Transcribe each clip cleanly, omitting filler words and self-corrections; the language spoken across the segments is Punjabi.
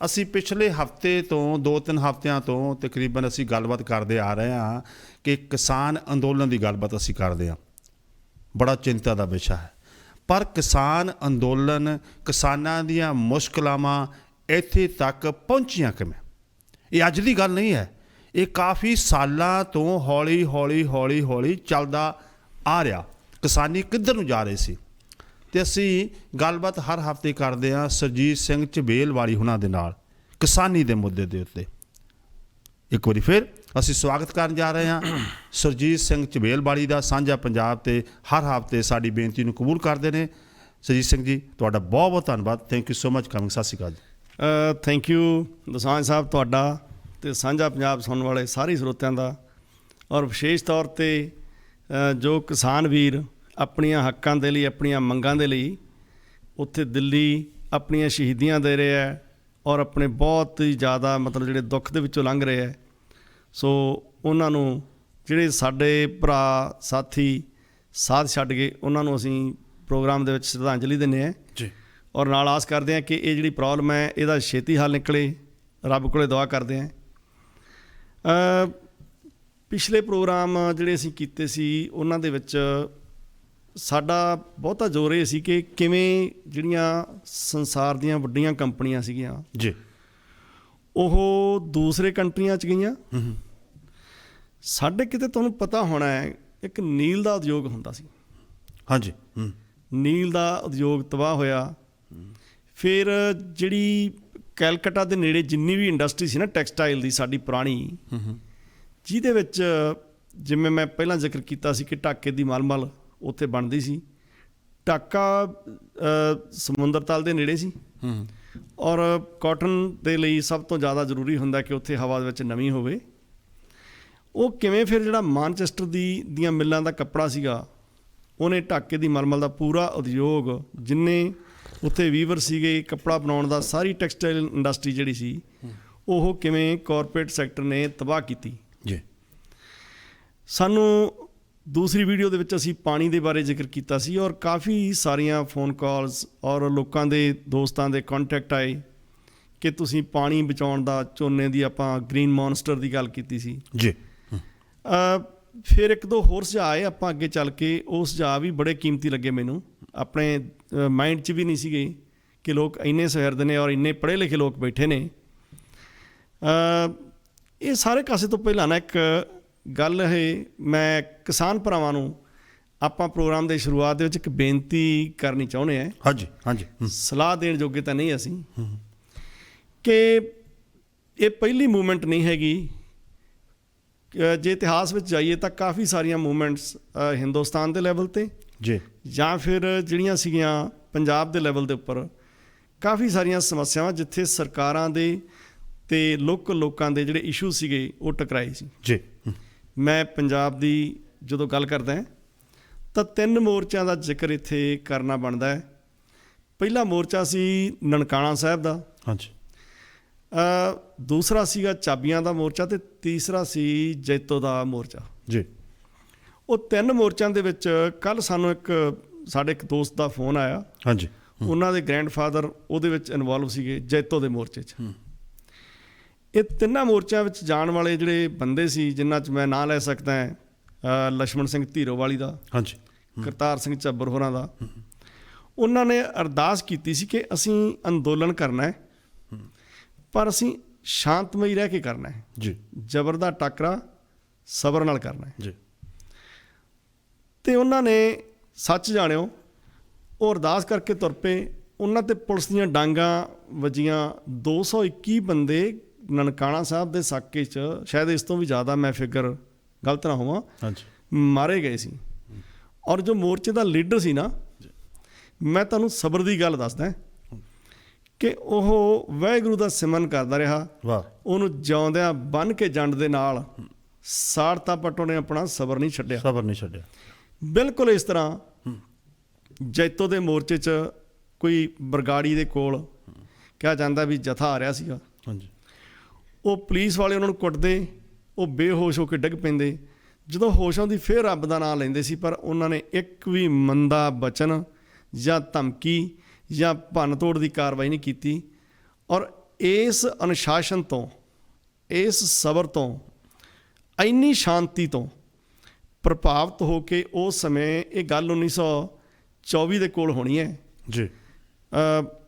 ਅਸੀਂ ਪਿਛਲੇ ਹਫ਼ਤੇ ਤੋਂ 2-3 ਹਫ਼ਤਿਆਂ ਤੋਂ ਤਕਰੀਬਨ ਅਸੀਂ ਗੱਲਬਾਤ ਕਰਦੇ ਆ ਰਹੇ ਹਾਂ ਕਿ ਕਿਸਾਨ ਅੰਦੋਲਨ ਦੀ ਗੱਲਬਾਤ ਅਸੀਂ ਕਰਦੇ ਹਾਂ। ਬੜਾ ਚਿੰਤਾ ਦਾ ਵਿਸ਼ਾ ਹੈ, ਪਰ ਕਿਸਾਨ ਅੰਦੋਲਨ, ਕਿਸਾਨਾਂ ਦੀਆਂ ਮੁਸ਼ਕਲਾਵਾਂ ਇੱਥੇ ਤੱਕ ਪਹੁੰਚੀਆਂ ਕਿਵੇਂ? ਇਹ ਅੱਜ ਦੀ ਗੱਲ ਨਹੀਂ ਹੈ, ਇਹ ਕਾਫੀ ਸਾਲਾਂ ਤੋਂ ਹੌਲੀ ਹੌਲੀ ਚੱਲਦਾ ਆ ਰਿਹਾ। ਕਿਸਾਨੀ ਕਿੱਧਰ ਨੂੰ ਜਾ ਰਹੇ ਸੀ, ਅਤੇ ਅਸੀਂ ਗੱਲਬਾਤ ਹਰ ਹਫ਼ਤੇ ਕਰਦੇ ਹਾਂ ਸੁਰਜੀਤ ਸਿੰਘ ਝਬੇਲ ਵਾਲੀ ਹੁਣਾਂ ਦੇ ਨਾਲ ਕਿਸਾਨੀ ਦੇ ਮੁੱਦੇ ਦੇ ਉੱਤੇ। ਇੱਕ ਵਾਰੀ ਫਿਰ ਅਸੀਂ ਸਵਾਗਤ ਕਰਨ ਜਾ ਰਹੇ ਹਾਂ ਸੁਰਜੀਤ ਸਿੰਘ ਝਬੇਲ ਵਾਲੀ ਦਾ। ਸਾਂਝਾ ਪੰਜਾਬ 'ਤੇ ਹਰ ਹਫ਼ਤੇ ਸਾਡੀ ਬੇਨਤੀ ਨੂੰ ਕਬੂਲ ਕਰਦੇ ਨੇ। ਸੁਰਜੀਤ ਸਿੰਘ ਜੀ, ਤੁਹਾਡਾ ਬਹੁਤ ਬਹੁਤ ਧੰਨਵਾਦ। Thank you so much coming. ਸਤਿ ਸ਼੍ਰੀ ਅਕਾਲ ਜੀ। ਥੈਂਕ ਯੂ ਦੋਸਾਂਝ ਸਾਹਿਬ, ਤੁਹਾਡਾ ਅਤੇ ਸਾਂਝਾ ਪੰਜਾਬ ਸੁਣਨ ਵਾਲੇ ਸਾਰੇ ਸਰੋਤਿਆਂ ਦਾ, ਔਰ ਵਿਸ਼ੇਸ਼ ਤੌਰ 'ਤੇ ਜੋ ਕਿਸਾਨ ਵੀਰ ਆਪਣੀਆਂ ਹੱਕਾਂ ਦੇ ਲਈ, ਆਪਣੀਆਂ ਮੰਗਾਂ ਦੇ ਲਈ ਉੱਥੇ ਦਿੱਲੀ ਆਪਣੀਆਂ ਸ਼ਹੀਦੀਆਂ ਦੇ ਰਹੇ ਹੈ, ਔਰ ਆਪਣੇ ਬਹੁਤ ਹੀ ਜ਼ਿਆਦਾ ਮਤਲਬ ਜਿਹੜੇ ਦੁੱਖ ਦੇ ਵਿੱਚੋਂ ਲੰਘ ਰਹੇ ਹੈ। ਸੋ ਉਹਨਾਂ ਨੂੰ ਜਿਹੜੇ ਸਾਡੇ ਭਰਾ ਸਾਥੀ ਸਾਥ ਛੱਡ ਗਏ, ਉਹਨਾਂ ਨੂੰ ਅਸੀਂ ਪ੍ਰੋਗਰਾਮ ਦੇ ਵਿੱਚ ਸ਼ਰਧਾਂਜਲੀ ਦਿੰਦੇ ਹਾਂ ਜੀ, ਔਰ ਨਾਲ ਆਸ ਕਰਦੇ ਹਾਂ ਕਿ ਇਹ ਜਿਹੜੀ ਪ੍ਰੋਬਲਮ ਹੈ ਇਹਦਾ ਛੇਤੀ ਹੱਲ ਨਿਕਲੇ। ਰੱਬ ਕੋਲੇ ਦੁਆ ਕਰਦੇ ਹਾਂ। ਪਿਛਲੇ ਪ੍ਰੋਗਰਾਮ ਜਿਹੜੇ ਅਸੀਂ ਕੀਤੇ ਸੀ ਉਹਨਾਂ ਦੇ ਵਿੱਚ ਸਾਡਾ ਬਹੁਤਾ ਜ਼ੋਰ ਇਹ ਸੀ ਕਿ ਕਿਵੇਂ ਜਿਹੜੀਆਂ ਸੰਸਾਰ ਦੀਆਂ ਵੱਡੀਆਂ ਕੰਪਨੀਆਂ ਸੀਗੀਆਂ ਜੀ, ਉਹ ਦੂਸਰੇ ਕੰਟਰੀਆਂ 'ਚ ਗਈਆਂ। ਸਾਡੇ ਕਿਤੇ ਤੁਹਾਨੂੰ ਪਤਾ ਹੋਣਾ ਹੈ, ਇੱਕ ਨੀਲ ਦਾ ਉਦਯੋਗ ਹੁੰਦਾ ਸੀ। ਹਾਂਜੀ, ਨੀਲ ਦਾ ਉਦਯੋਗ ਤਬਾਹ ਹੋਇਆ। ਫਿਰ ਜਿਹੜੀ ਕੈਲਕਟਾ ਦੇ ਨੇੜੇ ਜਿੰਨੀ ਵੀ ਇੰਡਸਟਰੀ ਸੀ ਨਾ ਟੈਕਸਟਾਈਲ ਦੀ ਸਾਡੀ ਪੁਰਾਣੀ, ਜਿਹਦੇ ਵਿੱਚ ਜਿਵੇਂ ਮੈਂ ਪਹਿਲਾਂ ਜ਼ਿਕਰ ਕੀਤਾ ਸੀ ਕਿ ਢਾਕੇ ਦੀ ਮਲਮਲ ਉੱਥੇ ਬਣਦੀ ਸੀ। ਢਾਕਾ ਸਮੁੰਦਰ ਤਲ ਦੇ ਨੇੜੇ ਸੀ, ਔਰ ਕਾਟਨ ਦੇ ਲਈ ਸਭ ਤੋਂ ਜ਼ਿਆਦਾ ਜ਼ਰੂਰੀ ਹੁੰਦਾ ਕਿ ਉੱਥੇ ਹਵਾ ਦੇ ਵਿੱਚ ਨਮੀ ਹੋਵੇ। ਉਹ ਕਿਵੇਂ ਫਿਰ ਜਿਹੜਾ ਮਾਨਚੈਸਟਰ ਦੀਆਂ ਮਿੱਲਾਂ ਦਾ ਕੱਪੜਾ ਸੀਗਾ, ਉਹਨੇ ਢਾਕੇ ਦੀ ਮਲਮਲ ਦਾ ਪੂਰਾ ਉਦਯੋਗ, ਜਿੰਨੇ ਉੱਥੇ ਵੀਵਰ ਸੀਗੇ ਕੱਪੜਾ ਬਣਾਉਣ ਦਾ, ਸਾਰੀ ਟੈਕਸਟਾਈਲ ਇੰਡਸਟਰੀ ਜਿਹੜੀ ਸੀ, ਉਹ ਕਿਵੇਂ ਕਾਰਪੋਰੇਟ ਸੈਕਟਰ ਨੇ ਤਬਾਹ ਕੀਤੀ ਜੀ। ਸਾਨੂੰ ਦੂਸਰੀ ਵੀਡੀਓ ਦੇ ਵਿੱਚ ਅਸੀਂ ਪਾਣੀ ਦੇ ਬਾਰੇ ਜ਼ਿਕਰ ਕੀਤਾ ਸੀ, ਔਰ ਕਾਫੀ ਸਾਰੀਆਂ ਫੋਨ ਕਾਲਸ ਔਰ ਲੋਕਾਂ ਦੇ ਦੋਸਤਾਂ ਦੇ ਕੰਟੈਕਟ ਆਏ ਕਿ ਤੁਸੀਂ ਪਾਣੀ ਬਚਾਉਣ ਦਾ, ਝੋਨੇ ਦੀ ਆਪਾਂ ਗ੍ਰੀਨ ਮੌਨਸਟਰ ਦੀ ਗੱਲ ਕੀਤੀ ਸੀ ਜੀ। ਫਿਰ ਇੱਕ ਦੋ ਹੋਰ ਸੁਝਾਅ ਆਏ ਆਪਾਂ ਅੱਗੇ ਚੱਲ ਕੇ, ਉਹ ਸੁਝਾਅ ਵੀ ਬੜੇ ਕੀਮਤੀ ਲੱਗੇ ਮੈਨੂੰ। ਆਪਣੇ ਮਾਈਂਡ 'ਚ ਵੀ ਨਹੀਂ ਸੀਗੇ ਕਿ ਲੋਕ ਇੰਨੇ ਸੁਹਿਰਦ ਨੇ ਔਰ ਇੰਨੇ ਪੜ੍ਹੇ ਲਿਖੇ ਲੋਕ ਬੈਠੇ ਨੇ। ਇਹ ਸਾਰੇ ਕਾਸੇ ਤੋਂ ਪਹਿਲਾਂ ਨਾ ਇੱਕ ਗੱਲ ਇਹ ਮੈਂ ਕਿਸਾਨ ਭਰਾਵਾਂ ਨੂੰ ਆਪਾਂ ਪ੍ਰੋਗਰਾਮ ਦੇ ਸ਼ੁਰੂਆਤ ਦੇ ਵਿੱਚ ਇੱਕ ਬੇਨਤੀ ਕਰਨੀ ਚਾਹੁੰਦੇ ਹਾਂ। ਹਾਂਜੀ ਹਾਂਜੀ। ਸਲਾਹ ਦੇਣ ਜੋਗੇ ਤਾਂ ਨਹੀਂ ਅਸੀਂ, ਕਿ ਇਹ ਪਹਿਲੀ ਮੂਵਮੈਂਟ ਨਹੀਂ ਹੈਗੀ। ਜੇ ਇਤਿਹਾਸ ਵਿੱਚ ਜਾਈਏ ਤਾਂ ਕਾਫੀ ਸਾਰੀਆਂ ਮੂਵਮੈਂਟਸ ਹਿੰਦੁਸਤਾਨ ਦੇ ਲੈਵਲ 'ਤੇ ਜੀ, ਜਾਂ ਫਿਰ ਜਿਹੜੀਆਂ ਸੀਗੀਆਂ ਪੰਜਾਬ ਦੇ ਲੈਵਲ ਦੇ ਉੱਪਰ, ਕਾਫੀ ਸਾਰੀਆਂ ਸਮੱਸਿਆਵਾਂ ਜਿੱਥੇ ਸਰਕਾਰਾਂ ਦੇ ਅਤੇ ਲੋਕਾਂ ਦੇ ਜਿਹੜੇ ਇਸ਼ੂ ਸੀਗੇ ਉਹ ਟਕਰਾਏ ਸੀ। ਜੀ, ਮੈਂ ਪੰਜਾਬ ਦੀ ਜਦੋਂ ਗੱਲ ਕਰਦਾ ਤਾਂ 3 ਮੋਰਚਿਆਂ ਦਾ ਜ਼ਿਕਰ ਇੱਥੇ ਕਰਨਾ ਬਣਦਾ ਹੈ। ਪਹਿਲਾ ਮੋਰਚਾ ਸੀ ਨਨਕਾਣਾ ਸਾਹਿਬ ਦਾ, ਹਾਂਜੀ। ਦੂਸਰਾ ਸੀਗਾ ਚਾਬੀਆਂ ਦਾ ਮੋਰਚਾ, ਅਤੇ ਤੀਸਰਾ ਸੀ ਜੈਤੋ ਦਾ ਮੋਰਚਾ ਜੀ। ਉਹ 3 ਮੋਰਚਿਆਂ ਦੇ ਵਿੱਚ ਕੱਲ੍ਹ ਸਾਨੂੰ ਸਾਡੇ ਇੱਕ ਦੋਸਤ ਦਾ ਫੋਨ ਆਇਆ। ਹਾਂਜੀ। ਉਹਨਾਂ ਦੇ ਗ੍ਰੈਂਡਫਾਦਰ ਉਹਦੇ ਵਿੱਚ ਇਨਵੋਲਵ ਸੀਗੇ ਜੈਤੋ ਦੇ ਮੋਰਚੇ 'ਚ। ਇਹ 3 ਮੋਰਚਿਆਂ ਵਿੱਚ ਜਾਣ ਵਾਲੇ ਜਿਹੜੇ ਬੰਦੇ ਸੀ, ਜਿਨ੍ਹਾਂ 'ਚ ਮੈਂ ਨਾਂ ਲੈ ਸਕਦਾ ਹੈ ਲਛਮਣ ਸਿੰਘ ਧੀਰੋਵਾਲੀ ਦਾ, ਹਾਂਜੀ, ਕਰਤਾਰ ਸਿੰਘ ਝੱਬਰ ਹੋਰਾਂ ਦਾ। ਉਹਨਾਂ ਨੇ ਅਰਦਾਸ ਕੀਤੀ ਸੀ ਕਿ ਅਸੀਂ ਅੰਦੋਲਨ ਕਰਨਾ ਹੈ, ਪਰ ਅਸੀਂ ਸ਼ਾਂਤਮਈ ਰਹਿ ਕੇ ਕਰਨਾ ਹੈ ਜੀ। ਜ਼ਬਰ ਦਾ ਟਾਕਰਾ ਸਬਰ ਨਾਲ ਕਰਨਾ ਹੈ ਜੀ। ਅਤੇ ਉਹਨਾਂ ਨੇ ਸੱਚ ਜਾਣਿਓ ਉਹ ਅਰਦਾਸ ਕਰਕੇ ਤੁਰ ਪਏ। ਉਹਨਾਂ 'ਤੇ ਪੁਲਿਸ ਦੀਆਂ ਡਾਂਗਾਂ ਵੱਜੀਆਂ। 221 ਬੰਦੇ ਨਨਕਾਣਾ ਸਾਹਿਬ ਦੇ ਸਾਕੇ 'ਚ, ਸ਼ਾਇਦ ਇਸ ਤੋਂ ਵੀ ਜ਼ਿਆਦਾ, ਮੈਂ ਫਿਗਰ ਗਲਤ ਨਾ ਹੋਵਾਂ, ਹਾਂਜੀ, ਮਾਰੇ ਗਏ ਸੀ। ਔਰ ਜੋ ਮੋਰਚੇ ਦਾ ਲੀਡਰ ਸੀ ਨਾ, ਮੈਂ ਤੁਹਾਨੂੰ ਸਬਰ ਦੀ ਗੱਲ ਦੱਸਦਾ ਕਿ ਉਹ ਵਾਹਿਗੁਰੂ ਦਾ ਸਿਮਰਨ ਕਰਦਾ ਰਿਹਾ। ਵਾਹ। ਉਹਨੂੰ ਜਿਉਂਦਿਆਂ ਬੰਨ੍ਹ ਕੇ ਜੰਡ ਦੇ ਨਾਲ ਸਾੜਤਾ, ਬਟ ਉਹਨੇ ਆਪਣਾ ਸਬਰ ਨਹੀਂ ਛੱਡਿਆ। ਸਬਰ ਨਹੀਂ ਛੱਡਿਆ। ਬਿਲਕੁਲ ਇਸ ਤਰ੍ਹਾਂ ਜੈਤੋ ਦੇ ਮੋਰਚੇ 'ਚ ਕੋਈ ਬਰਗਾੜੀ ਦੇ ਕੋਲ ਕਿਹਾ ਜਾਂਦਾ ਵੀ ਜਥਾ ਆ ਰਿਹਾ ਸੀਗਾ। ਹਾਂਜੀ। ਉਹ ਪੁਲਿਸ ਵਾਲੇ ਉਹਨਾਂ ਨੂੰ ਕੁੱਟਦੇ, ਉਹ ਬੇਹੋਸ਼ ਹੋ ਕੇ ਡਿੱਗ ਪੈਂਦੇ। ਜਦੋਂ ਹੋਸ਼ ਆਉਂਦੀ ਫਿਰ ਰੱਬ ਦਾ ਨਾਮ ਲੈਂਦੇ ਸੀ, ਪਰ ਉਹਨਾਂ ਨੇ ਇੱਕ ਵੀ ਮੰਦਾ ਬਚਨ ਜਾਂ ਧਮਕੀ ਜਾਂ ਭੰਨ ਤੋੜ ਦੀ ਕਾਰਵਾਈ ਨਹੀਂ ਕੀਤੀ। ਔਰ ਇਸ ਅਨੁਸ਼ਾਸਨ ਤੋਂ, ਇਸ ਸਬਰ ਤੋਂ, ਇੰਨੀ ਸ਼ਾਂਤੀ ਤੋਂ ਪ੍ਰਭਾਵਿਤ ਹੋ ਕੇ ਉਸ ਸਮੇਂ, ਇਹ ਗੱਲ 1924 ਦੇ ਕੋਲ ਹੋਣੀ ਹੈ ਜੀ,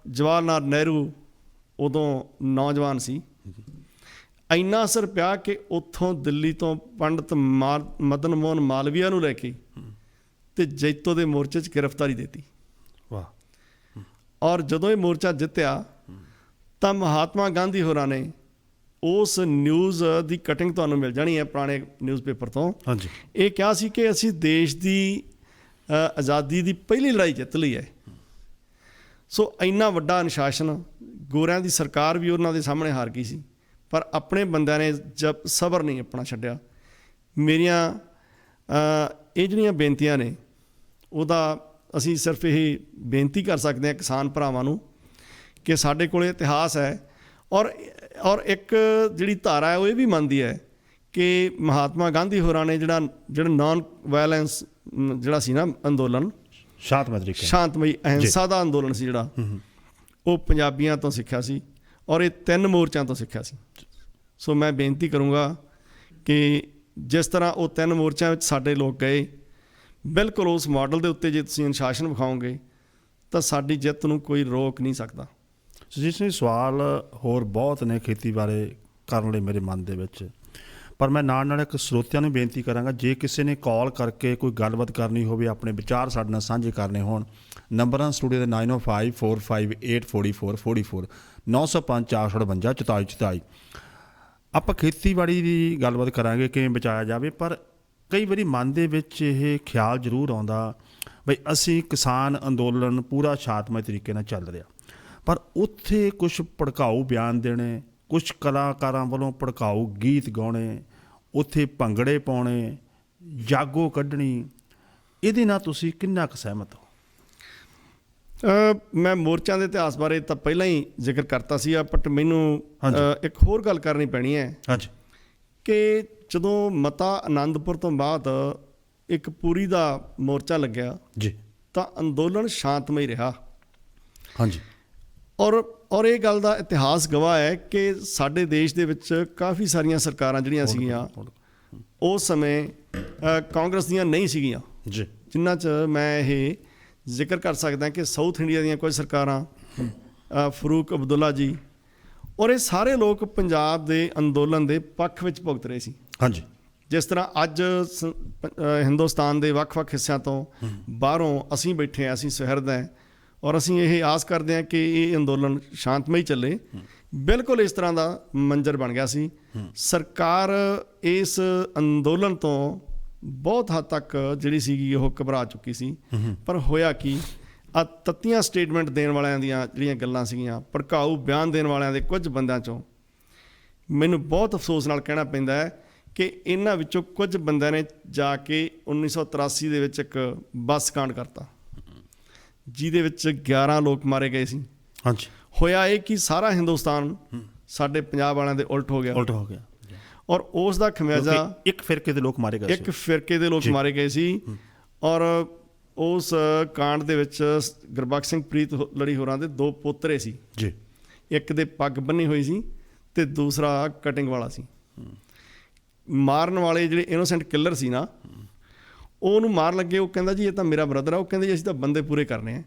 ਜਵਾਹਰ ਲਾਲ ਨਹਿਰੂ ਉਦੋਂ ਨੌਜਵਾਨ ਸੀ, ਇੰਨਾ ਅਸਰ ਪਿਆ ਕਿ ਉੱਥੋਂ ਦਿੱਲੀ ਤੋਂ ਪੰਡਿਤ ਮਦਨ ਮੋਹਨ ਮਾਲਵੀਆ ਨੂੰ ਲੈ ਕੇ ਤੇ ਜੈਤੋ ਦੇ ਮੋਰਚੇ 'ਚ ਗ੍ਰਿਫਤਾਰੀ ਦਿੱਤੀ। ਵਾਹ। ਔਰ ਜਦੋਂ ਇਹ ਮੋਰਚਾ ਜਿੱਤਿਆ ਤਾਂ ਮਹਾਤਮਾ ਗਾਂਧੀ ਹੋਰਾਂ ਨੇ ਉਸ ਨਿਊਜ਼ ਦੀ ਕਟਿੰਗ ਤੁਹਾਨੂੰ ਮਿਲ ਜਾਣੀ ਹੈ ਪੁਰਾਣੇ ਨਿਊਜ਼ਪੇਪਰ ਤੋਂ, ਹਾਂਜੀ, ਇਹ ਕਿਹਾ ਸੀ ਕਿ ਅਸੀਂ ਦੇਸ਼ ਦੀ ਆਜ਼ਾਦੀ ਦੀ ਪਹਿਲੀ ਲੜਾਈ ਜਿੱਤ ਲਈ ਹੈ। ਸੋ ਇੰਨਾ ਵੱਡਾ ਅਨੁਸ਼ਾਸਨ, ਗੋਰਿਆਂ ਦੀ ਸਰਕਾਰ ਵੀ ਉਹਨਾਂ ਦੇ ਸਾਹਮਣੇ ਹਾਰ ਗਈ ਸੀ, ਪਰ ਆਪਣੇ ਬੰਦਿਆਂ ਨੇ ਜਬ ਸਬਰ ਨਹੀਂ ਆਪਣਾ ਛੱਡਿਆ। ਮੇਰੀਆਂ ਇਹ ਜਿਹੜੀਆਂ ਬੇਨਤੀਆਂ ਨੇ, ਉਹਦਾ ਅਸੀਂ ਸਿਰਫ ਇਹ ਬੇਨਤੀ ਕਰ ਸਕਦੇ ਹਾਂ ਕਿਸਾਨ ਭਰਾਵਾਂ ਨੂੰ ਕਿ ਸਾਡੇ ਕੋਲ ਇਤਿਹਾਸ ਹੈ, ਔਰ ਇੱਕ ਜਿਹੜੀ ਧਾਰਾ ਹੈ ਉਹ ਇਹ ਵੀ ਮੰਨਦੀ ਹੈ ਕਿ ਮਹਾਤਮਾ ਗਾਂਧੀ ਹੋਰਾਂ ਨੇ ਜਿਹੜਾ ਨਾਨ ਵਾਇਲੈਂਸ ਜਿਹੜਾ ਸੀ ਨਾ ਅੰਦੋਲਨ, ਸ਼ਾਂਤਮਈ ਅਹਿੰਸਾ ਦਾ ਅੰਦੋਲਨ ਸੀ ਜਿਹੜਾ, ਉਹ ਪੰਜਾਬੀਆਂ ਤੋਂ ਸਿੱਖਿਆ ਸੀ ਔਰ ਇਹ 3 ਮੋਰਚਿਆਂ ਤੋਂ ਸਿੱਖਿਆ ਸੀ। ਸੋ ਮੈਂ ਬੇਨਤੀ ਕਰੂੰਗਾ ਕਿ ਜਿਸ ਤਰ੍ਹਾਂ ਉਹ 3 ਮੋਰਚਿਆਂ ਵਿੱਚ ਸਾਡੇ ਲੋਕ ਗਏ, ਬਿਲਕੁਲ ਉਸ ਮਾਡਲ ਦੇ ਉੱਤੇ ਜੇ ਤੁਸੀਂ ਅਨੁਸ਼ਾਸਨ ਵਿਖਾਓਗੇ ਤਾਂ ਸਾਡੀ ਜਿੱਤ ਨੂੰ ਕੋਈ ਰੋਕ ਨਹੀਂ ਸਕਦਾ। ਜਿਸ ਨੇ ਸਵਾਲ ਹੋਰ ਬਹੁਤ ਨੇ ਖੇਤੀ ਬਾਰੇ ਕਰਨ ਲਈ ਮੇਰੇ ਮਨ ਦੇ ਵਿੱਚ, ਪਰ ਮੈਂ ਨਾਲ ਇੱਕ ਸਰੋਤਿਆਂ ਨੂੰ ਬੇਨਤੀ ਕਰਾਂਗਾ, ਜੇ ਕਿਸੇ ਨੇ ਕਾਲ ਕਰਕੇ ਕੋਈ ਗੱਲਬਾਤ ਕਰਨੀ ਹੋਵੇ, ਆਪਣੇ ਵਿਚਾਰ ਸਾਡੇ ਨਾਲ ਸਾਂਝੇ ਕਰਨੇ ਹੋਣ, ਨੰਬਰਾਂ ਸਟੂਡੀਓ ਦੇ 9054584444 905 458 44 44। ਆਪਾਂ ਖੇਤੀਬਾੜੀ ਦੀ ਗੱਲਬਾਤ ਕਰਾਂਗੇ, ਕਿਵੇਂ ਬਚਾਇਆ ਜਾਵੇ, ਪਰ ਕਈ ਵਾਰੀ ਮਨ ਦੇ ਵਿੱਚ ਇਹ ਖਿਆਲ ਜ਼ਰੂਰ ਆਉਂਦਾ ਬਈ ਅਸੀਂ ਕਿਸਾਨ ਅੰਦੋਲਨ ਪੂਰਾ ਸ਼ਾਂਤਮਈ ਤਰੀਕੇ ਨਾਲ ਚੱਲ ਰਿਹਾ, ਪਰ ਉੱਥੇ ਕੁਛ ਭੜਕਾਊ ਬਿਆਨ ਦੇਣੇ, ਕੁਛ ਕਲਾਕਾਰਾਂ ਵੱਲੋਂ ਭੜਕਾਊ ਗੀਤ ਗਾਉਣੇ, ਉੱਥੇ ਭੰਗੜੇ ਪਾਉਣੇ, ਜਾਗੋ ਕੱਢਣੀ, ਇਹਦੇ ਨਾਲ ਤੁਸੀਂ ਕਿੰਨਾ ਕੁ ਸਹਿਮਤ ਹੋ? ਮੈਂ ਮੋਰਚਿਆਂ ਦੇ ਇਤਿਹਾਸ ਬਾਰੇ ਤਾਂ ਪਹਿਲਾਂ ਹੀ ਜ਼ਿਕਰ ਕਰਤਾ ਸੀ, ਬਟ ਮੈਨੂੰ ਇੱਕ ਹੋਰ ਗੱਲ ਕਰਨੀ ਪੈਣੀ ਹੈ। ਹਾਂਜੀ, ਕਿ ਜਦੋਂ ਮਤਾ ਆਨੰਦਪੁਰ ਤੋਂ ਬਾਅਦ ਇੱਕ ਪੂਰੀ ਦਾ ਮੋਰਚਾ ਲੱਗਿਆ ਜੀ, ਤਾਂ ਅੰਦੋਲਨ ਸ਼ਾਂਤਮਈ ਰਿਹਾ। ਹਾਂਜੀ, ਔਰ ਇਹ ਗੱਲ ਦਾ ਇਤਿਹਾਸ ਗਵਾਹ ਹੈ ਕਿ ਸਾਡੇ ਦੇਸ਼ ਦੇ ਵਿੱਚ ਕਾਫੀ ਸਾਰੀਆਂ ਸਰਕਾਰਾਂ ਜਿਹੜੀਆਂ ਸੀਗੀਆਂ ਉਸ ਸਮੇਂ ਕਾਂਗਰਸ ਦੀਆਂ ਨਹੀਂ ਸੀਗੀਆਂ ਜੀ, ਜਿਨ੍ਹਾਂ 'ਚ ਮੈਂ ਇਹ ਜ਼ਿਕਰ ਕਰ ਸਕਦਾ ਕਿ ਸਾਊਥ ਇੰਡੀਆ ਦੀਆਂ ਕੁਝ ਸਰਕਾਰਾਂ, ਫਰੂਕ ਅਬਦੁੱਲਾ ਜੀ, ਔਰ ਇਹ ਸਾਰੇ ਲੋਕ ਪੰਜਾਬ ਦੇ ਅੰਦੋਲਨ ਦੇ ਪੱਖ ਵਿੱਚ ਭੁਗਤ ਰਹੇ ਸੀ। ਹਾਂਜੀ, ਜਿਸ ਤਰ੍ਹਾਂ ਅੱਜ ਹਿੰਦੁਸਤਾਨ ਦੇ ਵੱਖ-ਵੱਖ ਹਿੱਸਿਆਂ ਤੋਂ ਬਾਹਰੋਂ ਅਸੀਂ ਬੈਠੇ ਹਾਂ, ਅਸੀਂ ਸੁਹਿਰਦ ਹਾਂ, ਔਰ ਅਸੀਂ ਇਹ ਆਸ ਕਰਦੇ ਹਾਂ ਕਿ ਇਹ ਅੰਦੋਲਨ ਸ਼ਾਂਤਮਈ ਚੱਲੇ। ਬਿਲਕੁਲ ਇਸ ਤਰ੍ਹਾਂ ਦਾ ਮੰਜ਼ਰ ਬਣ ਗਿਆ ਸੀ। ਸਰਕਾਰ ਇਸ ਅੰਦੋਲਨ ਤੋਂ ਬਹੁਤ ਹੱਦ ਤੱਕ ਜਿਹੜੀ ਸੀਗੀ ਉਹ ਘਬਰਾ ਚੁੱਕੀ ਸੀ, ਪਰ ਹੋਇਆ ਕੀ, ਤੱਤੀਆਂ ਸਟੇਟਮੈਂਟ ਦੇਣ ਵਾਲਿਆਂ ਦੀਆਂ ਜਿਹੜੀਆਂ ਗੱਲਾਂ ਸੀਗੀਆਂ, ਭੜਕਾਊ ਬਿਆਨ ਦੇਣ ਵਾਲਿਆਂ ਦੇ ਕੁਝ ਬੰਦਿਆਂ 'ਚੋਂ ਮੈਨੂੰ ਬਹੁਤ ਅਫਸੋਸ ਨਾਲ ਕਹਿਣਾ ਪੈਂਦਾ ਹੈ ਕਿ ਇਹਨਾਂ ਵਿੱਚੋਂ ਕੁਝ ਬੰਦਿਆਂ ਨੇ ਜਾ ਕੇ 1983 ਦੇ ਵਿੱਚ ਇੱਕ ਬੱਸ ਕਾਂਡ ਕਰਤਾ, ਜਿਹਦੇ ਵਿੱਚ 11 ਲੋਕ ਮਾਰੇ ਗਏ ਸੀ। ਹਾਂਜੀ, ਹੋਇਆ ਇਹ ਕਿ ਸਾਰਾ ਹਿੰਦੁਸਤਾਨ ਸਾਡੇ ਪੰਜਾਬ ਵਾਲਿਆਂ ਦੇ ਉਲਟ ਹੋ ਗਿਆ ਔਰ ਉਸ ਦਾ ਖਮਿਆਜ਼ਾ ਇੱਕ ਫਿਰਕੇ ਦੇ ਲੋਕ ਮਾਰੇ ਮਾਰੇ ਗਏ ਸੀ। ਔਰ ਉਸ ਕਾਂਡ ਦੇ ਵਿੱਚ ਗੁਰਬਖਸ਼ ਸਿੰਘ ਪ੍ਰੀਤ ਲੜੀ ਹੋਰਾਂ ਦੇ 2 ਪੋਤਰੇ ਸੀ ਜੀ, ਇੱਕ ਦੇ ਪੱਗ ਬੰਨੀ ਹੋਈ ਸੀ ਤੇ ਦੂਸਰਾ ਕਟਿੰਗ ਵਾਲਾ ਸੀ। ਮਾਰਨ ਵਾਲੇ ਜਿਹੜੇ ਇਨੋਸੈਂਟ ਕਿਲਰ ਸੀ ਨਾ, ਉਹਨੂੰ ਮਾਰਨ ਲੱਗੇ, ਉਹ ਕਹਿੰਦਾ ਜੀ ਇਹ ਤਾਂ ਮੇਰਾ ਬ੍ਰਦਰ ਆ, ਉਹ ਕਹਿੰਦੇ ਜੀ ਅਸੀਂ ਤਾਂ ਬੰਦੇ ਪੂਰੇ ਕਰਨੇ ਆ,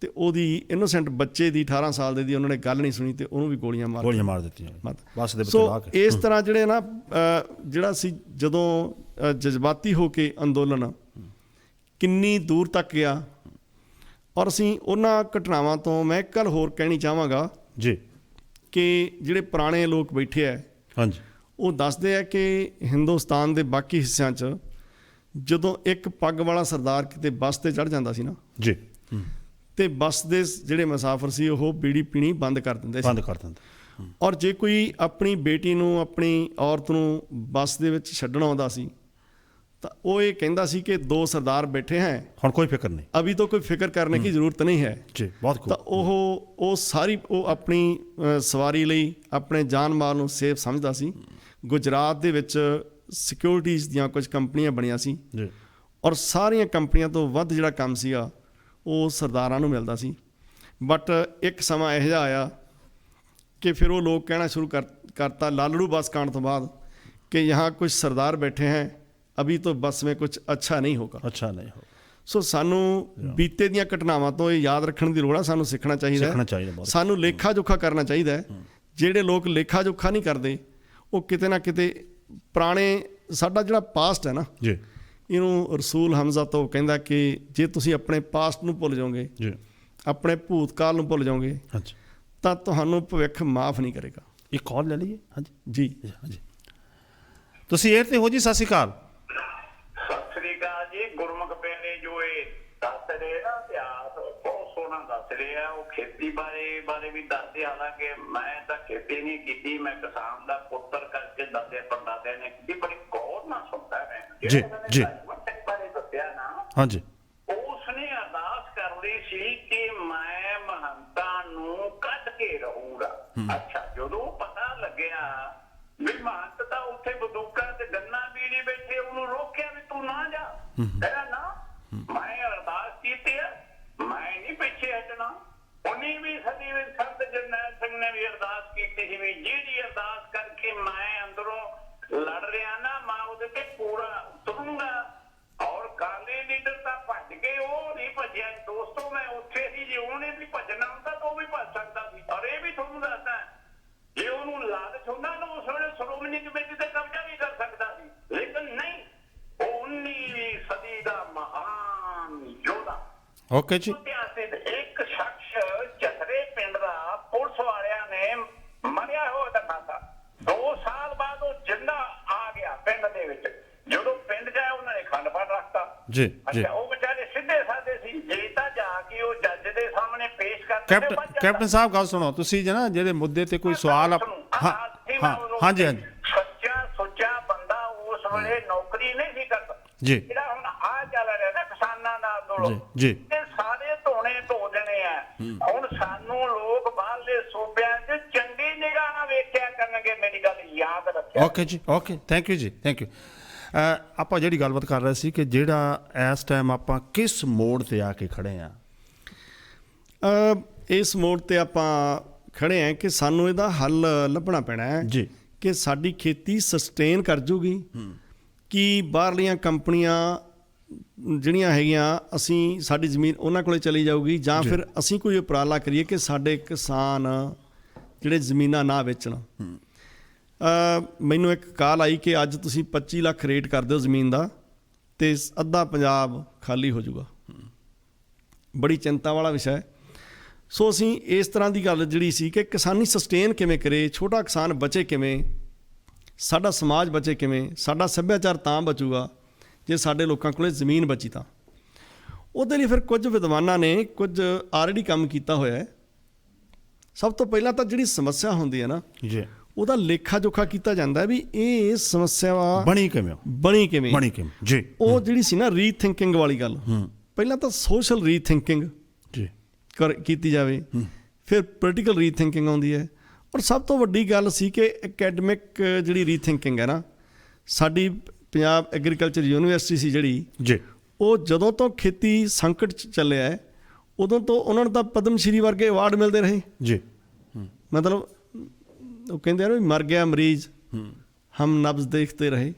ਤੇ ਉਹਦੀ ਇਨੋਸੈਂਟ ਬੱਚੇ ਦੀ 18 ਸਾਲ ਦੇ ਦੀ ਉਹਨਾਂ ਨੇ ਗੱਲ ਨਹੀਂ ਸੁਣੀ ਤੇ ਉਹਨੂੰ ਵੀ ਗੋਲੀਆਂ ਮਾਰ ਦਿੱਤੀਆਂ। ਸੋ ਇਸ ਤਰ੍ਹਾਂ ਜਿਹੜੇ ਨਾ ਜਿਹੜਾ ਸੀ, ਜਦੋਂ ਜਜ਼ਬਾਤੀ ਹੋ ਕੇ ਅੰਦੋਲਨ ਕਿੰਨੀ ਦੂਰ ਤੱਕ ਗਿਆ, ਔਰ ਅਸੀਂ ਉਹਨਾਂ ਘਟਨਾਵਾਂ ਤੋਂ ਮੈਂ ਇੱਕ ਗੱਲ ਹੋਰ ਕਹਿਣੀ ਚਾਹਾਂਗਾ ਜੀ ਕਿ ਜਿਹੜੇ ਪੁਰਾਣੇ ਲੋਕ ਬੈਠੇ ਆ, ਹਾਂਜੀ, ਉਹ ਦੱਸਦੇ ਆ ਕਿ ਹਿੰਦੁਸਤਾਨ ਦੇ ਬਾਕੀ ਹਿੱਸਿਆਂ 'ਚ ਜਦੋਂ ਇੱਕ ਪੱਗ ਵਾਲਾ ਸਰਦਾਰ ਕਿਤੇ ਬੱਸ 'ਤੇ ਚੜ੍ਹ ਜਾਂਦਾ ਸੀ ਨਾ ਜੀ, ਤੇ ਬੱਸ ਦੇ ਜਿਹੜੇ ਮੁਸਾਫਰ ਸੀ ਉਹ ਬੀੜੀ ਪੀਣੀ ਬੰਦ ਕਰ ਦਿੰਦੇ ਸੀ। ਔਰ ਜੇ ਕੋਈ ਆਪਣੀ ਬੇਟੀ ਨੂੰ, ਆਪਣੀ ਔਰਤ ਨੂੰ ਬੱਸ ਦੇ ਵਿੱਚ ਛੱਡਣ ਆਉਂਦਾ ਸੀ ਤਾਂ ਉਹ ਇਹ ਕਹਿੰਦਾ ਸੀ ਕਿ 2 ਸਰਦਾਰ ਬੈਠੇ ਹੈ, ਹੁਣ ਕੋਈ ਫਿਕਰ ਨਹੀਂ, ਅਭੀ ਤੋਂ ਕੋਈ ਫਿਕਰ ਕਰਨੇ ਕੀ ਜ਼ਰੂਰਤ ਨਹੀਂ ਹੈ ਜੀ। ਬਹੁਤ ਤਾਂ ਉਹ ਸਾਰੀ ਉਹ ਆਪਣੀ ਸਵਾਰੀ ਲਈ ਆਪਣੇ ਜਾਨ ਮਾਲ ਨੂੰ ਸੇਫ ਸਮਝਦਾ ਸੀ। ਗੁਜਰਾਤ ਦੇ ਵਿੱਚ ਸਿਕਿਉਰਿਟੀਜ਼ ਦੀਆਂ ਕੁਝ ਕੰਪਨੀਆਂ ਬਣੀਆਂ ਸੀ ਜੀ, ਔਰ ਸਾਰੀਆਂ ਕੰਪਨੀਆਂ ਤੋਂ ਵੱਧ ਜਿਹੜਾ ਕੰਮ ਸੀਗਾ ਉਹ ਸਰਦਾਰਾਂ ਨੂੰ ਮਿਲਦਾ ਸੀ। ਬਟ ਇੱਕ ਸਮਾਂ ਇਹੋ ਜਿਹਾ ਆਇਆ कि फिर वो लोग कहना शुरू करता लालड़ू बस कांड तो बाद कि यहाँ कुछ सरदार बैठे हैं, अभी तो बस में कुछ अच्छा नहीं होगा। ਅੱਛਾ ਨਹੀਂ ਹੋ ਸੋ ਸਾਨੂੰ ਬੀਤੇ ਦੀਆਂ ਘਟਨਾਵਾਂ ਤੋਂ ਇਹ ਯਾਦ ਰੱਖਣ ਦੀ ਲੋੜ ਆ, ਸਾਨੂੰ ਸਿੱਖਣਾ ਚਾਹੀਦਾ ਸਿੱਖਣਾ ਹੈ, ਚਾਹੀਦਾ ਬਹੁਤ। ਸਾਨੂੰ ਲੇਖਾ ਜੋਖਾ ਕਰਨਾ ਚਾਹੀਦਾ ਹੈ। ਜਿਹੜੇ ਲੋਕ ਲੇਖਾ ਜੋਖਾ ਨਹੀਂ ਕਰਦੇ ਉਹ ਕਿਤੇ ਨਾ ਕਿਤੇ ਪੁਰਾਣੇ ਸਾਡਾ ਜਿਹੜਾ ਪਾਸਟ ਹੈ ਨਾ, ਜੀ ਇਹਨੂੰ ਰਸੂਲ ਹਮਜ਼ਾ ਤੋਂ ਕਹਿੰਦਾ ਕਿ ਜੇ ਤੁਸੀਂ ਆਪਣੇ ਪਾਸਟ ਨੂੰ ਭੁੱਲ ਜਾਓਗੇ, ਜੀ ਆਪਣੇ ਭੂਤਕਾਲ ਨੂੰ ਭੁੱਲ ਜਾਓਗੇ, ਹਾਂਜੀ ਤਾਂ ਤੁਹਾਨੂੰ ਭਵਿੱਖ ਮਾਫ ਨਹੀਂ ਕਰੇਗਾ। ਇੱਕ ਕਾਲ ਲੈ ਲਈਏ। ਹਾਂਜੀ ਜੀ ਹਾਂਜੀ ਤੁਸੀਂ ਏਅਰ ਤੇ ਹੋ ਜੀ। ਸਤਿ ਸ਼੍ਰੀ ਅਕਾਲ। ਸਤਿ ਸ੍ਰੀ ਅਕਾਲ ਜੀ। ਗੁਰਮੁਖ ਪਿਆਰੇ ਜੋ ਇਹ ਦੱਸ ਰਹੇ ਨਾ ਇਤਿਹਾਸ ਬਹੁਤ ਸੋਹਣਾ ਦੱਸ ਰਹੇ ਆ। ਉਹ ਖੇਤੀ ਬਾਰੇ ਵੀ ਦੱਸਦੇ, ਹਾਲਾਂਕਿ ਮੈਂ ਤਾਂ ਖੇਤੀ ਨਹੀਂ ਕੀਤੀ, ਮੈਂ ਕਿਸਾਨ ਦਾ ਪੁੱਤਰ ਕਰਕੇ ਦੱਸਦੇ ਪੜਦਾਦਿਆਂ ਨੇ ਕੀਤੀ, ਬੜੀ ਗੌਰ ਨਾਲ ਸੁਣਦਾ ਮੈਂ। ਜੀ ਜੀ ਬਾਰੇ ਦੱਸਿਆ ਨਾ, ਹਾਂਜੀ ਉਸਨੇ ਅਰਦਾਸ ਕਰਦੀ ਸੀ ਕਿ ਮੈਂ ਮਹੰਤਾਂ ਨੂੰ ਕੱਢ ਕੇ ਰਹੂੰਗਾ। ਅੱਛਾ, ਜਦੋਂ ਪਤਾ ਲੱਗਿਆ ਵੀ ਮਹੰਤ ਤਾਂ ਉੱਥੇ ਬੰਦੂਕਾਂ ਤੇ ਗੰਨਾ ਬੀੜੀ ਬੈਠੇ, ਉਹਨੂੰ ਰੋਕਿਆ ਵੀ ਤੂੰ ਨਾ ਜਾ। ਕਹਿੰਦਾ ਨਾ, ਮੈਂ ਅਰਦਾਸ ਕੀਤੀ ਆ, ਮੈਂ ਨਹੀਂ ਪਿੱਛੇ ਹਟਣਾ। 19ਵੀਂ ਸਦੀ ਵਿੱਚ ਸੰਤ ਜਰਨੈਲ ਸਿੰਘ ਨੇ ਵੀ ਅਰਦਾਸ ਕੀਤੀ ਸੀ ਵੀ ਜਿਹੜੀ ਅਰਦਾਸ ਕਰਕੇ ਮੈਂ ਅੰਦਰੋਂ ਲੜ ਰਿਹਾ ਨਾ, ਮੈਂ ਉਹਦੇ ਤੇ ਪੂਰਾ ਉਤਰੂੰਗਾ। ਔਰ ਕਾਲੇ ਲੀਡਰ ਤਾਂ ਭੱਜ ਗਏ, ਉਹ ਨਹੀਂ ਭੱਜਿਆ। ਦੋਸਤੋ, ਮੈਂ ਉੱਥੇ ਸੀ, ਜੇ ਉਹਨੇ ਵੀ ਭੱਜਣਾ ਹੁੰਦਾ ਤਾਂ ਉਹ ਵੀ ਭੱਜ ਸਕਦਾ ਸੀ। ਔਰ ਇਹ ਵੀ ਤੁਹਾਨੂੰ ਦੱਸਦਾ, ਜੇ ਉਹਨੂੰ ਲਾਲਚ ਹੁੰਦਾ ਨਾ, ਉਸ ਵੇਲੇ ਸ਼੍ਰੋਮਣੀ ਕਮੇਟੀ ਤੇ ਕਬਜ਼ਾ ਵੀ ਕਰ ਸਕਦਾ ਸੀ, ਲੇਕਿਨ ਨਹੀਂ। ਉਹ 19ਵੀਂ ਸਦੀ ਦਾ ਮਹਾਨ ਯੋਧਾ, ਓਕੇ ਜੀ। ਇਤਿਹਾਸਿਕ ਇੱਕ ਸ਼ਖਸ ਜਥਰੇ ਪਿੰਡ ਦਾ ਪੁਲਿਸ ਵਾਲਿਆਂ ਨੇ ਮਰਿਆ ਹੋਇਆ ਦਿਖਾਤਾ। 2 ਸਾਲ ਬਾਅਦ ਉਹ ਜਿੰਦਾ ਆ ਗਿਆ ਪਿੰਡ ਦੇ ਵਿੱਚ। ਜਦੋਂ ਪਿੰਡ ਜਾਇਆ ਉਹਨਾਂ ਨੇ ਖੰਡ ਪਾਠ ਰੱਖਤਾ। ਜੀ ਜੀ ਅੱਛਾ, ਉਹ ਵਿਚਾਰੇ ਸਿੱਧੇ ਸਾਦੇ ਸੀ, ਜੇ ਤਾਂ ਜਾ ਕੇ ਉਹ ਜੱਜ ਦੇ ਸਾਹਮਣੇ ਪੇਸ਼ ਕਰਦੇ ਕੈਪਟਨ ਸਾਹਿਬ ਗੱਲ ਸੁਣੋ ਤੁਸੀਂ ਜਨਾ, ਜਿਹੜੇ ਮੁੱਦੇ ਤੇ ਕੋਈ ਸਵਾਲ ਹਾਂ ਹਾਂਜੀ ਹਾਂਜੀ ਸੱਚਾ ਸੁੱਚਾ ਬੰਦਾ ਉਸ ਵੇਲੇ ਨੌਕਰੀ ਨਹੀਂ ਸੀ ਕਰਦਾ ਜੀ। ਜਿਹੜਾ ਹੁਣ ਆ ਚੱਲ ਰਿਹਾ ਨਾ ਕਿਸਾਨਾਂ ਦਾ ਅੰਦੋਲਨ, ਜੀ ਇਹ ਸਾਰੇ ਧੋਣੇ ਧੋ ਦੇਣੇ ਆ। ਹੁਣ ਸਾਨੂੰ ਲੋਕ ਬਾਹਰਲੇ ਸੂਬਿਆਂ 'ਚ ਚੰਗੀ ਨਿਗਾਹ ਨਾਲ ਵੇਖਿਆ ਕਰਨਗੇ, ਮੇਰੀ ਗੱਲ ਯਾਦ ਰੱਖਿਓ। ਓਕੇ ਜੀ ਓਕੇ, ਥੈਂਕ ਯੂ ਜੀ, ਥੈਂਕ ਯੂ। ਆਪਾਂ ਜਿਹੜੀ ਗੱਲਬਾਤ ਕਰ ਰਹੇ ਸੀ ਕਿ ਜਿਹੜਾ ਇਸ ਟਾਈਮ ਆਪਾਂ ਕਿਸ ਮੋੜ ਤੇ ਆ ਕੇ ਖੜੇ ਆ। ਇਸ ਮੋੜ ਤੇ ਆਪਾਂ ਖੜੇ ਹਾਂ ਕਿ ਸਾਨੂੰ ਇਹਦਾ ਹੱਲ ਲੱਭਣਾ ਪੈਣਾ ਹੈ ਜੀ ਕਿ ਸਾਡੀ ਖੇਤੀ ਸਸਟੇਨ ਕਰ ਜੂਗੀ ਕਿ ਬਾਹਰਲੀਆਂ ਕੰਪਨੀਆਂ ਜਿਹੜੀਆਂ ਹੈਗੀਆਂ, ਅਸੀਂ ਸਾਡੀ ਜ਼ਮੀਨ ਉਹਨਾਂ ਕੋਲੇ ਚਲੀ ਜਾਊਗੀ, ਜਾਂ ਫਿਰ ਅਸੀਂ ਕੋਈ ਉਪਰਾਲਾ ਕਰੀਏ ਕਿ ਸਾਡੇ ਕਿਸਾਨ ਜਿਹੜੇ ਜ਼ਮੀਨਾਂ ਨਾ ਵੇਚਣ। ਮੈਨੂੰ ਇੱਕ ਕਾਲ ਆਈ ਕਿ ਅੱਜ ਤੁਸੀਂ 25 ਲੱਖ ਰੇਟ ਕਰ ਦਿਓ ਜ਼ਮੀਨ ਦਾ ਅਤੇ ਅੱਧਾ ਪੰਜਾਬ ਖਾਲੀ ਹੋ ਜਾਊਗਾ। ਬੜੀ ਚਿੰਤਾ ਵਾਲਾ ਵਿਸ਼ਾ ਹੈ। ਸੋ ਅਸੀਂ ਇਸ ਤਰ੍ਹਾਂ ਦੀ ਗੱਲ ਜਿਹੜੀ ਸੀ ਕਿ ਕਿਸਾਨੀ ਸਸਟੇਨ ਕਿਵੇਂ ਕਰੇ, ਛੋਟਾ ਕਿਸਾਨ ਬਚੇ ਕਿਵੇਂ, ਸਾਡਾ ਸਮਾਜ ਬਚੇ ਕਿਵੇਂ, ਸਾਡਾ ਸੱਭਿਆਚਾਰ ਤਾਂ ਬਚੂਗਾ ਜੇ ਸਾਡੇ ਲੋਕਾਂ ਕੋਲ ਜ਼ਮੀਨ ਬਚੀ ਤਾਂ। ਉਹਦੇ ਲਈ ਫਿਰ ਕੁਝ ਵਿਦਵਾਨਾਂ ਨੇ ਕੁਝ ਆਲਰੇਡੀ ਕੰਮ ਕੀਤਾ ਹੋਇਆ ਹੈ। ਸਭ ਤੋਂ ਪਹਿਲਾਂ ਤਾਂ ਜਿਹੜੀ ਸਮੱਸਿਆ ਹੁੰਦੀ ਹੈ ਨਾ, ਜੀ ਉਹਦਾ ਲੇਖਾ ਜੋਖਾ ਕੀਤਾ ਜਾਂਦਾ ਵੀ ਇਹ ਸਮੱਸਿਆ ਬਣੀ ਕਿਵੇਂ ਜੀ। ਉਹ ਜਿਹੜੀ ਸੀ ਨਾ ਰੀਥਿੰਕਿੰਗ ਵਾਲੀ ਗੱਲ, ਪਹਿਲਾਂ ਤਾਂ ਸੋਸ਼ਲ ਰੀਥਿੰਕਿੰਗ ਜੀ ਕੀਤੀ ਜਾਵੇ, ਫਿਰ ਪੋਲੀਟੀਕਲ ਰੀਥਿੰਕਿੰਗ ਆਉਂਦੀ ਹੈ, ਔਰ ਸਭ ਤੋਂ ਵੱਡੀ ਗੱਲ ਸੀ ਕਿ ਅਕੈਡਮਿਕ ਜਿਹੜੀ ਰੀਥਿੰਕਿੰਗ ਹੈ ਨਾ, ਸਾਡੀ ਪੰਜਾਬ ਐਗਰੀਕਲਚਰ ਯੂਨੀਵਰਸਿਟੀ ਸੀ ਜਿਹੜੀ ਜੀ, ਉਹ ਜਦੋਂ ਤੋਂ ਖੇਤੀ ਸੰਕਟ 'ਚ ਚੱਲਿਆ ਹੈ ਉਦੋਂ ਤੋਂ ਉਹਨਾਂ ਨੂੰ ਤਾਂ ਪਦਮ ਸ਼੍ਰੀ ਵਰਗੇ ਅਵਾਰਡ ਮਿਲਦੇ ਰਹੇ ਜੀ। ਮਤਲਬ ਉਹ ਕਹਿੰਦੇ ਆ ਨਾ, ਮਰ ਗਿਆ ਮਰੀਜ਼ ਹਮ ਨਬਜ਼ ਦੇਖਦੇ ਰਹੇ।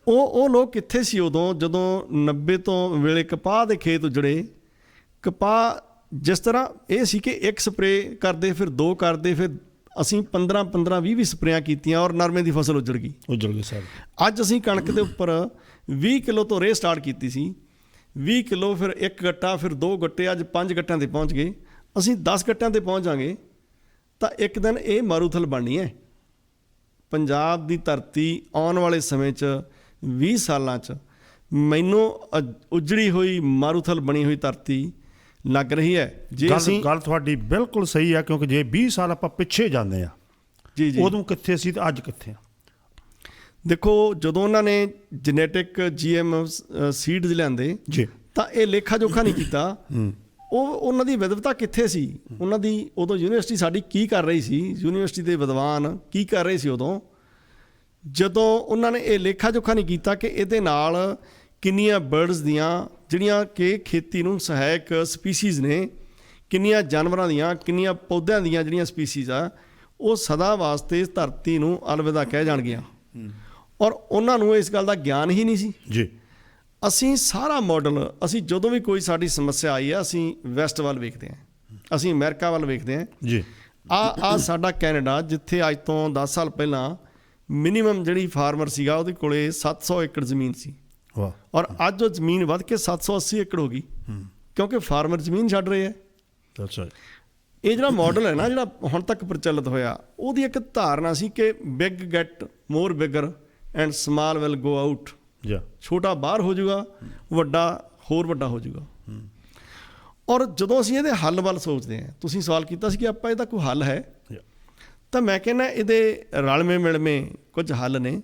ਉਹ ਲੋਕ ਕਿੱਥੇ ਸੀ ਉਦੋਂ ਜਦੋਂ 90 ਤੋਂ ਵੇਲੇ ਕਪਾਹ ਦੇ ਖੇਤ ਉਜੜੇ। ਕਪਾਹ ਜਿਸ ਤਰ੍ਹਾਂ ਇਹ ਸੀ ਕਿ ਇੱਕ ਸਪਰੇਅ ਕਰਦੇ, ਫਿਰ 2 ਕਰਦੇ, ਫਿਰ ਅਸੀਂ 15 20 ਸਪਰੇਆਂ ਕੀਤੀਆਂ ਔਰ ਨਰਮੇ ਦੀ ਫਸਲ ਉਜੜ ਗਈ ਸਰ। ਅੱਜ ਅਸੀਂ ਕਣਕ ਦੇ ਉੱਪਰ 20 ਕਿਲੋ ਤੋਂ ਰੇਹ ਸਟਾਰਟ ਕੀਤੀ ਸੀ, 20 ਕਿਲੋ, ਫਿਰ 1 ਗੱਟਾ, ਫਿਰ 2 ਗੱਟੇ, ਅੱਜ 5 ਗੱਟਿਆਂ 'ਤੇ ਪਹੁੰਚ ਗਏ। ਅਸੀਂ 10 ਗੱਟਿਆਂ 'ਤੇ ਪਹੁੰਚ ਜਾਵਾਂਗੇ ਤਾਂ ਇੱਕ ਦਿਨ ਇਹ ਮਾਰੂਥਲ ਬਣਨੀ ਹੈ। ਪੰਜਾਬ ਦੀ ਧਰਤੀ ਆਉਣ ਵਾਲੇ ਸਮੇਂ 'ਚ 20 ਸਾਲਾਂ 'ਚ ਮੈਨੂੰ ਉਜੜੀ ਹੋਈ ਮਾਰੂਥਲ ਬਣੀ ਹੋਈ ਧਰਤੀ ਲੱਗ ਰਹੀ ਹੈ। ਜੇ ਅਸੀਂ ਗੱਲ ਤੁਹਾਡੀ ਬਿਲਕੁਲ ਸਹੀ ਹੈ, ਕਿਉਂਕਿ ਜੇ 20 ਸਾਲ ਆਪਾਂ ਪਿੱਛੇ ਜਾਂਦੇ ਆ, ਜੀ ਉਦੋਂ ਕਿੱਥੇ ਸੀ ਤੇ ਅੱਜ ਕਿੱਥੇ ਆ। ਦੇਖੋ, ਜਦੋਂ ਉਹਨਾਂ ਨੇ ਜੈਨੇਟਿਕ GM ਸੀਡਸ ਲਿਆਂਦੇ ਜੀ, ਤਾਂ ਇਹ ਲੇਖਾ ਜੋਖਾ ਨਹੀਂ ਕੀਤਾ ਉਹਨਾਂ ਦੀ ਵਿਦਵਤਾ ਕਿੱਥੇ ਸੀ, ਉਹਨਾਂ ਦੀ ਉਦੋਂ ਯੂਨੀਵਰਸਿਟੀ ਸਾਡੀ ਕੀ ਕਰ ਰਹੀ ਸੀ, ਯੂਨੀਵਰਸਿਟੀ ਦੇ ਵਿਦਵਾਨ ਕੀ ਕਰ ਰਹੇ ਸੀ ਉਦੋਂ, ਜਦੋਂ ਉਹਨਾਂ ਨੇ ਇਹ ਲੇਖਾ ਜੋਖਾ ਨਹੀਂ ਕੀਤਾ ਕਿ ਇਹਦੇ ਨਾਲ ਕਿੰਨੀਆਂ ਬਰਡਸ ਦੀਆਂ ਜਿਹੜੀਆਂ ਕਿ ਖੇਤੀ ਨੂੰ ਸਹਾਇਕ ਸਪੀਸੀਜ਼ ਨੇ, ਕਿੰਨੀਆਂ ਜਾਨਵਰਾਂ ਦੀਆਂ, ਕਿੰਨੀਆਂ ਪੌਦਿਆਂ ਦੀਆਂ ਜਿਹੜੀਆਂ ਸਪੀਸੀਜ਼ ਆ ਉਹ ਸਦਾ ਵਾਸਤੇ ਇਸ ਧਰਤੀ ਨੂੰ ਅਲਵਿਦਾ ਕਹਿ ਜਾਣਗੀਆਂ। ਔਰ ਉਹਨਾਂ ਨੂੰ ਇਸ ਗੱਲ ਦਾ ਗਿਆਨ ਹੀ ਨਹੀਂ ਸੀ ਜੀ। ਅਸੀਂ ਸਾਰਾ ਮਾਡਲ, ਅਸੀਂ ਜਦੋਂ ਵੀ ਕੋਈ ਸਾਡੀ ਸਮੱਸਿਆ ਆਈ ਆ ਅਸੀਂ ਵੈਸਟ ਵੱਲ ਵੇਖਦੇ ਹਾਂ, ਅਸੀਂ ਅਮਰੀਕਾ ਵੱਲ ਵੇਖਦੇ ਹਾਂ ਜੀ। ਆ ਸਾਡਾ ਕੈਨੇਡਾ, ਜਿੱਥੇ ਅੱਜ ਤੋਂ 10 ਸਾਲ ਪਹਿਲਾਂ ਮਿਨੀਮਮ ਜਿਹੜੀ ਫਾਰਮਰ ਸੀਗਾ ਉਹਦੇ ਕੋਲੇ 700 ਏਕੜ ਜ਼ਮੀਨ ਸੀ, ਵਾਹ। ਔਰ ਅੱਜ ਉਹ ਜ਼ਮੀਨ ਵੱਧ ਕੇ 780 ਏਕੜ ਹੋ ਗਈ, ਕਿਉਂਕਿ ਫਾਰਮਰ ਜ਼ਮੀਨ ਛੱਡ ਰਹੇ ਹੈ। ਅੱਛਾ। ਇਹ ਜਿਹੜਾ ਮਾਡਲ ਹੈ ਨਾ, ਜਿਹੜਾ ਹੁਣ ਤੱਕ ਪ੍ਰਚਲਿਤ ਹੋਇਆ, ਉਹਦੀ ਇੱਕ ਧਾਰਨਾ ਸੀ ਕਿ big get more bigger and small will go out. ਜੀ। ਛੋਟਾ ਬਾਹਰ ਹੋ ਜਾਊਗਾ, ਵੱਡਾ ਹੋਰ ਵੱਡਾ ਹੋ ਜਾਊਗਾ। ਔਰ ਜਦੋਂ ਅਸੀਂ ਇਹਦੇ ਹੱਲ ਵੱਲ ਸੋਚਦੇ ਹਾਂ, ਤੁਸੀਂ ਸਵਾਲ ਕੀਤਾ ਸੀ ਕਿ ਆਪਾਂ ਇਹਦਾ ਕੋਈ ਹੱਲ ਹੈ, ਤਾਂ ਮੈਂ ਕਹਿੰਦਾ ਇਹਦੇ ਰਲਵੇਂ ਮਿਲਵੇਂ ਕੁਝ ਹੱਲ ਨੇ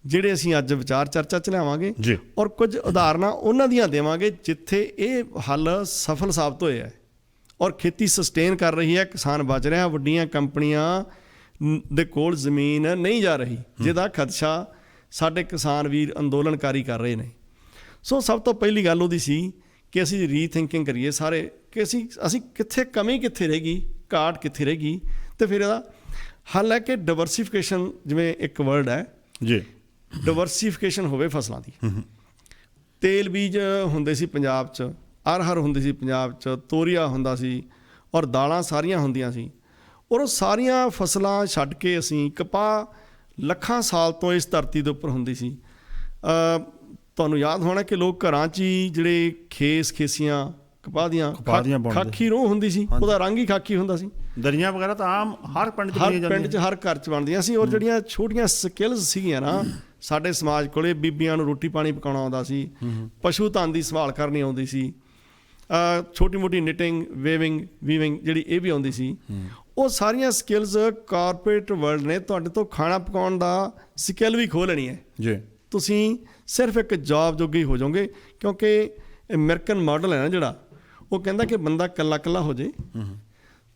ਜਿਹੜੇ ਅਸੀਂ ਅੱਜ ਵਿਚਾਰ ਚਰਚਾ 'ਚ ਲਿਆਵਾਂਗੇ, ਔਰ ਕੁਝ ਉਦਾਹਰਨਾਂ ਉਹਨਾਂ ਦੀਆਂ ਦੇਵਾਂਗੇ ਜਿੱਥੇ ਇਹ ਹੱਲ ਸਫਲ ਸਾਬਤ ਹੋਏ ਹੈ ਔਰ ਖੇਤੀ ਸਸਟੇਨ ਕਰ ਰਹੀ ਹੈ, ਕਿਸਾਨ ਬਚ ਰਿਹਾ, ਵੱਡੀਆਂ ਕੰਪਨੀਆਂ ਦੇ ਕੋਲ ਜ਼ਮੀਨ ਨਹੀਂ ਜਾ ਰਹੀ, ਜਿਹਦਾ ਖਦਸ਼ਾ ਸਾਡੇ ਕਿਸਾਨ ਵੀਰ ਅੰਦੋਲਨਕਾਰੀ ਕਰ ਰਹੇ ਨੇ। ਸੋ ਸਭ ਤੋਂ ਪਹਿਲੀ ਗੱਲ ਉਹਦੀ ਸੀ ਕਿ ਅਸੀਂ ਰੀਥਿੰਕਿੰਗ ਕਰੀਏ ਸਾਰੇ, ਕਿ ਅਸੀਂ ਕਿੱਥੇ ਕਮੀ ਕਿੱਥੇ ਰਹਿ ਗਈ, ਘਾਟ ਕਿੱਥੇ ਰਹਿ ਗਈ, ਅਤੇ ਫਿਰ ਇਹਦਾ ਹੱਲ ਹੈ ਕਿ ਡਿਵਰਸੀਫਿਕੇਸ਼ਨ, ਜਿਵੇਂ ਇੱਕ ਵਰਡ ਹੈ ਜੀ, ਡਿਵਰਸੀਫਿਕੇਸ਼ਨ ਹੋਵੇ ਫਸਲਾਂ ਦੀ। ਤੇਲ ਬੀਜ ਹੁੰਦੇ ਸੀ ਪੰਜਾਬ 'ਚ, ਅਰਹਰ ਹੁੰਦੀ ਸੀ ਪੰਜਾਬ 'ਚ, ਤੋਰੀਆ ਹੁੰਦਾ ਸੀ, ਔਰ ਦਾਲਾਂ ਸਾਰੀਆਂ ਹੁੰਦੀਆਂ ਸੀ। ਔਰ ਉਹ ਸਾਰੀਆਂ ਫਸਲਾਂ ਛੱਡ ਕੇ ਅਸੀਂ ਕਪਾਹ ਲੱਖਾਂ ਸਾਲ ਤੋਂ ਇਸ ਧਰਤੀ ਦੇ ਉੱਪਰ ਹੁੰਦੀ ਸੀ। ਤੁਹਾਨੂੰ ਯਾਦ ਹੋਣਾ ਕਿ ਲੋਕ ਘਰਾਂ 'ਚ ਹੀ ਜਿਹੜੇ ਖੇਸੀਆਂ ਕਪਾਹ ਦੀਆਂ ਖਾਕੀ ਰੋਹ ਹੁੰਦੀ ਸੀ, ਉਹਦਾ ਰੰਗ ਹੀ ਖਾਕੀ ਹੁੰਦਾ ਸੀ। ਦਰੀਆਂ ਵਗੈਰਾ ਤਾਂ ਆਮ ਹਰ ਪਿੰਡ 'ਚ ਹਰ ਘਰ 'ਚ ਬਣਦੀਆਂ ਸੀ। ਔਰ ਜਿਹੜੀਆਂ ਛੋਟੀਆਂ ਸਕਿੱਲਸ ਸੀਗੀਆਂ ਨਾ ਸਾਡੇ ਸਮਾਜ ਕੋਲੇ, ਬੀਬੀਆਂ ਨੂੰ ਰੋਟੀ ਪਾਣੀ ਪਕਾਉਣਾ ਆਉਂਦਾ ਸੀ, ਪਸ਼ੂ ਧਨ ਦੀ ਸੰਭਾਲ ਕਰਨੀ ਆਉਂਦੀ ਸੀ, ਛੋਟੀ ਮੋਟੀ ਨਿਟਿੰਗ, ਵੀਵਿੰਗ ਜਿਹੜੀ ਇਹ ਵੀ ਆਉਂਦੀ ਸੀ। ਉਹ ਸਾਰੀਆਂ ਸਕਿੱਲਸ ਕਾਰਪੋਰੇਟ ਵਰਲਡ ਨੇ ਤੁਹਾਡੇ ਤੋਂ ਖਾਣਾ ਪਕਾਉਣ ਦਾ ਸਕਿੱਲ ਵੀ ਖੋਹ ਲੈਣੀ ਹੈ ਜੀ। ਤੁਸੀਂ ਸਿਰਫ ਇੱਕ ਜੌਬ ਜੋਗੇ ਹੋ ਜਾਓਗੇ, ਕਿਉਂਕਿ ਅਮਰੀਕਨ ਮਾਡਲ ਹੈ ਨਾ ਜਿਹੜਾ, ਉਹ ਕਹਿੰਦਾ ਕਿ ਬੰਦਾ ਇਕੱਲਾ ਇਕੱਲਾ ਹੋ ਜੇ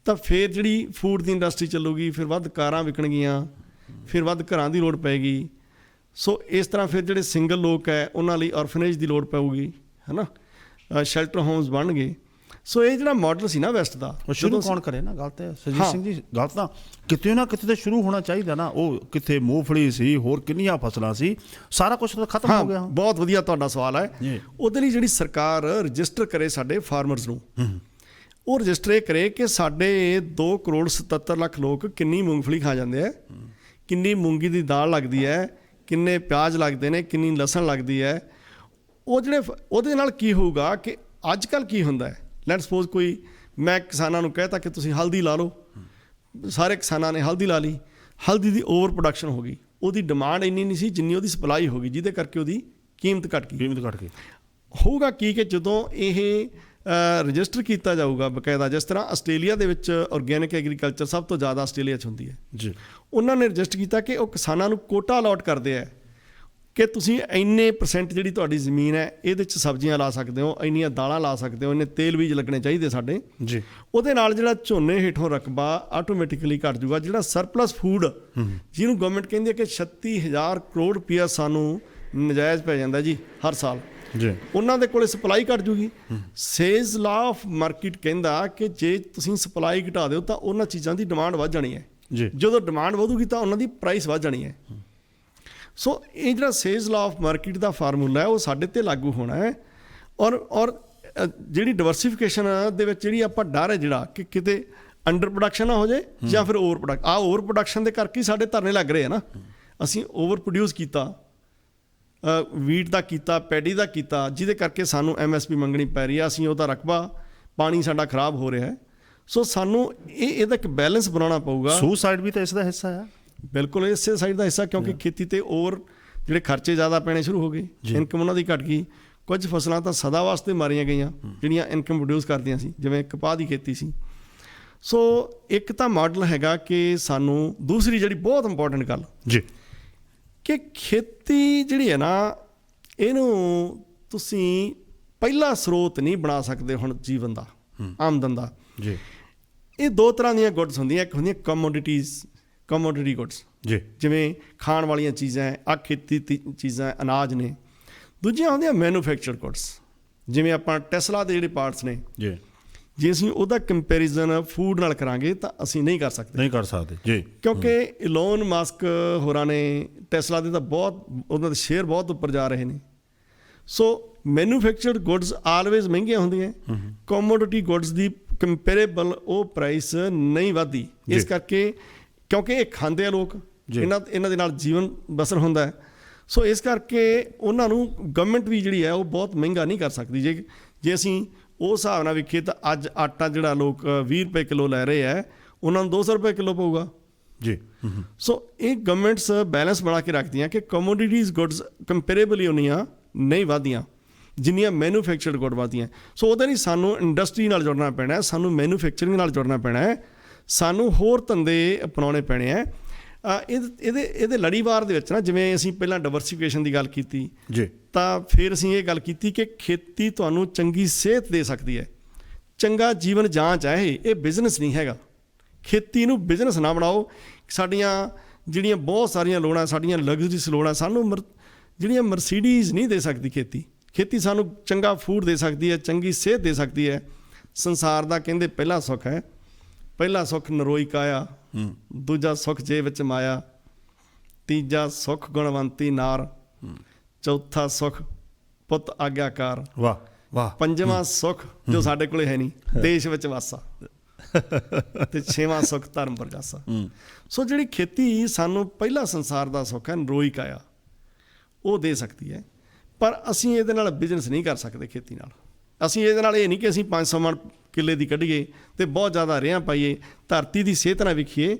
ਤਾਂ ਫਿਰ ਜਿਹੜੀ ਫੂਡ ਦੀ ਇੰਡਸਟਰੀ ਚੱਲੂਗੀ, ਫਿਰ ਵੱਧ ਕਾਰਾਂ ਵਿਕਣਗੀਆਂ, ਫਿਰ ਵੱਧ ਘਰਾਂ ਦੀ ਲੋੜ ਪਏਗੀ। ਸੋ ਇਸ ਤਰ੍ਹਾਂ ਫਿਰ ਜਿਹੜੇ ਸਿੰਗਲ ਲੋਕ ਹੈ ਉਹਨਾਂ ਲਈ ਔਰਫਨੇਜ ਦੀ ਲੋੜ ਪਊਗੀ, ਹੈ ਨਾ, ਸ਼ੈਲਟਰ ਹੋਮਸ ਬਣਨਗੇ। ਸੋ ਇਹ ਜਿਹੜਾ ਮਾਡਲ ਸੀ ਨਾ ਵੈਸਟ ਦਾ, ਉਹ ਸ਼ੁਰੂ ਕੌਣ ਕਰੇ ਨਾ? ਗੱਲ ਤਾਂ ਸੁਰਜੀਤ ਸਿੰਘ ਜੀ, ਗੱਲ ਤਾਂ ਕਿਤੇ ਨਾ ਕਿਤੇ ਤਾਂ ਸ਼ੁਰੂ ਹੋਣਾ ਚਾਹੀਦਾ ਨਾ। ਉਹ ਕਿੱਥੇ ਮੂੰਗਫਲੀ ਸੀ, ਹੋਰ ਕਿੰਨੀਆਂ ਫਸਲਾਂ ਸੀ, ਸਾਰਾ ਕੁਝ ਤਾਂ ਖਤਮ ਹੋ ਗਿਆ। ਬਹੁਤ ਵਧੀਆ ਤੁਹਾਡਾ ਸਵਾਲ ਹੈ। ਉਹਦੇ ਲਈ ਜਿਹੜੀ ਸਰਕਾਰ ਰਜਿਸਟਰ ਕਰੇ ਸਾਡੇ ਫਾਰਮਰਸ ਨੂੰ, ਉਹ ਰਜਿਸਟਰ ਇਹ ਕਰੇ ਕਿ ਸਾਡੇ 2 ਕਰੋੜ 77 ਲੱਖ ਲੋਕ ਕਿੰਨੀ ਮੂੰਗਫਲੀ ਖਾ ਜਾਂਦੇ ਹੈ, ਕਿੰਨੀ ਮੂੰਗੀ ਦੀ ਦਾਲ ਲੱਗਦੀ ਹੈ, ਕਿੰਨੇ ਪਿਆਜ਼ ਲੱਗਦੇ ਨੇ, ਕਿੰਨੀ ਲਸਣ ਲੱਗਦੀ ਹੈ। ਉਹ ਜਿਹੜੇ ਉਹਦੇ ਨਾਲ ਕੀ ਹੋਊਗਾ ਕਿ ਅੱਜ ਕੱਲ੍ਹ ਕੀ ਹੁੰਦਾ ਹੈ, ਲੈਟ ਸਪੋਜ਼ ਕੋਈ ਮੈਂ ਕਿਸਾਨਾਂ ਨੂੰ ਕਹਿਤਾ ਕਿ ਤੁਸੀਂ ਹਲਦੀ ਲਾ ਲਓ, ਸਾਰੇ ਕਿਸਾਨਾਂ ਨੇ ਹਲਦੀ ਲਾ ਲਈ, ਹਲਦੀ ਦੀ ਓਵਰ ਪ੍ਰੋਡਕਸ਼ਨ ਹੋ ਗਈ, ਉਹਦੀ ਡਿਮਾਂਡ ਇੰਨੀ ਨਹੀਂ ਸੀ ਜਿੰਨੀ ਉਹਦੀ ਸਪਲਾਈ ਹੋ ਗਈ, ਜਿਹਦੇ ਕਰਕੇ ਉਹਦੀ ਕੀਮਤ ਘੱਟ ਗਈ। ਹੋਊਗਾ ਕੀ ਕਿ ਜਦੋਂ ਇਹ ਰਜਿਸਟਰ ਕੀਤਾ ਜਾਊਗਾ ਬਕਾਇਦਾ, ਜਿਸ ਤਰ੍ਹਾਂ ਆਸਟ੍ਰੇਲੀਆ ਦੇ ਵਿੱਚ ਆਰਗੈਨਿਕ ਐਗਰੀਕਲਚਰ ਸਭ ਤੋਂ ਜ਼ਿਆਦਾ ਆਸਟ੍ਰੇਲੀਆ 'ਚ ਹੁੰਦੀ ਹੈ ਜੀ, ਉਹਨਾਂ ਨੇ ਰਜਿਸਟਰ ਕੀਤਾ ਕਿ ਉਹ ਕਿਸਾਨਾਂ ਨੂੰ ਕੋਟਾ ਅਲਾਟ ਕਰਦੇ ਹੈ ਕਿ ਤੁਸੀਂ ਇੰਨੇ % ਜਿਹੜੀ ਤੁਹਾਡੀ ਜ਼ਮੀਨ ਹੈ ਇਹਦੇ 'ਚ ਸਬਜ਼ੀਆਂ ਲਾ ਸਕਦੇ ਹੋ, ਇੰਨੀਆਂ ਦਾਲਾਂ ਲਾ ਸਕਦੇ ਹੋ, ਇੰਨੇ ਤੇਲ ਬੀਜ ਲੱਗਣੇ ਚਾਹੀਦੇ ਸਾਡੇ ਜੀ। ਉਹਦੇ ਨਾਲ ਜਿਹੜਾ ਝੋਨੇ ਹੇਠੋਂ ਰਕਬਾ ਆਟੋਮੈਟਿਕਲੀ ਘੱਟ ਜੂਗਾ। ਜਿਹੜਾ ਸਰਪਲਸ ਫੂਡ ਜਿਹਨੂੰ ਗਵਰਨਮੈਂਟ ਕਹਿੰਦੀ ਹੈ ਕਿ 36,000 ਕਰੋੜ ਰੁਪਇਆ ਸਾਨੂੰ ਨਜਾਇਜ਼ ਪੈ ਜਾਂਦਾ ਜੀ ਹਰ ਸਾਲ ਜੀ, ਉਹਨਾਂ ਦੇ ਕੋਲੇ ਸਪਲਾਈ ਘੱਟ ਜੂਗੀ। ਸੇਜ਼ ਲਾ ਆਫ ਮਾਰਕੀਟ ਕਹਿੰਦਾ ਕਿ ਜੇ ਤੁਸੀਂ ਸਪਲਾਈ ਘਟਾ ਦਿਓ ਤਾਂ ਉਹਨਾਂ ਚੀਜ਼ਾਂ ਦੀ ਡਿਮਾਂਡ ਵੱਧ ਜਾਣੀ ਹੈ ਜੀ, ਜਦੋਂ ਡਿਮਾਂਡ ਵਧੂਗੀ ਤਾਂ ਉਹਨਾਂ ਦੀ ਪ੍ਰਾਈਸ ਵੱਧ ਜਾਣੀ ਹੈ। ਸੋ ਇਹ ਜਿਹੜਾ says law of market the formula ਹੈ ਉਹ ਸਾਡੇ 'ਤੇ ਲਾਗੂ ਹੋਣਾ ਹੈ। ਔਰ ਜਿਹੜੀ ਡਿਵਰਸੀਫਿਕੇਸ਼ਨ ਦੇ ਵਿੱਚ ਜਿਹੜੀ ਆਪਾਂ ਡਰ ਹੈ ਜਿਹੜਾ ਕਿ ਕਿਤੇ ਅੰਡਰ ਪ੍ਰੋਡਕਸ਼ਨ ਨਾ ਹੋ ਜਾਏ ਜਾਂ ਫਿਰ ਓਵਰ ਪ੍ਰੋਡਕਸ਼ਨ ਦੇ ਕਰਕੇ ਸਾਡੇ ਧਰਨੇ ਲੱਗ ਰਹੇ ਆ ਨਾ। ਅਸੀਂ ਓਵਰ ਪ੍ਰੋਡਿਊਸ ਕੀਤਾ, ਵੀਟ ਦਾ ਕੀਤਾ, ਪੈਡੀ ਦਾ ਕੀਤਾ, ਜਿਹਦੇ ਕਰਕੇ ਸਾਨੂੰ MSP ਮੰਗਣੀ ਪੈ ਰਹੀ ਆ, ਅਸੀਂ ਉਹਦਾ ਰਕਬਾ, ਪਾਣੀ ਸਾਡਾ ਖਰਾਬ ਹੋ ਰਿਹਾ ਹੈ। ਸੋ ਸਾਨੂੰ ਇਹਦਾ ਇੱਕ ਬੈਲੈਂਸ ਬਣਾਉਣਾ ਪਊਗਾ। ਸੁਸਾਈਡ ਵੀ ਤਾਂ ਇਸ ਦਾ ਹਿੱਸਾ ਹੈ। ਬਿਲਕੁਲ ਇਸੇ ਸਾਈਡ ਦਾ ਹਿੱਸਾ, ਕਿਉਂਕਿ ਖੇਤੀ ਤੇ ਹੋਰ ਜਿਹੜੇ ਖਰਚੇ ਜ਼ਿਆਦਾ ਪੈਣੇ ਸ਼ੁਰੂ ਹੋ ਗਏ, ਇਨਕਮ ਉਹਨਾਂ ਦੀ ਘਟ ਗਈ। ਕੁਝ ਫਸਲਾਂ ਤਾਂ ਸਦਾ ਵਾਸਤੇ ਮਾਰੀਆਂ ਗਈਆਂ ਜਿਹੜੀਆਂ ਇਨਕਮ ਪ੍ਰੋਡਿਊਸ ਕਰਦੀਆਂ ਸੀ, ਜਿਵੇਂ ਕਪਾਹ ਦੀ ਖੇਤੀ ਸੀ। ਸੋ ਇੱਕ ਤਾਂ ਮਾਡਲ ਹੈਗਾ ਕਿ ਸਾਨੂੰ, ਦੂਸਰੀ ਜਿਹੜੀ ਬਹੁਤ ਇੰਪੋਰਟੈਂਟ ਗੱਲ ਜੀ ਕਿ ਖੇਤੀ ਜਿਹੜੀ ਹੈ ਨਾ, ਇਹਨੂੰ ਤੁਸੀਂ ਪਹਿਲਾ ਸਰੋਤ ਨਹੀਂ ਬਣਾ ਸਕਦੇ ਹੁਣ ਜੀਵਨ ਦਾ, ਆਮਦਨ ਦਾ ਜੀ। ਇਹ 2 ਤਰ੍ਹਾਂ ਦੀਆਂ ਗੁੱਡਸ ਹੁੰਦੀਆਂ, ਇੱਕ ਹੁੰਦੀਆਂ ਕਮੋਡਿਟੀ ਗੁੱਡਸ ਜੀ, ਜਿਵੇਂ ਖਾਣ ਵਾਲੀਆਂ ਚੀਜ਼ਾਂ ਆ, ਖੇਤੀ ਚੀਜ਼ਾਂ, ਅਨਾਜ ਨੇ। ਦੂਜੀਆਂ ਹੁੰਦੀਆਂ ਮੈਨੂਫੈਕਚਰਡ ਗੁੱਡਸ, ਜਿਵੇਂ ਆਪਾਂ ਟੈਸਲਾ ਦੇ ਜਿਹੜੇ ਪਾਰਟਸ ਨੇ ਜੀ, ਜੇ ਅਸੀਂ ਉਹਦਾ ਕੰਪੈਰੀਜ਼ਨ ਫੂਡ ਨਾਲ ਕਰਾਂਗੇ ਤਾਂ ਅਸੀਂ ਨਹੀਂ ਕਰ ਸਕਦੇ ਨਹੀਂ ਕਰ ਸਕਦੇ ਜੀ। ਕਿਉਂਕਿ ਇਲੋਨ ਮਸਕ ਹੋਰਾਂ ਨੇ ਟੈਸਲਾ ਦੇ ਤਾਂ ਬਹੁਤ ਉਹਨਾਂ ਦੇ ਸ਼ੇਅਰ ਬਹੁਤ ਉੱਪਰ ਜਾ ਰਹੇ ਨੇ। ਸੋ ਮੈਨੂਫੈਕਚਰਡ ਗੁੱਡਸ ਆਲਵੇਜ਼ ਮਹਿੰਗੀਆਂ ਹੁੰਦੀਆਂ, ਕੋਮੋਡਿਟੀ ਗੁੱਡਸ ਦੀ ਕੰਪੈਰੇਬਲ ਉਹ ਪ੍ਰਾਈਸ ਨਹੀਂ ਵੱਧਦੀ। ਇਸ ਕਰਕੇ ਕਿਉਂਕਿ ਇਹ ਖਾਂਦੇ ਆ ਲੋਕ, ਇਹਨਾਂ ਦੇ ਨਾਲ ਜੀਵਨ ਬਸਰ ਹੁੰਦਾ ਹੈ। ਸੋ ਇਸ ਕਰਕੇ ਉਹਨਾਂ ਨੂੰ ਗਵਰਨਮੈਂਟ ਵੀ ਜਿਹੜੀ ਹੈ ਉਹ ਬਹੁਤ ਮਹਿੰਗਾ ਨਹੀਂ ਕਰ ਸਕਦੀ। ਜੇ ਅਸੀਂ ਉਸ ਹਿਸਾਬ ਨਾਲ ਵੇਖੀਏ ਤਾਂ ਅੱਜ ਆਟਾ ਜਿਹੜਾ ਲੋਕ 20 ਰੁਪਏ ਕਿਲੋ ਲੈ ਰਹੇ ਹੈ, ਉਹਨਾਂ ਨੂੰ 200 ਰੁਪਏ ਕਿਲੋ ਪਊਗਾ ਜੀ। ਸੋ ਇਹ ਗਵਰਨਮੈਂਟਸ ਬੈਲੈਂਸ ਬਣਾ ਕੇ ਰੱਖਦੀਆਂ ਕਿ ਕਮੋਡਿਟੀਜ਼ ਗੁੱਡਸ ਕੰਪੈਰੇਬਲੀ ਉਨੀਆਂ ਨਹੀਂ ਵਧਦੀਆਂ ਜਿੰਨੀਆਂ ਮੈਨੂਫੈਕਚਰਡ ਗੁੱਡ ਵਧਦੀਆਂ। ਸੋ ਉਹਦੇ ਲਈ ਸਾਨੂੰ ਇੰਡਸਟਰੀ ਨਾਲ ਜੁੜਨਾ ਪੈਣਾ ਹੈ, ਸਾਨੂੰ ਮੈਨੂਫੈਕਚਰਿੰਗ ਨਾਲ ਜੁੜਨਾ ਪੈਣਾ ਹੈ, ਸਾਨੂੰ ਹੋਰ ਧੰਦੇ ਅਪਣਾਉਣੇ ਪੈਣੇ ਹੈ। ਇਹਦੇ ਲੜੀਵਾਰ ਦੇ ਵਿੱਚ ਨਾ, ਜਿਵੇਂ ਅਸੀਂ ਪਹਿਲਾਂ ਡਾਈਵਰਸੀਫਿਕੇਸ਼ਨ ਦੀ ਗੱਲ ਕੀਤੀ ਜੀ, ਤਾਂ ਫਿਰ ਅਸੀਂ ਇਹ ਗੱਲ ਕੀਤੀ ਕਿ ਖੇਤੀ ਤੁਹਾਨੂੰ ਚੰਗੀ ਸਿਹਤ ਦੇ ਸਕਦੀ ਹੈ, ਚੰਗਾ ਜੀਵਨ ਜਾਂਚ ਹੈ। ਇਹ ਬਿਜ਼ਨਸ ਨਹੀਂ ਹੈਗਾ। ਖੇਤੀ ਨੂੰ ਬਿਜ਼ਨਸ ਨਾ ਬਣਾਓ। ਸਾਡੀਆਂ ਜਿਹੜੀਆਂ ਬਹੁਤ ਸਾਰੀਆਂ ਲੋੜਾਂ, ਸਾਡੀਆਂ ਲਗਜ਼ਰੀਸ ਲੋੜਾਂ ਸਾਨੂੰ ਜਿਹੜੀਆਂ ਮਰਸੀਡੀਜ਼ ਨਹੀਂ ਦੇ ਸਕਦੀ ਖੇਤੀ ਸਾਨੂੰ ਚੰਗਾ ਫੂਡ ਦੇ ਸਕਦੀ ਹੈ, ਚੰਗੀ ਸਿਹਤ ਦੇ ਸਕਦੀ ਹੈ। ਸੰਸਾਰ ਦਾ ਕਹਿੰਦੇ ਪਹਿਲਾ ਸੁੱਖ ਹੈ, ਪਹਿਲਾ ਸੁੱਖ ਨਰੋਈ ਕਾਇਆ, ਦੂਜਾ ਸੁੱਖ ਜੇ ਵਿੱਚ ਮਾਇਆ, ਤੀਜਾ ਸੁੱਖ ਗੁਣਵੰਤੀ ਨਾਰ, ਚੌਥਾ ਸੁੱਖ ਪੁੱਤ ਆਗਿਆਕਾਰ, ਵਾਹ ਵਾਹ, ਪੰਜਵਾਂ ਸੁੱਖ ਜੋ ਸਾਡੇ ਕੋਲੇ ਹੈ ਨਹੀਂ, ਦੇਸ਼ ਵਿੱਚ ਵਾਸਾ, ਤੇ ਛੇਵਾਂ ਸੁੱਖ ਧਰਮ ਪ੍ਰਗਾਸਾ। ਸੋ ਜਿਹੜੀ ਖੇਤੀ ਸਾਨੂੰ ਪਹਿਲਾ ਸੰਸਾਰ ਦਾ ਸੁੱਖ ਹੈ, ਨਰੋਈ ਕਾਇਆ, ਉਹ ਦੇ ਸਕਦੀ ਹੈ। ਪਰ ਅਸੀਂ ਇਹਦੇ ਨਾਲ ਬਿਜ਼ਨਸ ਨਹੀਂ ਕਰ ਸਕਦੇ। ਖੇਤੀ ਨਾਲ ਅਸੀਂ ਇਹਦੇ ਨਾਲ ਇਹ ਨਹੀਂ ਕਿ ਅਸੀਂ 500 ਮਣ ਕਿੱਲੇ ਦੀ ਕੱਢੀਏ ਤੇ ਬਹੁਤ ਜ਼ਿਆਦਾ ਰੇਹਾਂ ਪਾਈਏ। ਧਰਤੀ ਦੀ ਸਿਹਤ ਨਾਲ ਵੇਖੀਏ,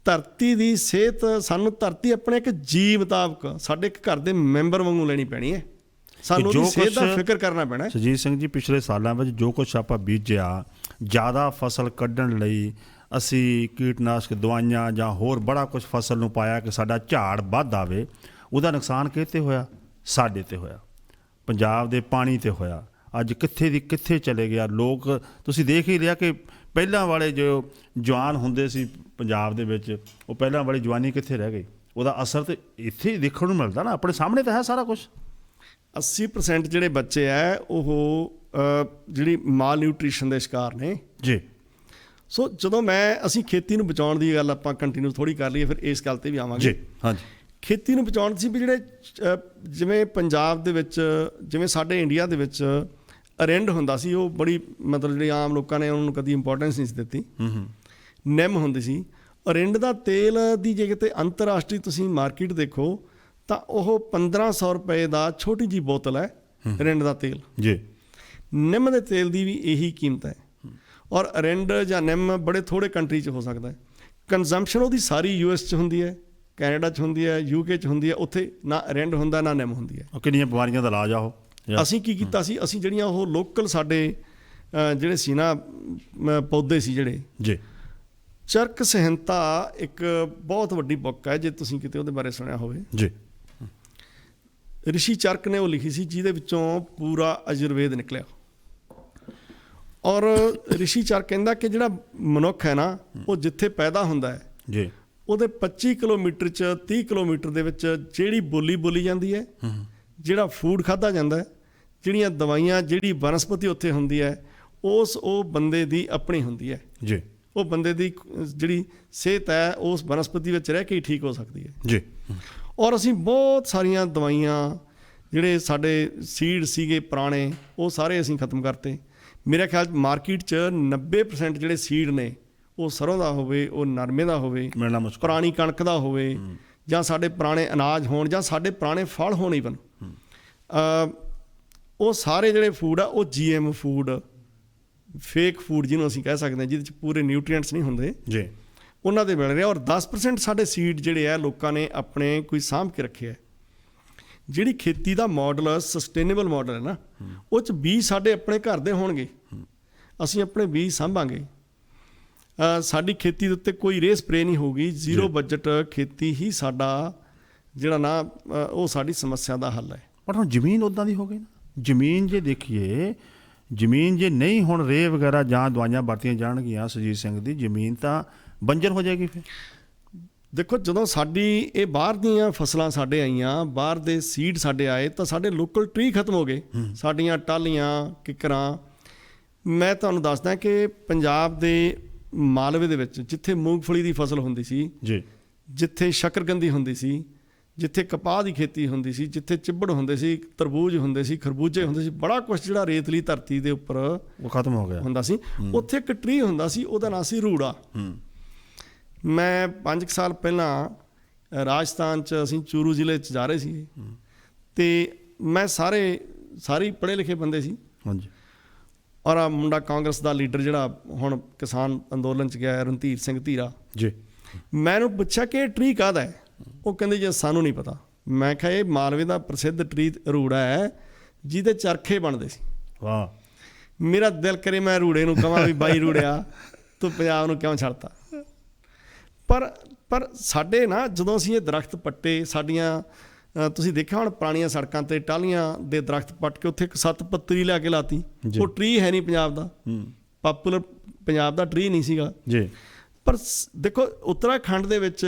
ਧਰਤੀ ਦੀ ਸਿਹਤ ਸਾਨੂੰ ਧਰਤੀ ਆਪਣੇ ਇੱਕ ਜੀਅ ਮੁਤਾਬਕ ਸਾਡੇ ਇੱਕ ਘਰ ਦੇ ਮੈਂਬਰ ਵਾਂਗੂ ਲੈਣੀ ਪੈਣੀ ਹੈ। ਸਾਨੂੰ ਉਹਦੀ ਸਿਹਤ ਦਾ ਫਿਕਰ ਕਰਨਾ ਪੈਣਾ। ਸੁਰਜੀਤ ਸਿੰਘ ਜੀ, ਪਿਛਲੇ ਸਾਲਾਂ ਵਿੱਚ ਜੋ ਕੁਛ ਆਪਾਂ ਬੀਜਿਆ, ਜ਼ਿਆਦਾ ਫਸਲ ਕੱਢਣ ਲਈ ਅਸੀਂ ਕੀਟਨਾਸ਼ਕ ਦਵਾਈਆਂ ਜਾਂ ਹੋਰ ਬੜਾ ਕੁਛ ਫਸਲ ਨੂੰ ਪਾਇਆ ਕਿ ਸਾਡਾ ਝਾੜ ਵੱਧ ਆਵੇ। ਉਹਦਾ ਨੁਕਸਾਨ ਕਿਤੇ ਹੋਇਆ? ਸਾਡੇ ਤੇ ਹੋਇਆ, ਪੰਜਾਬ ਦੇ ਪਾਣੀ ਤੇ ਹੋਇਆ। ਅੱਜ ਕਿੱਥੇ ਦੀ ਕਿੱਥੇ ਚਲੇ ਗਿਆ। ਲੋਕ ਤੁਸੀਂ ਦੇਖ ਹੀ ਲਿਆ ਕਿ ਪਹਿਲਾਂ ਵਾਲੇ ਜੋ ਜਵਾਨ ਹੁੰਦੇ ਸੀ ਪੰਜਾਬ ਦੇ ਵਿੱਚ, ਉਹ ਪਹਿਲਾਂ ਵਾਲੀ ਜਵਾਨੀ ਕਿੱਥੇ ਰਹਿ ਗਈ। ਉਹਦਾ ਅਸਰ ਤੇ ਇੱਥੇ ਹੀ ਦੇਖਣ ਨੂੰ ਮਿਲਦਾ ਨਾ, ਆਪਣੇ ਸਾਹਮਣੇ ਤਾਂ ਹੈ ਸਾਰਾ ਕੁਛ। 80% ਜਿਹੜੇ ਬੱਚੇ ਹੈ ਉਹ ਜਿਹੜੀ ਮਾਲ ਨਿਊਟ੍ਰੀਸ਼ਨ ਦੇ ਸ਼ਿਕਾਰ ਨੇ ਜੀ। ਸੋ ਜਦੋਂ ਅਸੀਂ ਖੇਤੀ ਨੂੰ ਬਚਾਉਣ ਦੀ ਗੱਲ ਆਪਾਂ ਕੰਟੀਨਿਊ ਥੋੜ੍ਹੀ ਕਰ ਲਈਏ, ਫਿਰ ਇਸ ਗੱਲ 'ਤੇ ਵੀ ਆਵਾਂਗੇ ਜੀ। ਹਾਂਜੀ, ਖੇਤੀ ਨੂੰ ਬਚਾਉਣ ਸੀ ਵੀ ਜਿਹੜੇ ਜਿਵੇਂ ਪੰਜਾਬ ਦੇ ਵਿੱਚ, ਜਿਵੇਂ ਸਾਡੇ ਇੰਡੀਆ ਦੇ ਵਿੱਚ ਅਰਿੰਡ ਹੁੰਦਾ ਸੀ, ਉਹ ਬੜੀ ਮਤਲਬ ਜਿਹੜੇ ਆਮ ਲੋਕਾਂ ਨੇ ਉਹਨੂੰ ਕਦੀ ਇੰਪੋਰਟੈਂਸ ਨਹੀਂ ਸੀ ਦਿੱਤੀ। ਨਿੰਮ ਹੁੰਦੀ ਸੀ। ਅਰਿੰਡ ਦਾ ਤੇਲ ਦੀ ਜੇ ਕਿਤੇ ਅੰਤਰਰਾਸ਼ਟਰੀ ਤੁਸੀਂ ਮਾਰਕੀਟ ਦੇਖੋ ਤਾਂ ਉਹ 1500 ਰੁਪਏ ਦਾ ਛੋਟੀ ਜਿਹੀ ਬੋਤਲ ਹੈ ਅਰਿੰਡ ਦਾ ਤੇਲ ਜੀ। ਨਿੰਮ ਦੇ ਤੇਲ ਦੀ ਵੀ ਇਹੀ ਕੀਮਤ ਹੈ। ਔਰ ਅਰਿੰਡ ਜਾਂ ਨਿੰਮ ਬੜੇ ਥੋੜ੍ਹੇ ਕੰਟਰੀ 'ਚ ਹੋ ਸਕਦਾ ਹੈ। ਕੰਜ਼ੰਪਸ਼ਨ ਉਹਦੀ ਸਾਰੀ US 'ਚ ਹੁੰਦੀ ਹੈ, ਕੈਨੇਡਾ 'ਚ ਹੁੰਦੀ ਹੈ, UK 'ਚ ਹੁੰਦੀ ਹੈ। ਉੱਥੇ ਨਾ ਅਰਿੰਡ ਹੁੰਦਾ ਨਾ ਨਿੰਮ ਹੁੰਦੀ ਹੈ। ਉਹ ਕਿੰਨੀਆਂ ਬਿਮਾਰੀਆਂ ਦਾ ਇਲਾਜ ਆ ਉਹ। ਅਸੀਂ ਕੀ ਕੀਤਾ ਸੀ, ਅਸੀਂ ਜਿਹੜੀਆਂ ਉਹ ਲੋਕਲ ਸਾਡੇ ਜਿਹੜੇ ਸੀ ਨਾ ਪੌਦੇ ਸੀ ਜਿਹੜੇ ਜੀ। ਚਰਕ ਸੰਹਿਤਾ ਇੱਕ ਬਹੁਤ ਵੱਡੀ ਬੁੱਕ ਹੈ, ਜੇ ਤੁਸੀਂ ਕਿਤੇ ਉਹਦੇ ਬਾਰੇ ਸੁਣਿਆ ਹੋਵੇ ਜੀ। ਰਿਸ਼ੀ ਚਰਕ ਨੇ ਉਹ ਲਿਖੀ ਸੀ, ਜਿਹਦੇ ਵਿੱਚੋਂ ਪੂਰਾ ਅਯੁਰਵੇਦ ਨਿਕਲਿਆ। ਔਰ ਰਿਸ਼ੀ ਚਰਕ ਕਹਿੰਦਾ ਕਿ ਜਿਹੜਾ ਮਨੁੱਖ ਹੈ ਨਾ, ਉਹ ਜਿੱਥੇ ਪੈਦਾ ਹੁੰਦਾ ਹੈ ਜੀ, ਉਹਦੇ 25 ਕਿਲੋਮੀਟਰ 'ਚ 30 ਕਿਲੋਮੀਟਰ ਦੇ ਵਿੱਚ ਜਿਹੜੀ ਬੋਲੀ ਜਾਂਦੀ ਹੈ, ਜਿਹੜਾ ਫੂਡ ਖਾਧਾ ਜਾਂਦਾ ਹੈ, ਜਿਹੜੀਆਂ ਦਵਾਈਆਂ, ਜਿਹੜੀ ਬਨਸਪਤੀ ਉੱਥੇ ਹੁੰਦੀ ਹੈ, ਉਹ ਬੰਦੇ ਦੀ ਆਪਣੀ ਹੁੰਦੀ ਹੈ ਜੀ। ਉਹ ਬੰਦੇ ਦੀ ਜਿਹੜੀ ਸਿਹਤ ਹੈ ਉਸ ਬਨਸਪਤੀ ਵਿੱਚ ਰਹਿ ਕੇ ਹੀ ਠੀਕ ਹੋ ਸਕਦੀ ਹੈ ਜੀ। ਔਰ ਅਸੀਂ ਬਹੁਤ ਸਾਰੀਆਂ ਦਵਾਈਆਂ, ਜਿਹੜੇ ਸਾਡੇ ਸੀਡ ਸੀਗੇ ਪੁਰਾਣੇ, ਉਹ ਸਾਰੇ ਅਸੀਂ ਖਤਮ ਕਰਤੇ। ਮੇਰੇ ਖਿਆਲ 'ਚ ਮਾਰਕੀਟ 'ਚ 90% ਜਿਹੜੇ ਸੀਡ ਨੇ, ਉਹ ਸਰੋਂ ਦਾ ਹੋਵੇ, ਉਹ ਨਰਮੇ ਦਾ ਹੋਵੇ, ਮਿਲਣਾ ਮੁਸ਼ਕਲ, ਪੁਰਾਣੀ ਕਣਕ ਦਾ ਹੋਵੇ, ਜਾਂ ਸਾਡੇ ਪੁਰਾਣੇ ਅਨਾਜ ਹੋਣ, ਜਾਂ ਸਾਡੇ ਪੁਰਾਣੇ ਫਲ ਹੋਣ। ਈਵਨ ਉਹ ਸਾਰੇ ਜਿਹੜੇ ਫੂਡ ਆ ਉਹ GM ਫੂਡ, ਫੇਕ ਫੂਡ ਜਿਹਨੂੰ ਅਸੀਂ ਕਹਿ ਸਕਦੇ ਹਾਂ, ਜਿਹਦੇ 'ਚ ਪੂਰੇ ਨਿਊਟ੍ਰੀਐਂਟਸ ਨਹੀਂ ਹੁੰਦੇ ਜੀ, ਉਹਨਾਂ ਦੇ ਮਿਲ ਰਿਹਾ। ਔਰ 10% ਸਾਡੇ ਸੀਡ ਜਿਹੜੇ ਆ ਲੋਕਾਂ ਨੇ ਆਪਣੇ ਕੋਈ ਸਾਂਭ ਕੇ ਰੱਖੇ ਹੈ। ਜਿਹੜੀ ਖੇਤੀ ਦਾ ਮਾਡਲ ਸਸਟੇਨੇਬਲ ਮਾਡਲ ਹੈ ਨਾ, ਉਹ 'ਚ ਬੀਜ ਸਾਡੇ ਆਪਣੇ ਘਰ ਦੇ ਹੋਣਗੇ, ਅਸੀਂ ਆਪਣੇ ਬੀਜ ਸਾਂਭਾਂਗੇ। ਸਾਡੀ ਖੇਤੀ ਦੇ ਉੱਤੇ ਕੋਈ ਰੇਹ ਸਪਰੇ ਨਹੀਂ ਹੋਊਗੀ। ਜ਼ੀਰੋ ਬਜਟ ਖੇਤੀ ਹੀ ਸਾਡਾ ਜਿਹੜਾ ਨਾ ਉਹ ਸਾਡੀ ਸਮੱਸਿਆ ਦਾ ਹੱਲ ਹੈ। ਪਰ ਹੁਣ ਜ਼ਮੀਨ ਉੱਦਾਂ ਦੀ ਹੋ ਗਈ ਨਾ। ਜ਼ਮੀਨ ਜੇ ਦੇਖੀਏ, ਜ਼ਮੀਨ ਜੇ ਨਹੀਂ ਹੁਣ ਰੇਹ ਵਗੈਰਾ ਜਾਂ ਦਵਾਈਆਂ ਵਰਤੀਆਂ ਜਾਣਗੀਆਂ, ਸੁਰਜੀਤ ਸਿੰਘ ਦੀ ਜ਼ਮੀਨ ਤਾਂ ਬੰਜਰ ਹੋ ਜਾਏਗੀ। ਫਿਰ ਦੇਖੋ, ਜਦੋਂ ਸਾਡੀ ਇਹ ਬਾਹਰ ਦੀਆਂ ਫਸਲਾਂ ਸਾਡੇ ਆਈਆਂ, ਬਾਹਰ ਦੇ ਸੀਡ ਸਾਡੇ ਆਏ, ਤਾਂ ਸਾਡੇ ਲੋਕਲ ਟਰੀ ਖਤਮ ਹੋ ਗਏ। ਸਾਡੀਆਂ ਟਾਹਲੀਆਂ, ਕਿੱਕਰਾਂ, ਮੈਂ ਤੁਹਾਨੂੰ ਦੱਸਦਾ ਕਿ ਪੰਜਾਬ ਦੇ ਮਾਲਵੇ ਦੇ ਵਿੱਚ ਜਿੱਥੇ ਮੂੰਗਫਲੀ ਦੀ ਫਸਲ ਹੁੰਦੀ ਸੀ, ਜੀ, ਜਿੱਥੇ ਸ਼ੱਕਰਕੰਦੀ ਹੁੰਦੀ ਸੀ, ਜਿੱਥੇ ਕਪਾਹ ਦੀ ਖੇਤੀ ਹੁੰਦੀ ਸੀ, ਜਿੱਥੇ ਚਿੱਬੜ ਹੁੰਦੇ ਸੀ, ਤਰਬੂਜ ਹੁੰਦੇ ਸੀ, ਖਰਬੂਜੇ ਹੁੰਦੇ ਸੀ, ਬੜਾ ਕੁਝ ਜਿਹੜਾ ਰੇਤਲੀ ਧਰਤੀ ਦੇ ਉੱਪਰ ਉਹ ਖਤਮ ਹੋ ਗਿਆ ਹੁੰਦਾ ਸੀ। ਉੱਥੇ ਇੱਕ ਟਰੀ ਹੁੰਦਾ ਸੀ, ਉਹਦਾ ਨਾਂ ਸੀ ਰੂੜਾ। ਮੈਂ 5 ਸਾਲ ਪਹਿਲਾਂ ਰਾਜਸਥਾਨ 'ਚ ਅਸੀਂ ਚੂਰੂ ਜ਼ਿਲ੍ਹੇ 'ਚ ਜਾ ਰਹੇ ਸੀ, ਤੇ ਮੈਂ ਸਾਰੇ ਪੜ੍ਹੇ ਲਿਖੇ ਬੰਦੇ ਸੀ। ਹਾਂਜੀ। ਔਰ ਆ ਮੁੰਡਾ ਕਾਂਗਰਸ ਦਾ ਲੀਡਰ ਜਿਹੜਾ ਹੁਣ ਕਿਸਾਨ ਅੰਦੋਲਨ 'ਚ ਗਿਆ, ਰਣਧੀਰ ਸਿੰਘ ਧੀਰਾ, ਜੀ, ਮੈਂ ਉਹਨੂੰ ਪੁੱਛਿਆ ਕਿ ਇਹ ਟਰੀ ਕਾਹਦਾ ਹੈ? ਉਹ ਕਹਿੰਦੇ ਜੀ ਸਾਨੂੰ ਨਹੀਂ ਪਤਾ। ਮੈਂ ਕਿਹਾ ਇਹ ਮਾਲਵੇ ਦਾ ਪ੍ਰਸਿੱਧ ਟਰੀ ਰੂੜਾ ਹੈ ਜਿਹਦੇ ਚਰਖੇ ਬਣਦੇ ਸੀ। ਵਾਹ। ਮੇਰਾ ਦਿਲ ਕਰੇ ਮੈਂ ਰੂੜੇ ਨੂੰ ਕਹਾਂ ਵੀ ਬਾਈ ਰੂੜਿਆ ਤੂੰ ਪੰਜਾਬ ਨੂੰ ਕਿਉਂ ਛੱਡਤਾ। ਪਰ ਸਾਡੇ ਨਾ ਜਦੋਂ ਅਸੀਂ ਇਹ ਦਰਖਤ ਪੱਟੇ, ਸਾਡੀਆਂ ਤੁਸੀਂ ਦੇਖਿਆ ਹੁਣ ਪੁਰਾਣੀਆਂ ਸੜਕਾਂ ਤੇ ਟਾਹਲੀਆਂ ਦੇ ਦਰਖਤ ਪੱਟ ਕੇ ਉੱਥੇ ਇੱਕ 7 ਪੱਤਰੀ ਲਿਆ ਕੇ ਲਾਤੀ। ਉਹ ਟਰੀ ਹੈ ਨਹੀਂ ਪੰਜਾਬ ਦਾ, ਪਾਪੂਲਰ ਪੰਜਾਬ ਦਾ ਟਰੀ ਨਹੀਂ ਸੀਗਾ ਜੀ। ਪਰ ਦੇਖੋ ਉੱਤਰਾਖੰਡ ਦੇ ਵਿੱਚ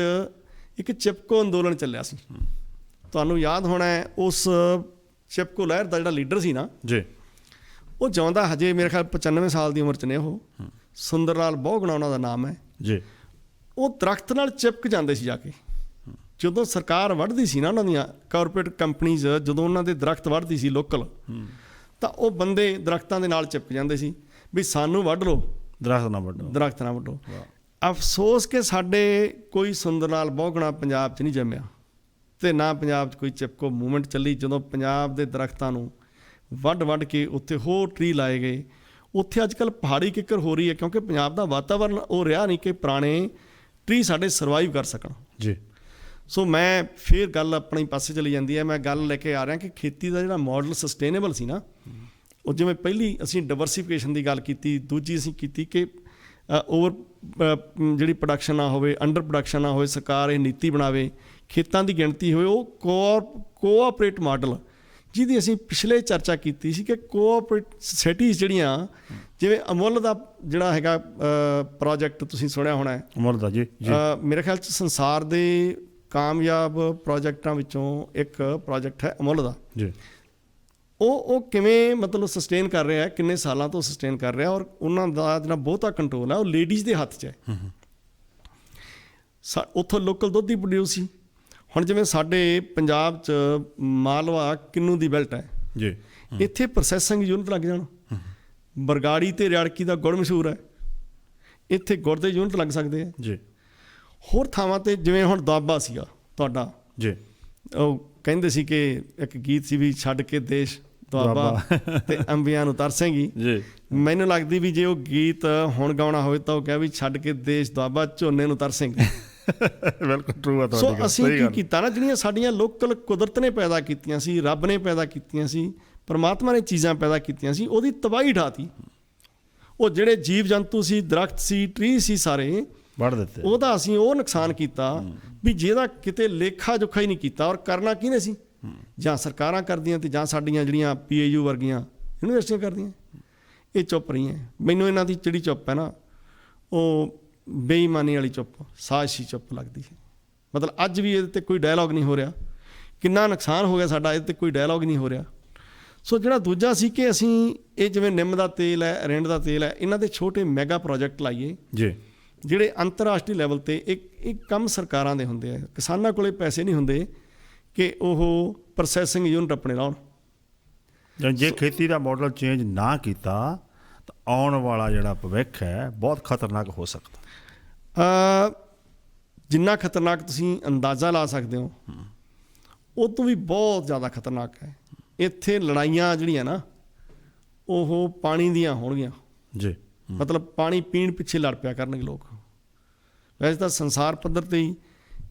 ਇੱਕ ਚਿਪਕੋ ਅੰਦੋਲਨ ਚੱਲਿਆ ਸੀ, ਤੁਹਾਨੂੰ ਯਾਦ ਹੋਣਾ ਹੈ। ਉਸ ਚਿਪਕੋ ਲਹਿਰ ਦਾ ਜਿਹੜਾ ਲੀਡਰ ਸੀ ਨਾ ਜੀ, ਉਹ ਜਿਉਂਦਾ ਹਜੇ ਮੇਰੇ ਖਿਆਲ 95 ਸਾਲ ਦੀ ਉਮਰ 'ਚ ਨੇ। ਉਹ ਸੁੰਦਰ ਲਾਲ ਬਹੁਗੁਣਾ ਉਹਨਾਂ ਦਾ ਨਾਮ ਹੈ ਜੀ। ਉਹ ਦਰਖਤ ਨਾਲ ਚਿਪਕ ਜਾਂਦੇ ਸੀ ਜਾ ਕੇ। ਜਦੋਂ ਸਰਕਾਰ ਵੱਢਦੀ ਸੀ ਨਾ, ਉਹਨਾਂ ਦੀਆਂ ਕਾਰਪੋਰੇਟ ਕੰਪਨੀਜ਼ ਜਦੋਂ ਉਹਨਾਂ ਦੇ ਦਰਖਤ ਵੱਢਦੀ ਸੀ ਲੋਕਲ, ਤਾਂ ਉਹ ਬੰਦੇ ਦਰਖਤਾਂ ਦੇ ਨਾਲ ਚਿਪਕ ਜਾਂਦੇ ਸੀ ਵੀ ਸਾਨੂੰ ਵੱਢ ਲਓ, ਦਰਖਤ ਨਾ ਵੱਢੋ, ਦਰਖਤ ਨਾ ਵੱਢੋ। ਅਫਸੋਸ ਕਿ ਸਾਡੇ ਕੋਈ ਸੁੰਦਰ ਲਾਲ ਬਹੁਗੁਣਾ ਪੰਜਾਬ 'ਚ ਨਹੀਂ ਜੰਮਿਆ, ਤੇ ਨਾ ਪੰਜਾਬ 'ਚ ਕੋਈ ਚਿਪਕੋ ਮੂਵਮੈਂਟ ਚੱਲੀ। ਜਦੋਂ ਪੰਜਾਬ ਦੇ ਦਰਖਤਾਂ ਨੂੰ ਵੱਢ ਕੇ ਉੱਥੇ ਹੋਰ ਟਰੀ ਲਾਏ ਗਏ, ਉੱਥੇ ਅੱਜ ਕੱਲ੍ਹ ਪਹਾੜੀ ਕਿੱਕਰ ਹੋ ਰਹੀ ਹੈ, ਕਿਉਂਕਿ ਪੰਜਾਬ ਦਾ ਵਾਤਾਵਰਨ ਉਹ ਰਿਹਾ ਨਹੀਂ ਕਿ ਪੁਰਾਣੇ ਟਰੀ ਸਾਡੇ ਸਰਵਾਈਵ ਕਰ ਸਕਣ। ਜੀ। ਸੋ ਮੈਂ ਫਿਰ ਗੱਲ ਆਪਣੇ ਪਾਸੇ ਚਲੀ ਜਾਂਦੀ ਹੈ। ਮੈਂ ਗੱਲ ਲੈ ਕੇ ਆ ਰਿਹਾ ਕਿ ਖੇਤੀ ਦਾ ਜਿਹੜਾ ਮਾਡਲ ਸਸਟੇਨੇਬਲ ਸੀ ਨਾ, ਉਹ ਜਿਵੇਂ ਪਹਿਲੀ ਅਸੀਂ ਡਾਈਵਰਸੀਫਿਕੇਸ਼ਨ ਦੀ ਗੱਲ ਕੀਤੀ, ਦੂਜੀ ਅਸੀਂ ਕੀਤੀ ਕਿ ਓਵਰ ਜਿਹੜੀ ਪ੍ਰੋਡਕਸ਼ਨ ਨਾ ਹੋਵੇ, ਅੰਡਰ ਪ੍ਰੋਡਕਸ਼ਨ ਨਾ ਹੋਵੇ, ਸਰਕਾਰ ਇਹ ਨੀਤੀ ਬਣਾਵੇ, ਖੇਤਾਂ ਦੀ ਗਿਣਤੀ ਹੋਵੇ। ਉਹ ਕੋਆਪਰੇਟ ਮਾਡਲ ਜਿਹਦੀ ਅਸੀਂ ਪਿਛਲੇ ਚਰਚਾ ਕੀਤੀ ਸੀ ਕਿ ਕੋਆਪਰੇਟ ਸੋਸਾਇਟੀਜ਼ ਜਿਹੜੀਆਂ, ਜਿਵੇਂ ਅਮੁੱਲ ਦਾ ਜਿਹੜਾ ਹੈਗਾ ਪ੍ਰੋਜੈਕਟ ਤੁਸੀਂ ਸੁਣਿਆ ਹੋਣਾ ਹੈ, ਅਮੁੱਲ ਦਾ। ਜੀ, ਜੀ। ਮੇਰੇ ਖਿਆਲ 'ਚ ਸੰਸਾਰ ਦੇ ਕਾਮਯਾਬ ਪ੍ਰੋਜੈਕਟਾਂ ਵਿੱਚੋਂ ਇੱਕ ਪ੍ਰੋਜੈਕਟ ਹੈ ਅਮੁੱਲ ਦਾ। ਜੀ। ਉਹ ਕਿਵੇਂ ਮਤਲਬ ਸਸਟੇਨ ਕਰ ਰਿਹਾ ਹੈ, ਕਿੰਨੇ ਸਾਲਾਂ ਤੋਂ ਸਸਟੇਨ ਕਰ ਰਿਹਾ, ਔਰ ਉਹਨਾਂ ਦਾ ਜਿਹੜਾ ਬਹੁਤਾ ਕੰਟਰੋਲ ਹੈ ਉਹ ਲੇਡੀਜ਼ ਦੇ ਹੱਥ 'ਚ ਹੈ। ਉੱਥੋਂ ਲੋਕਲ ਦੁੱਧ ਹੀ ਪ੍ਰੋਡਿਊਸ ਸੀ। ਹੁਣ ਜਿਵੇਂ ਸਾਡੇ ਪੰਜਾਬ 'ਚ ਮਾਲਵਾ ਕਿੰਨੂ ਦੀ ਬੈਲਟ ਹੈ ਜੀ, ਇੱਥੇ ਪ੍ਰੋਸੈਸਿੰਗ ਯੂਨਿਟ ਲੱਗ ਜਾਣ। ਬਰਗਾੜੀ ਤੇ ਰਿਆੜਕੀ ਦਾ ਗੁੜ ਮਸ਼ਹੂਰ ਹੈ, ਇੱਥੇ ਗੁੜ ਦੇ ਯੂਨਿਟ ਲੱਗ ਸਕਦੇ ਆ ਜੀ। ਹੋਰ ਥਾਵਾਂ 'ਤੇ ਜਿਵੇਂ ਹੁਣ ਦੁਆਬਾ ਸੀਗਾ ਤੁਹਾਡਾ ਜੀ, ਉਹ ਕਹਿੰਦੇ ਸੀ ਕਿ ਇੱਕ ਗੀਤ ਸੀ ਵੀ ਛੱਡ ਕੇ ਦੇਸ਼ ਦੁਆਬਾ ਤੇ ਅੰਬੀਆਂ ਨੂੰ ਤਰਸੇਂਗੀ ਜੀ। ਮੈਨੂੰ ਲੱਗਦੀ ਵੀ ਜੇ ਉਹ ਗੀਤ ਹੁਣ ਗਾਉਣਾ ਹੋਵੇ ਤਾਂ ਉਹ ਕਹਿ ਵੀ ਛੱਡ ਕੇ ਦੇਸ਼ ਦੁਆਬਾ ਝੋਨੇ ਨੂੰ ਤਰਸੇਂਗੀ। ਬਿਲਕੁਲ ਟਰੂ ਆ ਤੁਹਾਡੀ ਗੱਲ। ਸੋ ਅਸੀਂ ਕੀ ਕੀਤਾ ਨਾ, ਜਿਹੜੀਆਂ ਸਾਡੀਆਂ ਲੋਕਲ ਕੁਦਰਤ ਨੇ ਪੈਦਾ ਕੀਤੀਆਂ ਸੀ, ਰੱਬ ਨੇ ਪੈਦਾ ਕੀਤੀਆਂ ਸੀ, ਪਰਮਾਤਮਾ ਨੇ ਚੀਜ਼ਾਂ ਪੈਦਾ ਕੀਤੀਆਂ ਸੀ, ਉਹਦੀ ਤਬਾਹੀ ਢਾਤੀ। ਉਹ ਜਿਹੜੇ ਜੀਵ ਜੰਤੂ ਸੀ, ਦਰਖਤ ਸੀ, ਟਰੀ ਸੀ, ਸਾਰੇ ਵੱਢ ਦਿੱਤੇ। ਉਹਦਾ ਅਸੀਂ ਉਹ ਨੁਕਸਾਨ ਕੀਤਾ ਵੀ ਜਿਹਦਾ ਕਿਤੇ ਲੇਖਾ ਜੋਖਾ ਹੀ ਨਹੀਂ ਕੀਤਾ। ਔਰ ਕਰਨਾ ਕਿਹਨੇ ਸੀ? ਜਾਂ ਸਰਕਾਰਾਂ ਕਰਦੀਆਂ ਤੇ ਜਾਂ ਸਾਡੀਆਂ ਜਿਹੜੀਆਂ PAU ਵਰਗੀਆਂ ਯੂਨੀਵਰਸਿਟੀਆਂ ਕਰਦੀਆਂ। ਇਹ ਚੁੱਪ ਰਹੀਆਂ। ਮੈਨੂੰ ਇਹਨਾਂ ਦੀ ਜਿਹੜੀ ਚੁੱਪ ਹੈ ਨਾ, ਉਹ ਬੇਈਮਾਨੀ ਵਾਲੀ ਚੁੱਪ, ਸਾਜ਼ਿਸ਼ੀ ਚੁੱਪ ਲੱਗਦੀ ਹੈ। ਮਤਲਬ ਅੱਜ ਵੀ ਇਹਦੇ 'ਤੇ ਕੋਈ ਡਾਇਲੋਗ ਨਹੀਂ ਹੋ ਰਿਹਾ। ਕਿੰਨਾ ਨੁਕਸਾਨ ਹੋ ਗਿਆ ਸਾਡਾ, ਇਹਦੇ 'ਤੇ ਕੋਈ ਡਾਇਲੋਗ ਨਹੀਂ ਹੋ ਰਿਹਾ। ਸੋ ਜਿਹੜਾ ਦੂਜਾ ਸੀ ਕਿ ਅਸੀਂ ਇਹ ਜਿਵੇਂ ਨਿੰਮ ਦਾ ਤੇਲ ਹੈ, ਅਰਿੰਡ ਦਾ ਤੇਲ ਹੈ, ਇਹਨਾਂ ਦੇ ਛੋਟੇ ਮੈਗਾ ਪ੍ਰੋਜੈਕਟ ਲਾਈਏ ਜੀ, ਜਿਹੜੇ ਅੰਤਰਰਾਸ਼ਟਰੀ ਲੈਵਲ 'ਤੇ ਇੱਕ ਕੰਮ ਸਰਕਾਰਾਂ ਦੇ ਹੁੰਦੇ ਆ। ਕਿਸਾਨਾਂ ਕੋਲੇ ਪੈਸੇ ਨਹੀਂ ਹੁੰਦੇ ਕਿ ਉਹ ਪ੍ਰੋਸੈਸਿੰਗ ਯੂਨਿਟ ਆਪਣੇ ਲਾਉਣ। ਜੇ ਖੇਤੀ ਦਾ ਮਾਡਲ ਚੇਂਜ ਨਾ ਕੀਤਾ ਤਾਂ ਆਉਣ ਵਾਲਾ ਜਿਹੜਾ ਭਵਿੱਖ ਹੈ ਬਹੁਤ ਖਤਰਨਾਕ ਹੋ ਸਕਦਾ। ਜਿੰਨਾ ਖਤਰਨਾਕ ਤੁਸੀਂ ਅੰਦਾਜ਼ਾ ਲਾ ਸਕਦੇ ਹੋ, ਉਹ ਤੋਂ ਵੀ ਬਹੁਤ ਜ਼ਿਆਦਾ ਖਤਰਨਾਕ ਹੈ। ਇੱਥੇ ਲੜਾਈਆਂ ਜਿਹੜੀਆਂ ਨਾ, ਉਹ ਪਾਣੀ ਦੀਆਂ ਹੋਣਗੀਆਂ ਜੀ। ਮਤਲਬ ਪਾਣੀ ਪੀਣ ਪਿੱਛੇ ਲੜ ਪਿਆ ਕਰਨਗੇ ਲੋਕ। ਵੈਸੇ ਤਾਂ ਸੰਸਾਰ ਪੱਧਰ 'ਤੇ ਹੀ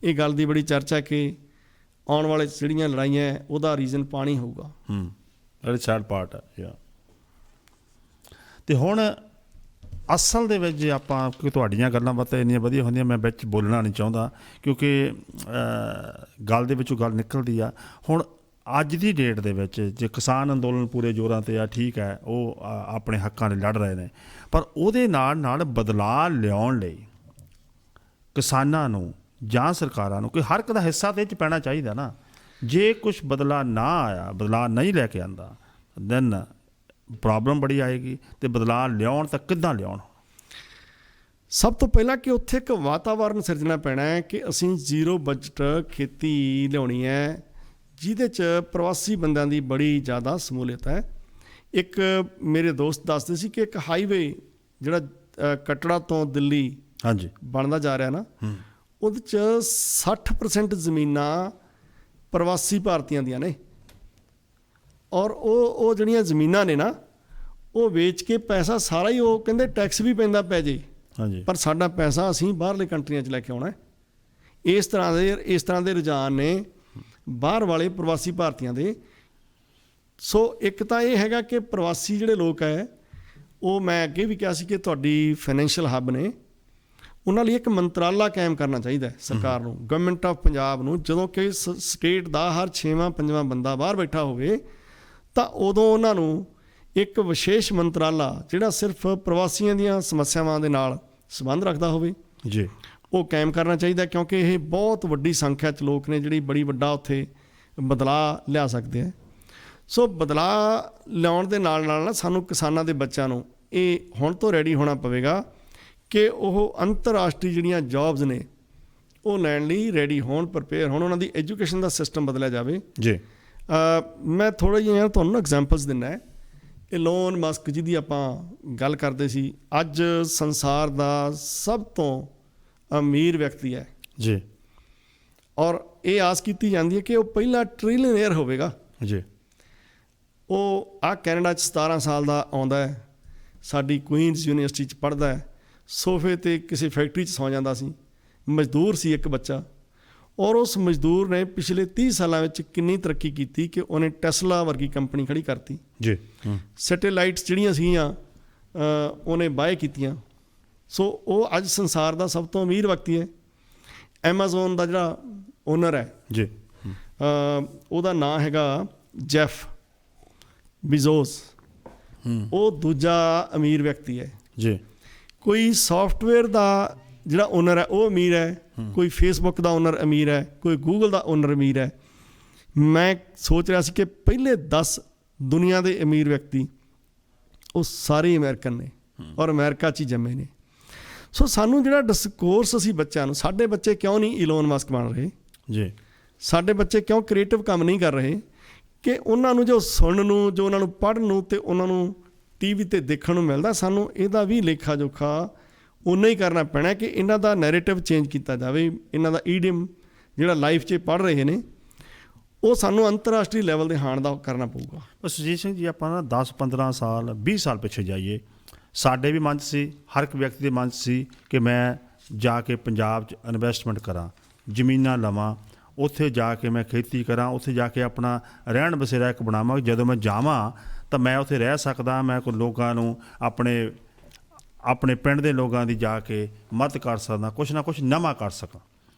ਇਹ ਗੱਲ ਦੀ ਬੜੀ ਚਰਚਾ ਕਿ ਆਉਣ ਵਾਲੇ ਜਿਹੜੀਆਂ ਲੜਾਈਆਂ ਹੈ ਉਹਦਾ ਰੀਜ਼ਨ ਪਾਣੀ ਹੋਊਗਾ। ਵੈਰੀ ਸੈਡ ਪਾਰਟ ਹੈ। ਤੇ ਹੁਣ ਅਸਲ ਦੇ ਵਿੱਚ ਜੇ ਆਪਾਂ, ਕਿਉਂਕਿ ਤੁਹਾਡੀਆਂ ਗੱਲਾਂ ਬਾਤਾਂ ਇੰਨੀਆਂ ਵਧੀਆ ਹੁੰਦੀਆਂ, ਮੈਂ ਵਿੱਚ ਬੋਲਣਾ ਨਹੀਂ ਚਾਹੁੰਦਾ ਕਿਉਂਕਿ ਗੱਲ ਦੇ ਵਿੱਚੋਂ ਗੱਲ ਨਿਕਲਦੀ ਆ। ਹੁਣ ਅੱਜ ਦੀ ਡੇਟ ਦੇ ਵਿੱਚ ਜੇ ਕਿਸਾਨ ਅੰਦੋਲਨ ਪੂਰੇ ਜ਼ੋਰਾਂ 'ਤੇ ਆ, ਠੀਕ ਹੈ, ਉਹ ਆਪਣੇ ਹੱਕਾਂ ਲਈ ਲੜ ਰਹੇ ਨੇ, ਪਰ ਉਹਦੇ ਨਾਲ ਬਦਲਾਅ ਲਿਆਉਣ ਲਈ ਕਿਸਾਨਾਂ ਨੂੰ ਜਾਂ ਸਰਕਾਰਾਂ ਨੂੰ ਕੋਈ ਹਰ ਇੱਕ ਦਾ ਹਿੱਸਾ ਤਾਂ ਇਹ 'ਚ ਪੈਣਾ ਚਾਹੀਦਾ ਨਾ। ਜੇ ਕੁਛ ਬਦਲਾਅ ਨਾ ਆਇਆ, ਬਦਲਾਅ ਨਹੀਂ ਲੈ ਕੇ ਆਉਂਦਾ, ਦੈਨ ਪ੍ਰੋਬਲਮ ਬੜੀ ਆਏਗੀ ਤੇ ਬਦਲਾਅ ਲਿਆਉਣ ਤਾਂ ਕਿੱਦਾਂ ਲਿਆਉਣ? ਸਭ ਤੋਂ ਪਹਿਲਾਂ ਕਿ ਉੱਥੇ ਇੱਕ ਵਾਤਾਵਰਨ ਸਿਰਜਣਾ ਪੈਣਾ ਹੈ ਕਿ ਅਸੀਂ ਜ਼ੀਰੋ ਬਜਟ ਖੇਤੀ ਲਿਆਉਣੀ ਹੈ, ਜਿਹਦੇ 'ਚ ਪ੍ਰਵਾਸੀ ਬੰਦਿਆਂ ਦੀ ਬੜੀ ਜ਼ਿਆਦਾ ਸਮੂਲੀਅਤ ਹੈ। ਇੱਕ ਮੇਰੇ ਦੋਸਤ ਦੱਸਦੇ ਸੀ ਕਿ ਇੱਕ ਹਾਈਵੇ ਜਿਹੜਾ ਕਟੜਾ ਤੋਂ ਦਿੱਲੀ ਹਾਂਜੀ ਬਣਦਾ ਜਾ ਰਿਹਾ ਨਾ, ਉਹਦੇ 'ਚ 60% ਜ਼ਮੀਨਾਂ ਪ੍ਰਵਾਸੀ ਭਾਰਤੀਆਂ ਦੀਆਂ ਨੇ, ਔਰ ਉਹ ਜਿਹੜੀਆਂ ਜ਼ਮੀਨਾਂ ਨੇ ਨਾ, ਉਹ ਵੇਚ ਕੇ ਪੈਸਾ ਸਾਰਾ ਹੀ, ਉਹ ਕਹਿੰਦੇ ਟੈਕਸ ਵੀ ਪੈਂਦਾ ਪੈ ਜੇ, ਹਾਂਜੀ ਪਰ ਸਾਡਾ ਪੈਸਾ ਅਸੀਂ ਬਾਹਰਲੇ ਕੰਟਰੀਆਂ 'ਚ ਲੈ ਕੇ ਆਉਣਾ। ਇਸ ਤਰ੍ਹਾਂ ਦੇ ਰੁਝਾਨ ਨੇ ਬਾਹਰ ਵਾਲੇ ਪ੍ਰਵਾਸੀ ਭਾਰਤੀਆਂ ਦੇ। ਸੋ ਇੱਕ ਤਾਂ ਇਹ ਹੈਗਾ ਕਿ ਪ੍ਰਵਾਸੀ ਜਿਹੜੇ ਲੋਕ ਹੈ, ਉਹ ਮੈਂ ਅੱਗੇ ਵੀ ਕਿਹਾ ਸੀ ਕਿ ਤੁਹਾਡੀ ਫਾਈਨੈਂਸ਼ੀਅਲ ਹੱਬ ਨੇ, ਉਹਨਾਂ ਲਈ ਇੱਕ ਮੰਤਰਾਲਾ ਕਾਇਮ ਕਰਨਾ ਚਾਹੀਦਾ ਸਰਕਾਰ ਨੂੰ, ਗਵਰਨਮੈਂਟ ਆਫ ਪੰਜਾਬ ਨੂੰ। ਜਦੋਂ ਕਿ ਸਟੇਟ ਦਾ ਹਰ 6ਵਾਂ-5ਵਾਂ ਬੰਦਾ ਬਾਹਰ ਬੈਠਾ ਹੋਵੇ, ਤਾਂ ਉਦੋਂ ਉਹਨਾਂ ਨੂੰ ਇੱਕ ਵਿਸ਼ੇਸ਼ ਮੰਤਰਾਲਾ ਜਿਹੜਾ ਸਿਰਫ ਪ੍ਰਵਾਸੀਆਂ ਦੀਆਂ ਸਮੱਸਿਆਵਾਂ ਦੇ ਨਾਲ ਸੰਬੰਧ ਰੱਖਦਾ ਹੋਵੇ, ਜੀ, ਉਹ ਕਾਇਮ ਕਰਨਾ ਚਾਹੀਦਾ, ਕਿਉਂਕਿ ਇਹ ਬਹੁਤ ਵੱਡੀ ਸੰਖਿਆ 'ਚ ਲੋਕ ਨੇ ਜਿਹੜੀ ਬੜੀ ਵੱਡਾ ਉੱਥੇ ਬਦਲਾਅ ਲਿਆ ਸਕਦੇ ਆ। ਸੋ ਬਦਲਾਅ ਲਿਆਉਣ ਦੇ ਨਾਲ ਨਾਲ ਨਾ ਸਾਨੂੰ ਕਿਸਾਨਾਂ ਦੇ ਬੱਚਿਆਂ ਨੂੰ ਇਹ ਹੁਣ ਤੋਂ ਰੈਡੀ ਹੋਣਾ ਪਵੇਗਾ ਕਿ ਉਹ ਅੰਤਰਰਾਸ਼ਟਰੀ ਜਿਹੜੀਆਂ ਜੌਬਸ ਨੇ ਉਹ ਲੈਣ ਲਈ ਰੈਡੀ ਹੋਣ, ਪ੍ਰਪੇਅਰ ਹੋਣ, ਉਹਨਾਂ ਦੀ ਐਜੂਕੇਸ਼ਨ ਦਾ ਸਿਸਟਮ ਬਦਲਿਆ ਜਾਵੇ। ਜੀ, ਮੈਂ ਥੋੜ੍ਹਾ ਜਿਹਾ ਯਾਰ ਤੁਹਾਨੂੰ ਐਗਜ਼ਾਮਪਲਸ ਦਿੰਦਾ ਹੈ। ਇਲੋਨ ਮਸਕ ਜਿਹਦੀ ਆਪਾਂ ਗੱਲ ਕਰਦੇ ਸੀ, ਅੱਜ ਸੰਸਾਰ ਦਾ ਸਭ ਤੋਂ ਅਮੀਰ ਵਿਅਕਤੀ ਹੈ ਜੀ, ਔਰ ਇਹ ਆਸ ਕੀਤੀ ਜਾਂਦੀ ਹੈ ਕਿ ਉਹ ਪਹਿਲਾ ਟ੍ਰਿਲੀਅਨੇਅਰ ਹੋਵੇਗਾ। ਜੀ, ਉਹ ਕੈਨੇਡਾ 'ਚ 17 ਸਾਲ ਦਾ ਆਉਂਦਾ ਹੈ, ਸਾਡੀ ਕੁਈਨਜ਼ ਯੂਨੀਵਰਸਿਟੀ 'ਚ ਪੜ੍ਹਦਾ ਹੈ, ਸੋਫੇ 'ਤੇ ਕਿਸੇ ਫੈਕਟਰੀ 'ਚ ਸੌਂ ਜਾਂਦਾ ਸੀ, ਮਜ਼ਦੂਰ ਸੀ ਇੱਕ ਬੱਚਾ, ਔਰ ਉਸ ਮਜ਼ਦੂਰ ਨੇ ਪਿਛਲੇ 30 ਸਾਲਾਂ ਵਿੱਚ ਕਿੰਨੀ ਤਰੱਕੀ ਕੀਤੀ ਕਿ ਉਹਨੇ ਟੈਸਲਾ ਵਰਗੀ ਕੰਪਨੀ ਖੜੀ ਕਰਤੀ। ਜੀ, ਸੈਟੇਲਾਈਟਸ ਜਿਹੜੀਆਂ ਸੀਗੀਆਂ ਉਹਨੇ ਬਾਏ ਕੀਤੀਆਂ। ਸੋ ਉਹ ਅੱਜ ਸੰਸਾਰ ਦਾ ਸਭ ਤੋਂ ਅਮੀਰ ਵਿਅਕਤੀ ਹੈ। ਐਮਾਜ਼ੋਨ ਦਾ ਜਿਹੜਾ ਓਨਰ ਹੈ, ਜੀ, ਉਹਦਾ ਨਾਂ ਹੈਗਾ ਜੈਫ ਬਿਜ਼ੋਸ, ਉਹ ਦੂਜਾ ਅਮੀਰ ਵਿਅਕਤੀ ਹੈ। ਜੀ, ਕੋਈ ਸੌਫਟਵੇਅਰ ਦਾ ਜਿਹੜਾ ਓਨਰ ਹੈ ਉਹ ਅਮੀਰ ਹੈ, ਕੋਈ ਫੇਸਬੁੱਕ ਦਾ ਓਨਰ ਅਮੀਰ ਹੈ, ਕੋਈ ਗੂਗਲ ਦਾ ਓਨਰ ਅਮੀਰ ਹੈ। ਮੈਂ ਸੋਚ ਰਿਹਾ ਸੀ ਕਿ ਪਹਿਲੇ 10 ਦੁਨੀਆ ਦੇ ਅਮੀਰ ਵਿਅਕਤੀ ਉਹ ਸਾਰੇ ਅਮਰੀਕਨ ਨੇ ਔਰ ਅਮਰੀਕਾ 'ਚ ਹੀ ਜੰਮੇ ਨੇ। ਸੋ ਸਾਨੂੰ ਜਿਹੜਾ ਡਿਸਕੋਰਸ ਅਸੀਂ ਬੱਚਿਆਂ ਨੂੰ, ਸਾਡੇ ਬੱਚੇ ਕਿਉਂ ਨਹੀਂ ਇਲੋਨ ਮਸਕ ਬਣ ਰਹੇ, ਜੀ, ਸਾਡੇ ਬੱਚੇ ਕਿਉਂ ਕ੍ਰੀਏਟਿਵ ਕੰਮ ਨਹੀਂ ਕਰ ਰਹੇ, ਕਿ ਉਹਨਾਂ ਨੂੰ ਜੋ ਸੁਣਨ ਨੂੰ, ਜੋ ਉਹਨਾਂ ਨੂੰ ਪੜ੍ਹਨ ਨੂੰ ਤੇ ਉਹਨਾਂ ਨੂੰ TV 'ਤੇ ਦੇਖਣ ਨੂੰ ਮਿਲਦਾ, ਸਾਨੂੰ ਇਹਦਾ ਵੀ ਲੇਖਾ ਜੋਖਾ ਉਨਾ ਹੀ ਕਰਨਾ ਪੈਣਾ ਕਿ ਇਹਨਾਂ ਦਾ ਨੈਰੇਟਿਵ ਚੇਂਜ ਕੀਤਾ ਜਾਵੇ। ਇਹਨਾਂ ਦਾ ਈਡੀਅਮ ਜਿਹੜਾ ਲਾਈਫ 'ਚ ਪੜ੍ਹ ਰਹੇ ਨੇ, ਉਹ ਸਾਨੂੰ ਅੰਤਰਰਾਸ਼ਟਰੀ ਲੈਵਲ ਦੇ ਹਾਣ ਦਾ ਕਰਨਾ ਪਊਗਾ। ਸੁਰਜੀਤ ਸਿੰਘ ਜੀ, ਆਪਾਂ ਨਾ 10-15 ਸਾਲ 20 ਸਾਲ ਪਿੱਛੇ ਜਾਈਏ, ਸਾਡੇ ਵੀ ਮਨ 'ਚ ਸੀ, ਹਰ ਇੱਕ ਵਿਅਕਤੀ ਦੇ ਮਨ 'ਚ ਸੀ ਕਿ ਮੈਂ ਜਾ ਕੇ ਪੰਜਾਬ 'ਚ ਇਨਵੈਸਟਮੈਂਟ ਕਰਾਂ, ਜ਼ਮੀਨਾਂ ਲਵਾਂ, ਉੱਥੇ ਜਾ ਕੇ ਮੈਂ ਖੇਤੀ ਕਰਾਂ, ਉੱਥੇ ਜਾ ਕੇ ਆਪਣਾ ਰਹਿਣ ਬਸੇਰਾ ਇੱਕ ਬਣਾਵਾਂ, ਜਦੋਂ ਮੈਂ ਜਾਵਾਂ ਤਾਂ ਮੈਂ ਉੱਥੇ ਰਹਿ ਸਕਦਾ, ਮੈਂ ਕੋਈ ਲੋਕਾਂ ਨੂੰ ਆਪਣੇ ਪਿੰਡ ਦੇ ਲੋਕਾਂ ਦੀ ਜਾ ਕੇ ਮਦਦ ਕਰ ਸਕਦਾ, ਕੁਛ ਨਾ ਕੁਛ ਨਵਾਂ ਕਰ ਸਕਾਂ।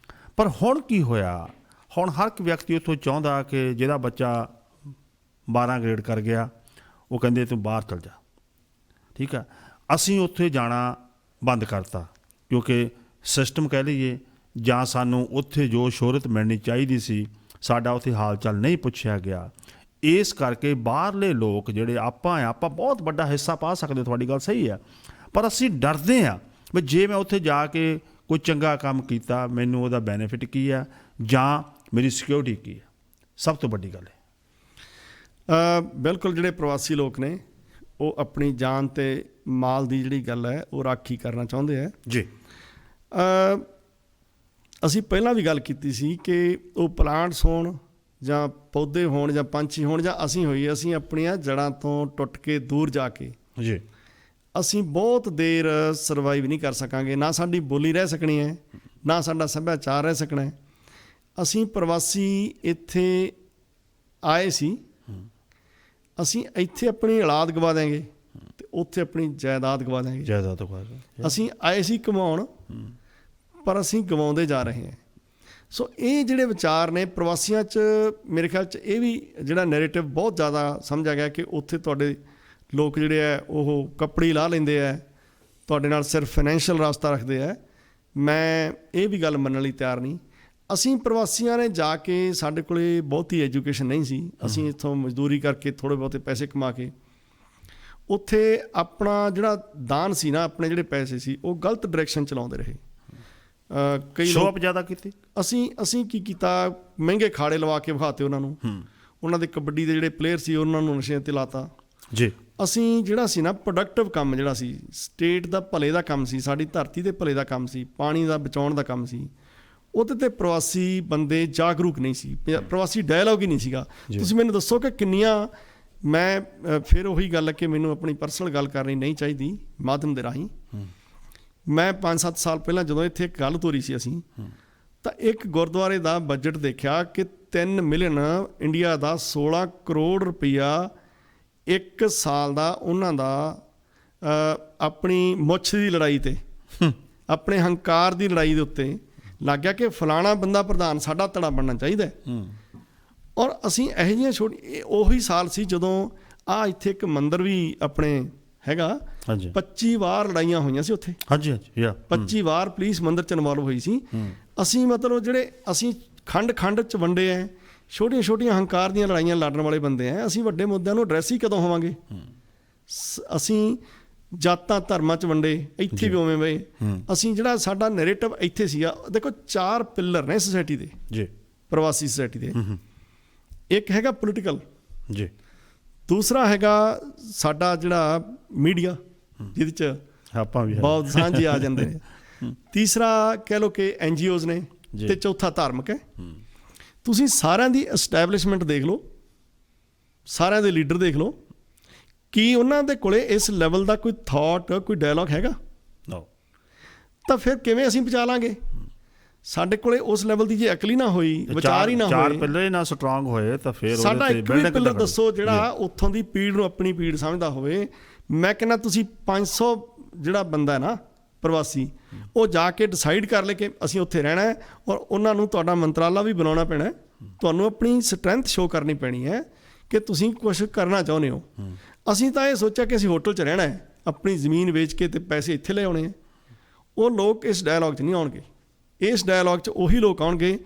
ਪਰ ਹੁਣ ਕੀ ਹੋਇਆ? ਹੁਣ ਹਰ ਇੱਕ ਵਿਅਕਤੀ ਉੱਥੋਂ ਚਾਹੁੰਦਾ ਕਿ ਜਿਹਦਾ ਬੱਚਾ 12 ਗ੍ਰੇਡ ਕਰ ਗਿਆ, ਉਹ ਕਹਿੰਦੇ ਤੂੰ ਬਾਹਰ ਚਲ ਜਾ। ਠੀਕ ਆ, ਅਸੀਂ ਉੱਥੇ ਜਾਣਾ ਬੰਦ ਕਰਤਾ ਕਿਉਂਕਿ ਸਿਸਟਮ ਕਹਿ ਲਈਏ, ਜਾਂ ਸਾਨੂੰ ਉੱਥੇ ਜੋ ਸ਼ੋਹਰਤ ਮਿਲਣੀ ਚਾਹੀਦੀ ਸੀ, ਸਾਡਾ ਉੱਥੇ ਹਾਲ ਚਾਲ ਨਹੀਂ ਪੁੱਛਿਆ ਗਿਆ। ਇਸ ਕਰਕੇ ਬਾਹਰਲੇ ਲੋਕ ਜਿਹੜੇ ਆਪਾਂ ਬਹੁਤ ਵੱਡਾ ਹਿੱਸਾ ਪਾ ਸਕਦੇ, ਤੁਹਾਡੀ ਗੱਲ ਸਹੀ ਹੈ, ਪਰ ਅਸੀਂ ਡਰਦੇ ਹਾਂ ਵੀ ਜੇ ਮੈਂ ਉੱਥੇ ਜਾ ਕੇ ਕੋਈ ਚੰਗਾ ਕੰਮ ਕੀਤਾ, ਮੈਨੂੰ ਉਹਦਾ ਬੈਨੀਫਿਟ ਕੀ ਆ ਜਾਂ ਮੇਰੀ ਸਿਕਿਉਰਿਟੀ ਕੀ ਆ। ਸਭ ਤੋਂ ਵੱਡੀ ਗੱਲ ਹੈ ਬਿਲਕੁਲ, ਜਿਹੜੇ ਪ੍ਰਵਾਸੀ ਲੋਕ ਨੇ ਉਹ ਆਪਣੀ ਜਾਨ ਤੇ ਮਾਲ ਦੀ ਜਿਹੜੀ ਗੱਲ ਹੈ ਉਹ ਰਾਖੀ ਕਰਨਾ ਚਾਹੁੰਦੇ ਹੈ ਜੀ। ਅਸੀਂ ਪਹਿਲਾਂ ਵੀ ਗੱਲ ਕੀਤੀ ਸੀ ਕਿ ਉਹ ਪਲਾਂਟਸ ਹੋਣ ਜਾਂ ਪੌਦੇ ਹੋਣ ਜਾਂ ਪੰਛੀ ਹੋਣ ਜਾਂ ਅਸੀਂ ਹੋਈਏ, ਅਸੀਂ ਆਪਣੀਆਂ ਜੜ੍ਹਾਂ ਤੋਂ ਟੁੱਟ ਕੇ ਦੂਰ ਜਾ ਕੇ ਜੀ ਅਸੀਂ ਬਹੁਤ ਦੇਰ ਸਰਵਾਈਵ ਨਹੀਂ ਕਰ ਸਕਾਂਗੇ। ਨਾ ਸਾਡੀ ਬੋਲੀ ਰਹਿ ਸਕਣੀ ਹੈ, ਨਾ ਸਾਡਾ ਸੱਭਿਆਚਾਰ ਰਹਿ ਸਕਣਾ ਹੈ। ਅਸੀਂ ਪ੍ਰਵਾਸੀ ਇੱਥੇ ਆਏ ਸੀ, ਅਸੀਂ ਇੱਥੇ ਆਪਣੀ ਔਲਾਦ ਗਵਾ ਦਿਆਂਗੇ ਅਤੇ ਉੱਥੇ ਆਪਣੀ ਜਾਇਦਾਦ ਗਵਾ ਦਿਆਂਗੇ। ਅਸੀਂ ਆਏ ਸੀ ਕਮਾਉਣ, ਪਰ ਅਸੀਂ ਗਵਾਉਂਦੇ ਜਾ ਰਹੇ ਹਾਂ। ਸੋ ਇਹ ਜਿਹੜੇ ਵਿਚਾਰ ਨੇ ਪ੍ਰਵਾਸੀਆਂ 'ਚ, ਮੇਰੇ ਖਿਆਲ 'ਚ ਇਹ ਵੀ ਜਿਹੜਾ ਨੈਰੇਟਿਵ ਬਹੁਤ ਜ਼ਿਆਦਾ ਸਮਝਿਆ ਗਿਆ ਕਿ ਉੱਥੇ ਤੁਹਾਡੇ ਲੋਕ ਜਿਹੜੇ ਹੈ ਉਹ ਕੱਪੜੀ ਲਾ ਲੈਂਦੇ ਹੈ, ਤੁਹਾਡੇ ਨਾਲ ਸਿਰਫ ਫਾਈਨੈਂਸ਼ੀਅਲ ਰਾਸਤਾ ਰੱਖਦੇ ਹੈ। ਮੈਂ ਇਹ ਵੀ ਗੱਲ ਮੰਨਣ ਲਈ ਤਿਆਰ ਨਹੀਂ। ਅਸੀਂ ਪ੍ਰਵਾਸੀਆਂ ਨੇ ਜਾ ਕੇ, ਸਾਡੇ ਕੋਲ ਬਹੁਤੀ ਐਜੂਕੇਸ਼ਨ ਨਹੀਂ ਸੀ, ਅਸੀਂ ਇੱਥੋਂ ਮਜ਼ਦੂਰੀ ਕਰਕੇ ਥੋੜ੍ਹੇ ਬਹੁਤੇ ਪੈਸੇ ਕਮਾ ਕੇ ਉੱਥੇ ਆਪਣਾ ਜਿਹੜਾ ਦਾਨ ਸੀ ਨਾ, ਆਪਣੇ ਜਿਹੜੇ ਪੈਸੇ ਸੀ ਉਹ ਗਲਤ ਡਾਇਰੈਕਸ਼ਨ ਚਲਾਉਂਦੇ ਰਹੇ। ਕਈ ਸ਼ੋਅ ਲੋਕ ਅਪ ਜ਼ਿਆਦਾ ਕੀਤੀ। ਅਸੀਂ ਕੀ ਕੀਤਾ, ਮਹਿੰਗੇ ਖਾੜੇ ਲਵਾ ਕੇ ਵਿਖਾਤੇ ਉਹਨਾਂ ਨੂੰ, ਉਹਨਾਂ ਦੇ ਕਬੱਡੀ ਦੇ ਜਿਹੜੇ ਪਲੇਅਰ ਸੀ ਉਹਨਾਂ ਨੂੰ ਨਸ਼ਿਆਂ ਤੇ ਲਾਤਾ ਜੀ। ਅਸੀਂ ਜਿਹੜਾ ਸੀ ਨਾ ਪ੍ਰੋਡਕਟਿਵ ਕੰਮ ਜਿਹੜਾ ਸੀ, ਸਟੇਟ ਦਾ ਭਲੇ ਦਾ ਕੰਮ ਸੀ, ਸਾਡੀ ਧਰਤੀ ਦੇ ਭਲੇ ਦਾ ਕੰਮ ਸੀ, ਪਾਣੀ ਦਾ ਬਚਾਉਣ ਦਾ ਕੰਮ ਸੀ, ਉਹਦੇ ਤੇ ਪ੍ਰਵਾਸੀ ਬੰਦੇ ਜਾਗਰੂਕ ਨਹੀਂ ਸੀ, ਪ੍ਰਵਾਸੀ ਡਾਇਲੌਗ ਹੀ ਨਹੀਂ ਸੀਗਾ। ਤੁਸੀਂ ਮੈਨੂੰ ਦੱਸੋ ਕਿ ਕਿੰਨੀਆਂ, ਮੈਂ ਫਿਰ ਉਹੀ ਗੱਲ ਹੈ ਕਿ ਮੈਨੂੰ ਆਪਣੀ ਪਰਸਨਲ ਗੱਲ ਕਰਨੀ ਨਹੀਂ ਚਾਹੀਦੀ ਮਾਧਿਅਮ ਦੇ ਰਾਹੀਂ। ਮੈਂ 5-7 ਸਾਲ ਪਹਿਲਾਂ ਜਦੋਂ ਇੱਥੇ ਇੱਕ ਗੱਲ ਤੋਰੀ ਸੀ ਅਸੀਂ, ਤਾਂ ਇੱਕ ਗੁਰਦੁਆਰੇ ਦਾ ਬਜਟ ਦੇਖਿਆ ਕਿ 3 ਮਿਲੀਅਨ ਇੰਡੀਆ ਦਾ 16 ਕਰੋੜ ਰੁਪਈਆ ਇੱਕ ਸਾਲ ਦਾ ਉਹਨਾਂ ਦਾ ਆਪਣੀ ਮੁੱਛ ਦੀ ਲੜਾਈ ਤੇ, ਆਪਣੇ ਹੰਕਾਰ ਦੀ ਲੜਾਈ ਦੇ ਉੱਤੇ ਲੱਗ ਗਿਆ ਕਿ ਫਲਾਣਾ ਬੰਦਾ ਪ੍ਰਧਾਨ ਸਾਡਾ ਧੜਾ ਬਣਨਾ ਚਾਹੀਦਾ। ਔਰ ਅਸੀਂ ਇਹੋ ਜਿਹੀਆਂ ਛੋਟੀ, ਉਹੀ ਸਾਲ ਸੀ ਜਦੋਂ ਇੱਥੇ ਇੱਕ ਮੰਦਿਰ ਵੀ ਆਪਣੇ ਹੈਗਾ, 25 ਵਾਰ ਲੜਾਈਆਂ ਹੋਈਆਂ ਸੀ ਉੱਥੇ। ਹਾਂਜੀ 25 ਵਾਰ ਪੁਲਿਸ ਮੰਦਿਰ ਚ ਇਨਵੋਲਵ ਹੋਈ ਸੀ। ਅਸੀਂ ਮਤਲਬ ਜਿਹੜੇ ਅਸੀਂ ਖੰਡ ਚ ਵੰਡੇ ਐ, ਛੋਟੀਆਂ ਛੋਟੀਆਂ ਹੰਕਾਰ ਦੀਆਂ ਲੜਾਈਆਂ ਲੜਨ ਵਾਲੇ ਬੰਦੇ ਐ, ਅਸੀਂ ਵੱਡੇ ਮੁੱਦਿਆਂ ਨੂੰ ਐਡਰੈਸ ਹੀ ਕਦੋਂ ਹੋਵਾਂਗੇ? ਅਸੀਂ ਜਾਤਾਂ ਧਰਮਾਂ ਚ ਵੰਡੇ, ਇੱਥੇ ਵੀ ਉਵੇਂ ਵੇ। ਅਸੀਂ ਜਿਹੜਾ ਸਾਡਾ ਨੈਰੇਟਿਵ ਇੱਥੇ ਸੀਗਾ, ਦੇਖੋ 4 ਪਿੱਲਰ ਨੇ ਸੋਸਾਇਟੀ ਦੇ ਜੀ, ਪ੍ਰਵਾਸੀ ਸੋਸਾਇਟੀ ਦੇ। ਇੱਕ ਹੈਗਾ ਪੋਲੀਟੀਕਲ ਜੀ, ਦੂਸਰਾ ਹੈਗਾ ਸਾਡਾ ਜਿਹੜਾ ਮੀਡੀਆ ਜਿਹਦੇ ਚ ਆਪਾਂ ਵੀ ਬਹੁਤ ਸਾਂਝੇ ਆ ਜਾਂਦੇ ਨੇ, ਤੀਸਰਾ ਕਹਿ ਲਓ ਕਿ NGOs ਨੇ, ਤੇ ਚੌਥਾ ਧਾਰਮਿਕ ਹੈ। ਤੁਸੀਂ ਸਾਰਿਆਂ ਦੀ ਐਸਟੈਬਲਿਸ਼ਮੈਂਟ ਦੇਖ ਲਓ, ਸਾਰਿਆਂ ਦੇ ਲੀਡਰ ਦੇਖ ਲਓ, ਕੀ ਉਹਨਾਂ ਦੇ ਕੋਲੇ ਇਸ ਲੈਵਲ ਦਾ ਕੋਈ ਥਾਟ, ਕੋਈ ਡਾਇਲੌਗ ਹੈਗਾ? ਤਾਂ ਫਿਰ ਕਿਵੇਂ ਅਸੀਂ ਬਚਾ ਲਾਂਗੇ? ਸਾਡੇ ਕੋਲੇ ਉਸ ਲੈਵਲ ਦੀ ਜੇ ਅਕਲ ਹੀ ਨਾ ਹੋਈ, ਵਿਚਾਰ ਹੀ ਨਾ ਹੋਏ, 4 ਪਿੱਲਰ ਨਾ ਸਟਰੋਂਗ ਹੋਏ, ਤਾਂ ਫਿਰ ਸਾਡਾ ਇੱਕ ਵੀ ਪਿੱਲਰ ਦੱਸੋ ਜਿਹੜਾ ਉੱਥੋਂ ਦੀ ਪੀੜ ਨੂੰ ਆਪਣੀ ਪੀੜ ਸਮਝਦਾ ਹੋਵੇ। ਮੈਂ ਕਹਿੰਦਾ ਤੁਸੀਂ 500 ਜਿਹੜਾ ਬੰਦਾ ਹੈ ਨਾ ਪ੍ਰਵਾਸੀ, ਉਹ ਜਾ ਕੇ ਡਿਸਾਈਡ ਕਰ ਲੈ ਕਿ ਅਸੀਂ ਉੱਥੇ ਰਹਿਣਾ ਹੈ, ਔਰ ਉਹਨਾਂ ਨੂੰ ਤੁਹਾਡਾ ਮੰਤਰਾਲਾ ਵੀ ਬਣਾਉਣਾ ਪੈਣਾ, ਤੁਹਾਨੂੰ ਆਪਣੀ ਸਟਰੈਂਥ ਸ਼ੋਅ ਕਰਨੀ ਪੈਣੀ ਹੈ ਕਿ ਤੁਸੀਂ ਕੁਛ ਕਰਨਾ ਚਾਹੁੰਦੇ ਹੋ। ਅਸੀਂ ਤਾਂ ਇਹ ਸੋਚਿਆ ਕਿ ਅਸੀਂ ਹੋਟਲ 'ਚ ਰਹਿਣਾ ਹੈ, ਆਪਣੀ ਜ਼ਮੀਨ ਵੇਚ ਕੇ ਤੇ ਪੈਸੇ ਇੱਥੇ ਲੈ ਆਉਣੇ ਆ। ਉਹ ਲੋਕ ਇਸ ਡਾਇਲੌਗ 'ਚ ਨਹੀਂ ਆਉਣਗੇ। ਇਸ ਡਾਇਲੌਗ 'ਚ ਉਹੀ ਲੋਕ ਆਉਣਗੇ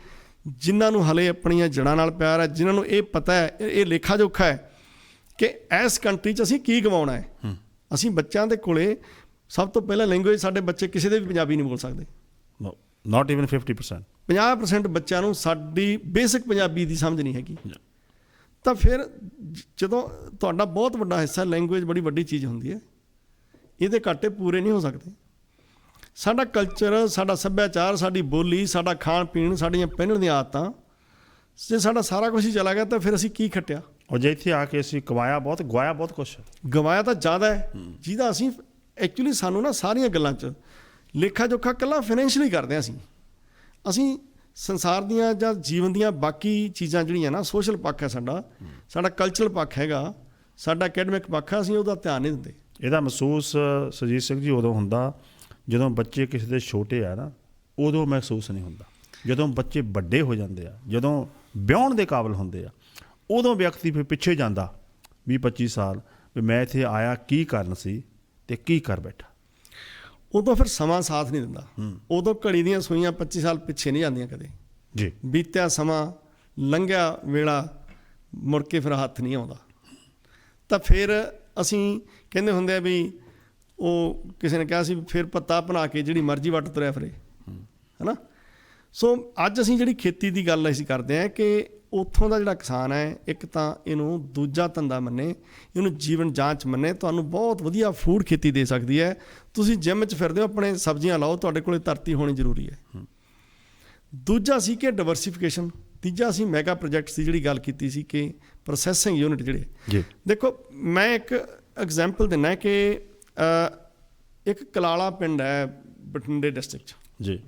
ਜਿਨ੍ਹਾਂ ਨੂੰ ਹਲੇ ਆਪਣੀਆਂ ਜੜ੍ਹਾਂ ਨਾਲ ਪਿਆਰ ਹੈ, ਜਿਨ੍ਹਾਂ ਨੂੰ ਇਹ ਪਤਾ ਹੈ, ਇਹ ਲੇਖਾ ਜੋਖਾ ਹੈ ਕਿ ਇਸ ਕੰਟਰੀ 'ਚ ਅਸੀਂ ਕੀ ਗਵਾਉਣਾ ਹੈ। ਅਸੀਂ ਬੱਚਿਆਂ ਦੇ ਕੋਲੇ ਸਭ ਤੋਂ ਪਹਿਲਾਂ ਲੈਂਗੁਏਜ, ਸਾਡੇ ਬੱਚੇ ਕਿਸੇ ਦੇ ਵੀ ਪੰਜਾਬੀ ਨਹੀਂ ਬੋਲ ਸਕਦੇ, ਨਾਟ ਈਵਨ 50%। 50% ਬੱਚਿਆਂ ਨੂੰ ਸਾਡੀ ਬੇਸਿਕ ਪੰਜਾਬੀ ਦੀ ਸਮਝ ਨਹੀਂ ਹੈਗੀ। ਤਾਂ ਫਿਰ ਜਦੋਂ ਤੁਹਾਡਾ ਬਹੁਤ ਵੱਡਾ ਹਿੱਸਾ, ਲੈਂਗੁਏਜ ਬੜੀ ਵੱਡੀ ਚੀਜ਼ ਹੁੰਦੀ ਹੈ, ਇਹਦੇ ਘਾਟੇ ਪੂਰੇ ਨਹੀਂ ਹੋ ਸਕਦੇ। ਸਾਡਾ ਕਲਚਰ, ਸਾਡਾ ਸੱਭਿਆਚਾਰ, ਸਾਡੀ ਬੋਲੀ, ਸਾਡਾ ਖਾਣ ਪੀਣ, ਸਾਡੀਆਂ ਪਹਿਨਣ ਦੀਆਂ ਆਦਤਾਂ, ਜੇ ਸਾਡਾ ਸਾਰਾ ਕੁਝ ਹੀ ਚਲਾ ਗਿਆ ਤਾਂ ਫਿਰ ਅਸੀਂ ਕੀ ਖੱਟਿਆ? ਔਰ ਜੇ ਇੱਥੇ ਆ ਕੇ ਅਸੀਂ ਕਮਾਇਆ ਬਹੁਤ, ਗਵਾਇਆ ਬਹੁਤ ਕੁਛ। ਗਵਾਇਆ ਤਾਂ ਜ਼ਿਆਦਾ ਹੈ, ਜਿਹਦਾ ਅਸੀਂ ਐਕਚੁਅਲੀ ਸਾਨੂੰ ਨਾ ਸਾਰੀਆਂ ਗੱਲਾਂ 'ਚ ਲੇਖਾ ਜੋਖਾ ਇਕੱਲਾ ਫਾਈਨੈਂਸ਼ੀਅਲੀ ਕਰਦੇ ਹਾਂ। ਅਸੀਂ ਸੰਸਾਰ ਦੀਆਂ ਜਾਂ ਜੀਵਨ ਦੀਆਂ ਬਾਕੀ ਚੀਜ਼ਾਂ ਜਿਹੜੀਆਂ ਨਾ, ਸੋਸ਼ਲ ਪੱਖ ਹੈ ਸਾਡਾ, ਸਾਡਾ ਕਲਚਰਲ ਪੱਖ ਹੈਗਾ, ਸਾਡਾ ਅਕੈਡਮਿਕ ਪੱਖ ਹੈ, ਅਸੀਂ ਉਹਦਾ ਧਿਆਨ ਨਹੀਂ ਦਿੰਦੇ। ਇਹਦਾ ਮਹਿਸੂਸ ਸੁਰਜੀਤ ਸਿੰਘ ਜੀ ਉਦੋਂ ਹੁੰਦਾ ਜਦੋਂ ਬੱਚੇ ਕਿਸੇ ਦੇ ਛੋਟੇ ਆ ਨਾ, ਉਦੋਂ ਮਹਿਸੂਸ ਨਹੀਂ ਹੁੰਦਾ। ਜਦੋਂ ਬੱਚੇ ਵੱਡੇ ਹੋ ਜਾਂਦੇ ਆ, ਜਦੋਂ ਵਿਆਹੁਣ ਦੇ ਕਾਬਲ ਹੁੰਦੇ ਆ, ਉਦੋਂ ਵਿਅਕਤੀ ਫਿਰ ਪਿੱਛੇ ਜਾਂਦਾ 20-25 ਸਾਲ ਵੀ ਮੈਂ ਇੱਥੇ ਆਇਆ ਕੀ ਕਰਨ ਸੀ ਤੇ ਕੀ ਕਰ ਬੈਠਾ। ਉਦੋਂ ਫਿਰ ਸਮਾਂ ਸਾਥ ਨਹੀਂ ਦਿੰਦਾ। ਉਦੋਂ ਘੜੀ ਦੀਆਂ ਸੂਈਆਂ 25 ਸਾਲ ਪਿੱਛੇ ਨਹੀਂ ਜਾਂਦੀਆਂ ਕਦੇ ਜੀ। ਬੀਤਿਆ ਸਮਾਂ, ਲੰਘਿਆ ਵੇਲਾ, ਮੁੜ ਕੇ ਫਿਰ ਹੱਥ ਨਹੀਂ ਆਉਂਦਾ। ਤਾਂ ਫਿਰ ਅਸੀਂ ਕਹਿੰਦੇ ਹੁੰਦੇ ਆ ਵੀ, ਉਹ ਕਿਸੇ ਨੇ ਕਿਹਾ ਸੀ ਫਿਰ ਪੱਤਾ ਬਣਾ ਕੇ ਜਿਹੜੀ ਮਰਜ਼ੀ ਵੱਟ ਤੁਰਿਆ ਫਿਰੇ, ਹੈ ਨਾ। ਸੋ ਅੱਜ ਅਸੀਂ ਜਿਹੜੀ ਖੇਤੀ ਦੀ ਗੱਲ ਅਸੀਂ ਕਰਦੇ ਹਾਂ ਕਿ ਉੱਥੋਂ ਦਾ ਜਿਹੜਾ ਕਿਸਾਨ ਹੈ, ਇੱਕ ਤਾਂ ਇਹਨੂੰ ਦੂਜਾ ਧੰਦਾ ਮੰਨੇ, ਇਹਨੂੰ ਜੀਵਨ ਜਾਂਚ ਮੰਨੇ, ਤੁਹਾਨੂੰ ਬਹੁਤ ਵਧੀਆ ਫੂਡ ਖੇਤੀ ਦੇ ਸਕਦੀ ਹੈ। ਤੁਸੀਂ ਜਿੰਮ 'ਚ ਫਿਰਦੇ ਹੋ, ਆਪਣੇ ਸਬਜ਼ੀਆਂ ਲਾਓ, ਤੁਹਾਡੇ ਕੋਲ ਧਰਤੀ ਹੋਣੀ ਜ਼ਰੂਰੀ ਹੈ। ਦੂਜਾ ਸੀ ਕਿ ਡਾਇਵਰਸੀਫਿਕੇਸ਼ਨ। ਤੀਜਾ ਅਸੀਂ ਮੈਗਾ ਪ੍ਰੋਜੈਕਟਸ ਦੀ ਜਿਹੜੀ ਗੱਲ ਕੀਤੀ ਸੀ ਕਿ ਪ੍ਰੋਸੈਸਿੰਗ ਯੂਨਿਟ ਜਿਹੜੇ, ਦੇਖੋ ਮੈਂ ਇੱਕ ਐਗਜ਼ਾਮਪਲ ਦਿੰਦਾ ਕਿ ਇੱਕ ਕਲਾਲਾ ਪਿੰਡ ਹੈ ਬਠਿੰਡੇ ਡਿਸਟ੍ਰਿਕਟ 'ਚ ਜੀ।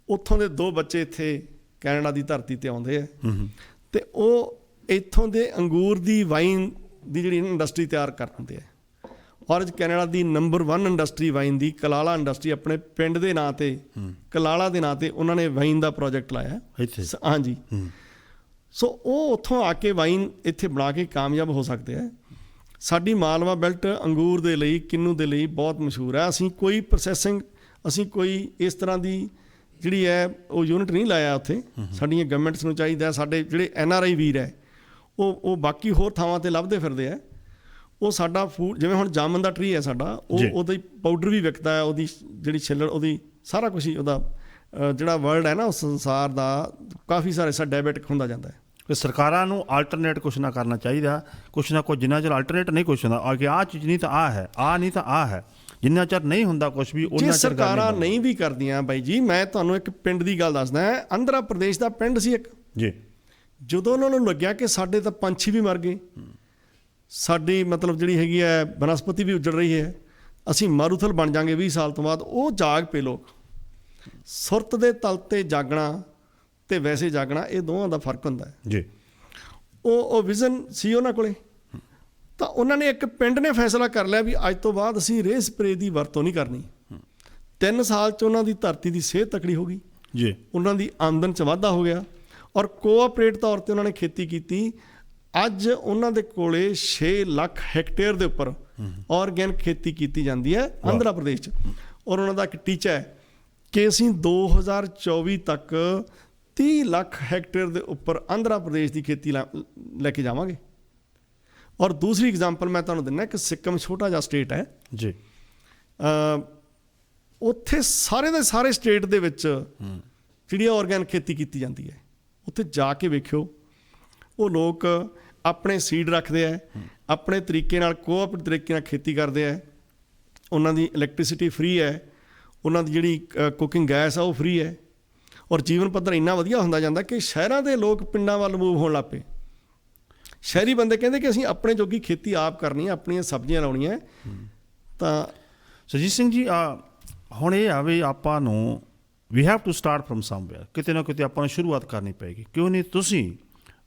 ਉੱਥੋਂ ਦੇ 2 ਬੱਚੇ ਇੱਥੇ ਕੈਨੇਡਾ ਦੀ ਧਰਤੀ ਤੇ ਆਉਂਦੇ ਆ, ਤੇ ਉਹ ਇੱਥੋਂ ਦੇ ਅੰਗੂਰ ਦੀ ਵਾਈਨ ਦੀ ਜਿਹੜੀ ਇੰਡਸਟਰੀ ਤਿਆਰ ਕਰ ਦਿੰਦੇ ਆ। ਔਰ ਕੈਨੇਡਾ ਦੀ ਨੰਬਰ 1 ਇੰਡਸਟਰੀ ਵਾਈਨ ਦੀ ਕਲਾਲਾ ਇੰਡਸਟਰੀ, ਆਪਣੇ ਪਿੰਡ ਦੇ ਨਾਂ ਤੇ, ਕਲਾਲਾ ਦੇ ਨਾਂ ਤੇ ਉਹਨਾਂ ਨੇ ਵਾਈਨ ਦਾ ਪ੍ਰੋਜੈਕਟ ਲਾਇਆ। ਹਾਂਜੀ। ਸੋ ਉਹ ਉੱਥੋਂ ਆ ਕੇ ਵਾਈਨ ਇੱਥੇ ਬਣਾ ਕੇ ਕਾਮਯਾਬ ਹੋ ਸਕਦੇ ਆ। ਸਾਡੀ ਮਾਲਵਾ ਬੈਲਟ ਅੰਗੂਰ ਦੇ ਲਈ, ਕਿੰਨੂ ਦੇ ਲਈ ਬਹੁਤ ਮਸ਼ਹੂਰ ਹੈ। ਅਸੀਂ ਕੋਈ ਪ੍ਰੋਸੈਸਿੰਗ, ਅਸੀਂ ਕੋਈ ਇਸ ਤਰ੍ਹਾਂ ਦੀ ਜਿਹੜੀ ਹੈ ਉਹ ਯੂਨਿਟ ਨਹੀਂ ਲਾਇਆ ਉੱਥੇ। ਸਾਡੀਆਂ ਗਵਰਨਮੈਂਟਸ ਨੂੰ ਚਾਹੀਦਾ, ਸਾਡੇ ਜਿਹੜੇ NRI ਵੀਰ ਹੈ ਉਹ ਬਾਕੀ ਹੋਰ ਥਾਵਾਂ 'ਤੇ ਲੱਭਦੇ ਫਿਰਦੇ ਆ, ਉਹ ਸਾਡਾ ਫੂਡ, ਜਿਵੇਂ ਹੁਣ ਜਾਮਨ ਦਾ ਟਰੀ ਹੈ ਸਾਡਾ, ਜੀ। ਉਹਦਾ ਪਾਊਡਰ ਵੀ ਵਿਕਦਾ ਹੈ, ਉਹਦੀ ਜਿਹੜੀ ਛਿੱਲੜ, ਉਹਦੀ ਸਾਰਾ ਕੁਝ ਹੀ, ਉਹਦਾ ਜਿਹੜਾ ਵਰਲਡ ਹੈ ਨਾ, ਉਸ ਸੰਸਾਰ ਦਾ ਕਾਫੀ ਸਾਰੇ ਸਾ ਡਾਇਬੈਟਿਕ ਹੁੰਦਾ ਜਾਂਦਾ ਹੈ। ਕਿ ਸਰਕਾਰਾਂ ਨੂੰ ਆਲਟਰਨੇਟ ਕੁਛ ਨਾ ਕਰਨਾ ਚਾਹੀਦਾ, ਕੁਛ ਨਾ ਕੁਛ, ਜਿੰਨਾ ਚਿਰ ਆਲਟਰਨੇਟ ਨਹੀਂ ਕੁਛ ਹੁੰਦਾ, ਕਿ ਆਹ ਚੀਜ਼ ਨਹੀਂ ਤਾਂ ਆਹ ਹੈ, ਆਹ ਨਹੀਂ ਤਾਂ ਆਹ ਹੈ, ਜਿੰਨਾ ਚਿਰ ਨਹੀਂ ਹੁੰਦਾ ਕੁਛ ਵੀ, ਜੇ ਉਹਨਾਂ ਚਿਰ ਸਰਕਾਰਾਂ ਨਹੀਂ ਵੀ ਕਰਦੀਆਂ ਬਾਈ ਜੀ, ਮੈਂ ਤੁਹਾਨੂੰ ਇੱਕ ਪਿੰਡ ਦੀ ਗੱਲ ਦੱਸਦਾ। ਆਂਧਰਾ ਪ੍ਰਦੇਸ਼ ਦਾ ਪਿੰਡ ਸੀ ਇੱਕ, ਜੀ ਜਦੋਂ ਉਹਨਾਂ ਨੂੰ ਲੱਗਿਆ ਕਿ ਸਾਡੇ ਤਾਂ ਪੰਛੀ ਵੀ ਮਰ ਗਏ, ਸਾਡੀ ਮਤਲਬ ਜਿਹੜੀ ਹੈਗੀ ਹੈ ਬਨਸਪਤੀ ਵੀ ਉੱਜੜ ਰਹੀ ਹੈ, ਅਸੀਂ ਮਾਰੂਥਲ ਬਣ ਜਾਾਂਗੇ 20 ਸਾਲ ਤੋਂ ਬਾਅਦ, ਉਹ ਜਾਗ ਪਏ ਲੋਕ। ਸੁਰਤ ਦੇ ਤਲ ਤੇ ਜਾਗਣਾ ਤੇ ਵੈਸੇ ਜਾਗਣਾ, ਇਹ ਦੋਵਾਂ ਦਾ ਫਰਕ ਹੁੰਦਾ ਹੈ ਜੀ। ਉਹ ਵਿਜ਼ਨ ਸੀ ਉਹਨਾਂ ਕੋਲੇ, ਤਾਂ ਉਹਨਾਂ ਨੇ, ਇੱਕ ਪਿੰਡ ਨੇ ਫੈਸਲਾ ਕਰ ਲਿਆ ਵੀ ਅੱਜ ਤੋਂ ਬਾਅਦ ਅਸੀਂ ਰੇਹ ਸਪਰੇ ਦੀ ਵਰਤੋਂ ਨਹੀਂ ਕਰਨੀ। 3 ਸਾਲ 'ਚ ਉਹਨਾਂ ਦੀ ਧਰਤੀ ਦੀ ਸਿਹਤ ਤਕੜੀ ਹੋ ਗਈ ਜੀ, ਉਹਨਾਂ ਦੀ ਆਮਦਨ 'ਚ ਵਾਧਾ ਹੋ ਗਿਆ, ਔਰ ਕੋਆਪਰੇਟ ਤੌਰ ਤੇ ਉਹਨਾਂ ਨੇ ਖੇਤੀ ਕੀਤੀ। ਅੱਜ ਉਹਨਾਂ ਦੇ ਕੋਲੇ 6 ਲੱਖ ਹੈਕਟੇਅਰ ਦੇ ਉੱਪਰ ਆਰਗੈਨਿਕ ਖੇਤੀ ਕੀਤੀ ਜਾਂਦੀ ਹੈ ਆਂਧਰਾ ਪ੍ਰਦੇਸ਼ 'ਚ, ਔਰ ਉਹਨਾਂ ਦਾ ਇੱਕ ਟੀਚਾ ਹੈ ਕਿ ਅਸੀਂ 2024 ਤੱਕ 30 ਲੱਖ ਹੈਕਟੇਅਰ ਦੇ ਉੱਪਰ ਆਂਧਰਾ ਪ੍ਰਦੇਸ਼ ਦੀ ਖੇਤੀ ਲੈ ਕੇ ਜਾਵਾਂਗੇ। ਔਰ ਦੂਸਰੀ ਐਗਜ਼ਾਮਪਲ ਮੈਂ ਤੁਹਾਨੂੰ ਦਿੰਦਾ ਕਿ ਸਿੱਕਮ ਛੋਟਾ ਜਿਹਾ ਸਟੇਟ ਹੈ ਜੀ, ਉੱਥੇ ਸਾਰੇ ਦੇ ਸਾਰੇ ਸਟੇਟ ਦੇ ਵਿੱਚ ਜਿਹੜੀ ਆਰਗੈਨਿਕ ਖੇਤੀ ਕੀਤੀ ਜਾਂਦੀ ਹੈ। ਉੱਥੇ ਜਾ ਕੇ ਵੇਖਿਓ, ਉਹ ਲੋਕ ਆਪਣੇ ਸੀਡ ਰੱਖਦੇ ਆ, ਆਪਣੇ ਤਰੀਕੇ ਨਾਲ, ਕੋਆਪਰੇਟਿਵ ਤਰੀਕੇ ਨਾਲ ਖੇਤੀ ਕਰਦੇ ਆ, ਉਹਨਾਂ ਦੀ ਇਲੈਕਟ੍ਰਿਸਿਟੀ ਫ੍ਰੀ ਹੈ, ਉਹਨਾਂ ਦੀ ਜਿਹੜੀ ਕੁਕਿੰਗ ਗੈਸ ਆ ਉਹ ਫ੍ਰੀ ਹੈ, ਔਰ ਜੀਵਨ ਪੱਧਰ ਇੰਨਾ ਵਧੀਆ ਹੁੰਦਾ ਜਾਂਦਾ ਕਿ ਸ਼ਹਿਰਾਂ ਦੇ ਲੋਕ ਪਿੰਡਾਂ ਵੱਲ ਮੂਵ ਹੋਣ ਲੱਗ ਪਏ। ਸ਼ਹਿਰੀ ਬੰਦੇ ਕਹਿੰਦੇ ਕਿ ਅਸੀਂ ਆਪਣੇ ਜੋਗੀ ਖੇਤੀ ਆਪ ਕਰਨੀ ਹੈ, ਆਪਣੀਆਂ ਸਬਜ਼ੀਆਂ ਲਾਉਣੀਆਂ। ਤਾਂ ਸੁਰਜੀਤ ਸਿੰਘ ਜੀ, ਹੁਣ ਇਹ ਆ ਵੀ ਆਪਾਂ ਨੂੰ we have to start from somewhere, ਕਿਤੇ ਨਾ ਕਿਤੇ ਆਪਾਂ ਨੂੰ ਸ਼ੁਰੂਆਤ ਕਰਨੀ ਪਏਗੀ। ਕਿਉਂ ਨਹੀਂ ਤੁਸੀਂ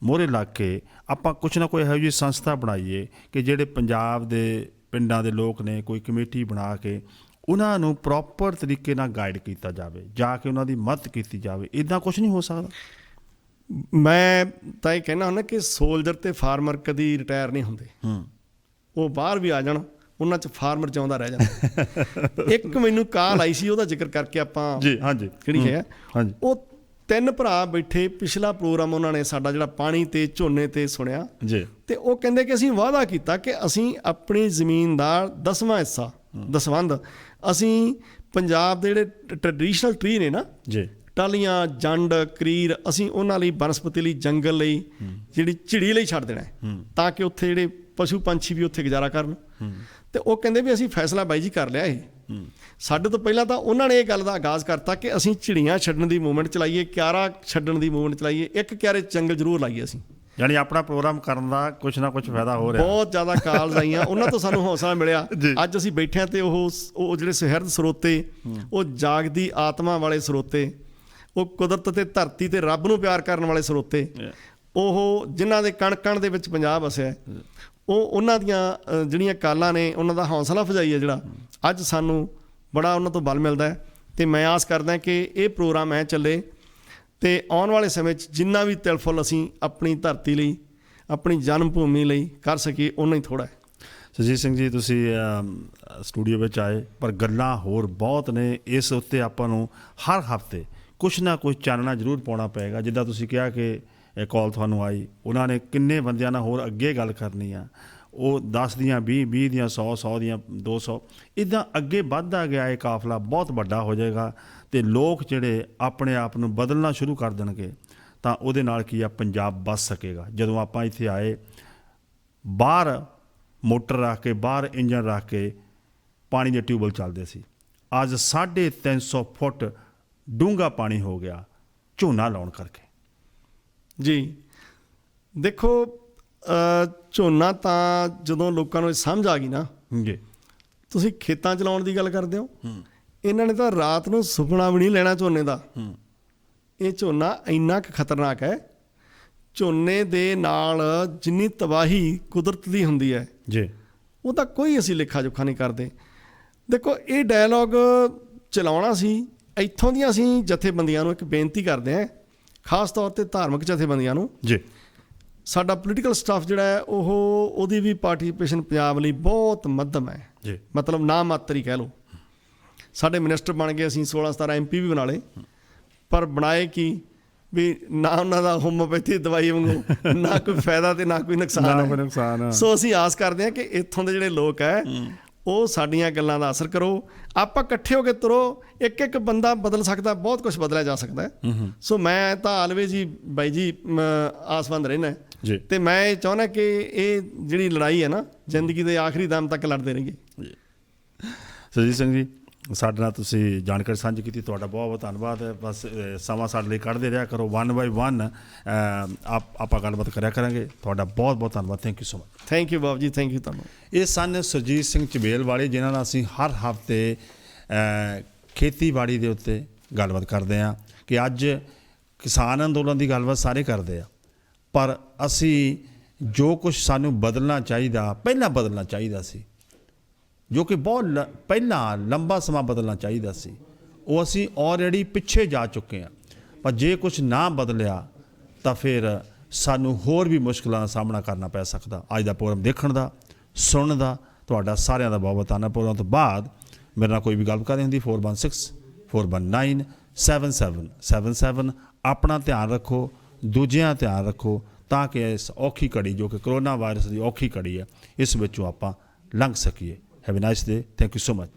ਮੋਹਰੇ ਲੱਗ ਕੇ ਆਪਾਂ ਕੁਛ ਨਾ ਕੋਈ ਇਹੋ ਜਿਹੀ ਸੰਸਥਾ ਬਣਾਈਏ ਕਿ ਜਿਹੜੇ ਪੰਜਾਬ ਦੇ ਪਿੰਡਾਂ ਦੇ ਲੋਕ ਨੇ, ਕੋਈ ਕਮੇਟੀ ਬਣਾ ਕੇ ਉਹਨਾਂ ਨੂੰ ਪ੍ਰੋਪਰ ਤਰੀਕੇ ਨਾਲ ਗਾਈਡ ਕੀਤਾ ਜਾਵੇ, ਜਾ ਕੇ ਉਹਨਾਂ ਦੀ ਮਦਦ ਕੀਤੀ ਜਾਵੇ। ਇੱਦਾਂ ਕੁਛ ਨਹੀਂ ਹੋ ਸਕਦਾ? ਮੈਂ ਤਾਂ ਇਹ ਕਹਿਣਾ ਹੁੰਦਾ ਕਿ ਸੋਲਜਰ ਤੇ ਫਾਰਮਰ ਕਦੀ ਰਿਟਾਇਰ ਨਹੀਂ ਹੁੰਦੇ, ਉਹ ਬਾਹਰ ਵੀ ਆ ਜਾਣ, ਉਹਨਾਂ 'ਚ ਫਾਰਮਰ ਜਿਉਂਦਾ ਰਹਿ ਜਾਂਦਾ। ਇੱਕ ਮੈਨੂੰ ਕਾਲ ਆਈ ਸੀ, ਉਹਦਾ ਜ਼ਿਕਰ ਕਰਕੇ ਆਪਾਂ, ਜੀ ਹਾਂਜੀ, ਜਿਹੜੀ ਹੈ, ਹਾਂਜੀ, ਉਹ 3 ਭਰਾ ਬੈਠੇ, ਪਿਛਲਾ ਪ੍ਰੋਗਰਾਮ ਉਹਨਾਂ ਨੇ ਸਾਡਾ ਜਿਹੜਾ ਪਾਣੀ ਤੇ ਝੋਨੇ ਤੇ ਸੁਣਿਆ ਜੀ, ਤੇ ਉਹ ਕਹਿੰਦੇ ਕਿ ਅਸੀਂ ਵਾਅਦਾ ਕੀਤਾ ਕਿ ਅਸੀਂ ਆਪਣੀ ਜ਼ਮੀਨ ਦਾ 10ਵਾਂ ਹਿੱਸਾ, ਦਸਵੰਧ, ਅਸੀਂ ਪੰਜਾਬ ਦੇ ਜਿਹੜੇ ਟ੍ਰੈਡੀਸ਼ਨਲ ਟਰੀ ਨੇ ਨਾ ਜੀ, ਟਾਹਲੀਆਂ, ਜੰਡ, ਕਰੀਰ, ਅਸੀਂ ਉਹਨਾਂ ਲਈ, ਬਨਸਪਤੀ ਲਈ, ਜੰਗਲ ਲਈ, ਜਿਹੜੀ ਝਿੜੀ ਲਈ ਛੱਡ ਦੇਣਾ ਹੈ, ਤਾਂ ਕਿ ਉੱਥੇ ਜਿਹੜੇ ਪਸ਼ੂ ਪੰਛੀ ਵੀ ਉੱਥੇ ਗੁਜ਼ਾਰਾ ਕਰਨ। ਤੇ ਉਹ ਕਹਿੰਦੇ ਵੀ ਅਸੀਂ ਫੈਸਲਾ ਬਾਈ ਜੀ ਕਰ ਲਿਆ ਇਹ। ਸਾਡੇ ਤੋਂ ਪਹਿਲਾਂ ਤਾਂ ਉਹਨਾਂ ਨੇ ਇਹ ਗੱਲ ਦਾ ਆਗਾਜ਼ ਕਰਤਾ ਕਿ ਅਸੀਂ ਝਿੜੀਆਂ ਛੱਡਣ ਦੀ ਮੂਵਮੈਂਟ ਚਲਾਈਏ, ਕਿਆਰਾ ਛੱਡਣ ਦੀ ਮੂਵਮੈਂਟ ਚਲਾਈਏ, ਇੱਕ ਕਿਆਰੇ ਜੰਗਲ ਜ਼ਰੂਰ ਲਾਈਏ ਅਸੀਂ। ਯਾਨੀ ਆਪਣਾ ਪ੍ਰੋਗਰਾਮ ਕਰਨ ਦਾ ਕੁਛ ਨਾ ਕੁਛ ਫਾਇਦਾ ਹੋ ਰਿਹਾ। ਬਹੁਤ ਜ਼ਿਆਦਾ ਕਾਲਸ ਆਈਆਂ, ਉਹਨਾਂ ਤੋਂ ਸਾਨੂੰ ਹੌਸਲਾ ਮਿਲਿਆ। ਅੱਜ ਅਸੀਂ ਬੈਠੇ ਹਾਂ ਤੇ ਉਹ ਜਿਹੜੇ ਸੁਹਿਰਦ ਸਰੋਤੇ, ਉਹ ਜਾਗਦੀ ਆਤਮਾ ਵਾਲੇ ਸਰੋਤੇ, ਉਹ ਕੁਦਰਤ ਤੇ ਧਰਤੀ ਤੇ ਰੱਬ ਨੂੰ ਪਿਆਰ ਕਰਨ ਵਾਲੇ ਸਰੋਤੇ, ਉਹ ਜਿਨ੍ਹਾਂ ਦੇ ਕਣ ਕਣ ਦੇ ਵਿੱਚ ਪੰਜਾਬ ਵਸਿਆ, ਉਹਨਾਂ ਦੀਆਂ ਜਿਹੜੀਆਂ ਕਾਲਾਂ ਨੇ, ਉਹਨਾਂ ਦਾ ਹੌਸਲਾ ਅਫਜ਼ਾਈ ਹੈ ਜਿਹੜਾ, ਅੱਜ ਸਾਨੂੰ ਬੜਾ ਉਹਨਾਂ ਤੋਂ ਬਲ ਮਿਲਦਾ ਹੈ। ਤੇ ਮੈਂ ਆਸ ਕਰਦਾ ਕਿ ਇਹ ਪ੍ਰੋਗਰਾਮ ਐ ਚੱਲੇ ਤੇ ਆਉਣ ਵਾਲੇ ਸਮੇਂ 'ਚ ਜਿੰਨਾ ਵੀ ਤਿਲ ਫੁੱਲ ਅਸੀਂ ਆਪਣੀ ਧਰਤੀ ਲਈ, ਆਪਣੀ ਜਨਮ ਭੂਮੀ ਲਈ ਕਰ ਸਕੀਏ, ਓਨਾ ਹੀ ਥੋੜ੍ਹਾ ਹੈ। ਸੁਰਜੀਤ ਸਿੰਘ ਜੀ, ਤੁਸੀਂ ਸਟੂਡੀਓ ਵਿੱਚ ਆਏ, ਪਰ ਗੱਲਾਂ ਹੋਰ ਬਹੁਤ ਨੇ। ਇਸ ਉੱਤੇ ਆਪਾਂ ਨੂੰ ਹਰ ਹਫ਼ਤੇ ਕੁਛ ਨਾ ਕੁਛ ਚਾਨਣਾ ਜ਼ਰੂਰ ਪਾਉਣਾ ਪਏਗਾ। ਜਿੱਦਾਂ ਤੁਸੀਂ ਕਿਹਾ ਕਿ ਇਹ ਕਾਲ ਤੁਹਾਨੂੰ ਆਈ, ਉਹਨਾਂ ਨੇ ਕਿੰਨੇ ਬੰਦਿਆਂ ਨਾਲ ਹੋਰ ਅੱਗੇ ਗੱਲ ਕਰਨੀ ਆ, ਉਹ 10 ਦੀਆਂ 20, 20 ਦੀਆਂ 100, 100 ਦੀਆਂ 200, ਇੱਦਾਂ ਅੱਗੇ ਵੱਧਦਾ ਗਿਆ। ਇਹ ਕਾਫਲਾ ਬਹੁਤ ਵੱਡਾ ਹੋ ਜਾਏਗਾ ਅਤੇ ਲੋਕ ਜਿਹੜੇ ਆਪਣੇ ਆਪ ਨੂੰ ਬਦਲਣਾ ਸ਼ੁਰੂ ਕਰ ਦੇਣਗੇ, ਤਾਂ ਉਹਦੇ ਨਾਲ ਕੀ ਆ, ਪੰਜਾਬ ਬਚ ਸਕੇਗਾ। ਜਦੋਂ ਆਪਾਂ ਇੱਥੇ ਆਏ, ਬਾਹਰ ਮੋਟਰ ਰੱਖ ਕੇ, ਬਾਹਰ ਇੰਜਨ ਰੱਖ ਕੇ ਪਾਣੀ ਦੇ ਟਿਊਬਵੈੱਲ ਚੱਲਦੇ ਸੀ, ਅੱਜ 350 ਫੁੱਟ ਡੂੰਘਾ ਪਾਣੀ ਹੋ ਗਿਆ ਝੋਨਾ ਲਾਉਣ ਕਰਕੇ। ਜੀ ਦੇਖੋ, ਝੋਨਾ ਤਾਂ ਜਦੋਂ ਲੋਕਾਂ ਨੂੰ ਸਮਝ ਆ ਗਈ ਨਾ, ਜੀ, ਤੁਸੀਂ ਖੇਤਾਂ 'ਚ ਲਾਉਣ ਦੀ ਗੱਲ ਕਰਦੇ ਹੋ, ਇਹਨਾਂ ਨੇ ਤਾਂ ਰਾਤ ਨੂੰ ਸੁਪਨਾ ਵੀ ਨਹੀਂ ਲੈਣਾ ਝੋਨੇ ਦਾ। ਇਹ ਝੋਨਾ ਇੰਨਾ ਕੁ ਖਤਰਨਾਕ ਹੈ, ਝੋਨੇ ਦੇ ਨਾਲ ਜਿੰਨੀ ਤਬਾਹੀ ਕੁਦਰਤ ਦੀ ਹੁੰਦੀ ਹੈ ਜੀ, ਉਹਦਾ ਕੋਈ ਅਸੀਂ ਲੇਖਾ ਜੋਖਾ ਨਹੀਂ ਕਰਦੇ। ਦੇਖੋ, ਇਹ ਡਾਇਲੋਗ ਚਲਾਉਣਾ ਸੀ, ਇੱਥੋਂ ਦੀਆਂ ਅਸੀਂ ਜਥੇਬੰਦੀਆਂ ਨੂੰ ਇੱਕ ਬੇਨਤੀ ਕਰਦੇ ਹਾਂ, ਖਾਸ ਤੌਰ 'ਤੇ ਧਾਰਮਿਕ ਜਥੇਬੰਦੀਆਂ ਨੂੰ। ਜੀ, ਸਾਡਾ ਪੋਲੀਟੀਕਲ ਸਟਾਫ ਜਿਹੜਾ ਹੈ, ਉਹਦੀ ਵੀ ਪਾਰਟੀਸਪੇਸ਼ਨ ਪੰਜਾਬ ਲਈ ਬਹੁਤ ਮੱਧਮ ਹੈ, ਜੀ, ਮਤਲਬ ਨਾ ਮਾਤਰ ਹੀ ਕਹਿ ਲਓ। ਸਾਡੇ ਮਿਨਿਸਟਰ ਬਣ ਗਏ, ਅਸੀਂ 16-17 MP ਵੀ ਬਣਾ ਲਏ, ਪਰ ਬਣਾਏ ਕੀ, ਵੀ ਨਾ ਉਹਨਾਂ ਦਾ ਹੋਮੋਪੈਥੀ ਦਵਾਈ ਵਾਂਗੂ ਨਾ ਕੋਈ ਫਾਇਦਾ ਤੇ ਨਾ ਕੋਈ ਨੁਕਸਾਨ ਹੈ। ਸੋ ਅਸੀਂ ਆਸ ਕਰਦੇ ਹਾਂ ਕਿ ਇੱਥੋਂ ਦੇ ਜਿਹੜੇ ਲੋਕ ਹੈ ਉਹ ਸਾਡੀਆਂ ਗੱਲਾਂ ਦਾ ਅਸਰ ਕਰੋ, ਆਪਾਂ ਇਕੱਠੇ ਹੋ ਕੇ ਤੁਰੋ। ਇੱਕ ਇੱਕ ਬੰਦਾ ਬਦਲ ਸਕਦਾ, ਬਹੁਤ ਕੁਝ ਬਦਲਿਆ ਜਾ ਸਕਦਾ ਹੈ। ਸੋ ਮੈਂ ਤਾਂ ਆਲਵੇਜ਼ ਜੀ ਬਾਈ ਜੀ ਆਸਵੰਦ ਰਹਿਣਾ ਜੀ, ਤੇ ਮੈਂ ਇਹ ਚਾਹੁੰਦਾ ਕਿ ਇਹ ਜਿਹੜੀ ਲੜਾਈ ਹੈ ਨਾ ਜ਼ਿੰਦਗੀ ਦੇ ਆਖਰੀ ਦਮ ਤੱਕ ਲੜਦੇ ਰਹੀਏ। ਸਰਜੀਤ ਸਿੰਘ ਜੀ, ਸਾਡੇ ਨਾਲ ਤੁਸੀਂ ਜਾਣਕਾਰੀ ਸਾਂਝੀ ਕੀਤੀ, ਤੁਹਾਡਾ ਬਹੁਤ ਬਹੁਤ ਧੰਨਵਾਦ ਹੈ। ਬਸ ਸਮਾਂ ਸਾਡੇ ਲਈ ਕੱਢਦੇ ਰਿਹਾ ਕਰੋ, 1 ਬਾਈ 1 ਆਪਾਂ ਗੱਲਬਾਤ ਕਰਿਆ ਕਰਾਂਗੇ। ਤੁਹਾਡਾ ਬਹੁਤ ਬਹੁਤ ਧੰਨਵਾਦ। Thank you so much. Thank you ਬਾਬੂ ਜੀ, ਥੈਂਕ ਯੂ ਤੁਹਾਨੂੰ। ਇਹ ਸਨ ਸਰਜੀਤ ਸਿੰਘ ਝਬੇਲ ਵਾਲੇ, ਜਿਨ੍ਹਾਂ ਨਾਲ ਅਸੀਂ ਹਰ ਹਫ਼ਤੇ ਖੇਤੀਬਾੜੀ ਦੇ ਉੱਤੇ ਗੱਲਬਾਤ ਕਰਦੇ ਹਾਂ ਕਿ ਅੱਜ ਕਿਸਾਨ ਅੰਦੋਲਨ ਦੀ ਗੱਲਬਾਤ ਸਾਰੇ ਕਰਦੇ ਆ, ਪਰ ਅਸੀਂ ਜੋ ਕੁਝ ਸਾਨੂੰ ਬਦਲਣਾ ਚਾਹੀਦਾ, ਪਹਿਲਾਂ ਬਦਲਣਾ ਚਾਹੀਦਾ ਸੀ, ਜੋ ਕਿ ਬਹੁਤ ਪਹਿਲਾਂ ਲੰਬਾ ਸਮਾਂ ਬਦਲਣਾ ਚਾਹੀਦਾ ਸੀ, ਉਹ ਅਸੀਂ ਆਲਰੇਡੀ ਪਿੱਛੇ ਜਾ ਚੁੱਕੇ ਹਾਂ। ਪਰ ਜੇ ਕੁਝ ਨਾ ਬਦਲਿਆ ਤਾਂ ਫਿਰ ਸਾਨੂੰ ਹੋਰ ਵੀ ਮੁਸ਼ਕਲਾਂ ਦਾ ਸਾਹਮਣਾ ਕਰਨਾ ਪੈ ਸਕਦਾ। ਅੱਜ ਦਾ ਪ੍ਰੋਗਰਾਮ ਦੇਖਣ ਦਾ, ਸੁਣਨ ਦਾ ਤੁਹਾਡਾ ਸਾਰਿਆਂ ਦਾ ਬਹੁਤ ਬਹੁਤ ਧੰਨਵਾਦ। ਪ੍ਰੋਗਰਾਮ ਤੋਂ ਬਾਅਦ ਮੇਰੇ ਨਾਲ ਕੋਈ ਵੀ ਗੱਲ ਕਰਨੀ ਹੁੰਦੀ 4164197777। ਆਪਣਾ ਧਿਆਨ ਰੱਖੋ, ਦੂਜਿਆਂ ਦਾ ਧਿਆਨ ਰੱਖੋ, ਤਾਂ ਕਿ ਇਸ ਔਖੀ ਘੜੀ ਜੋ ਕਿ ਕਰੋਨਾ ਵਾਇਰਸ ਦੀ ਔਖੀ ਘੜੀ ਹੈ, ਇਸ ਵਿੱਚੋਂ ਆਪਾਂ ਲੰਘ ਸਕੀਏ। Have a nice day. Thank you so much.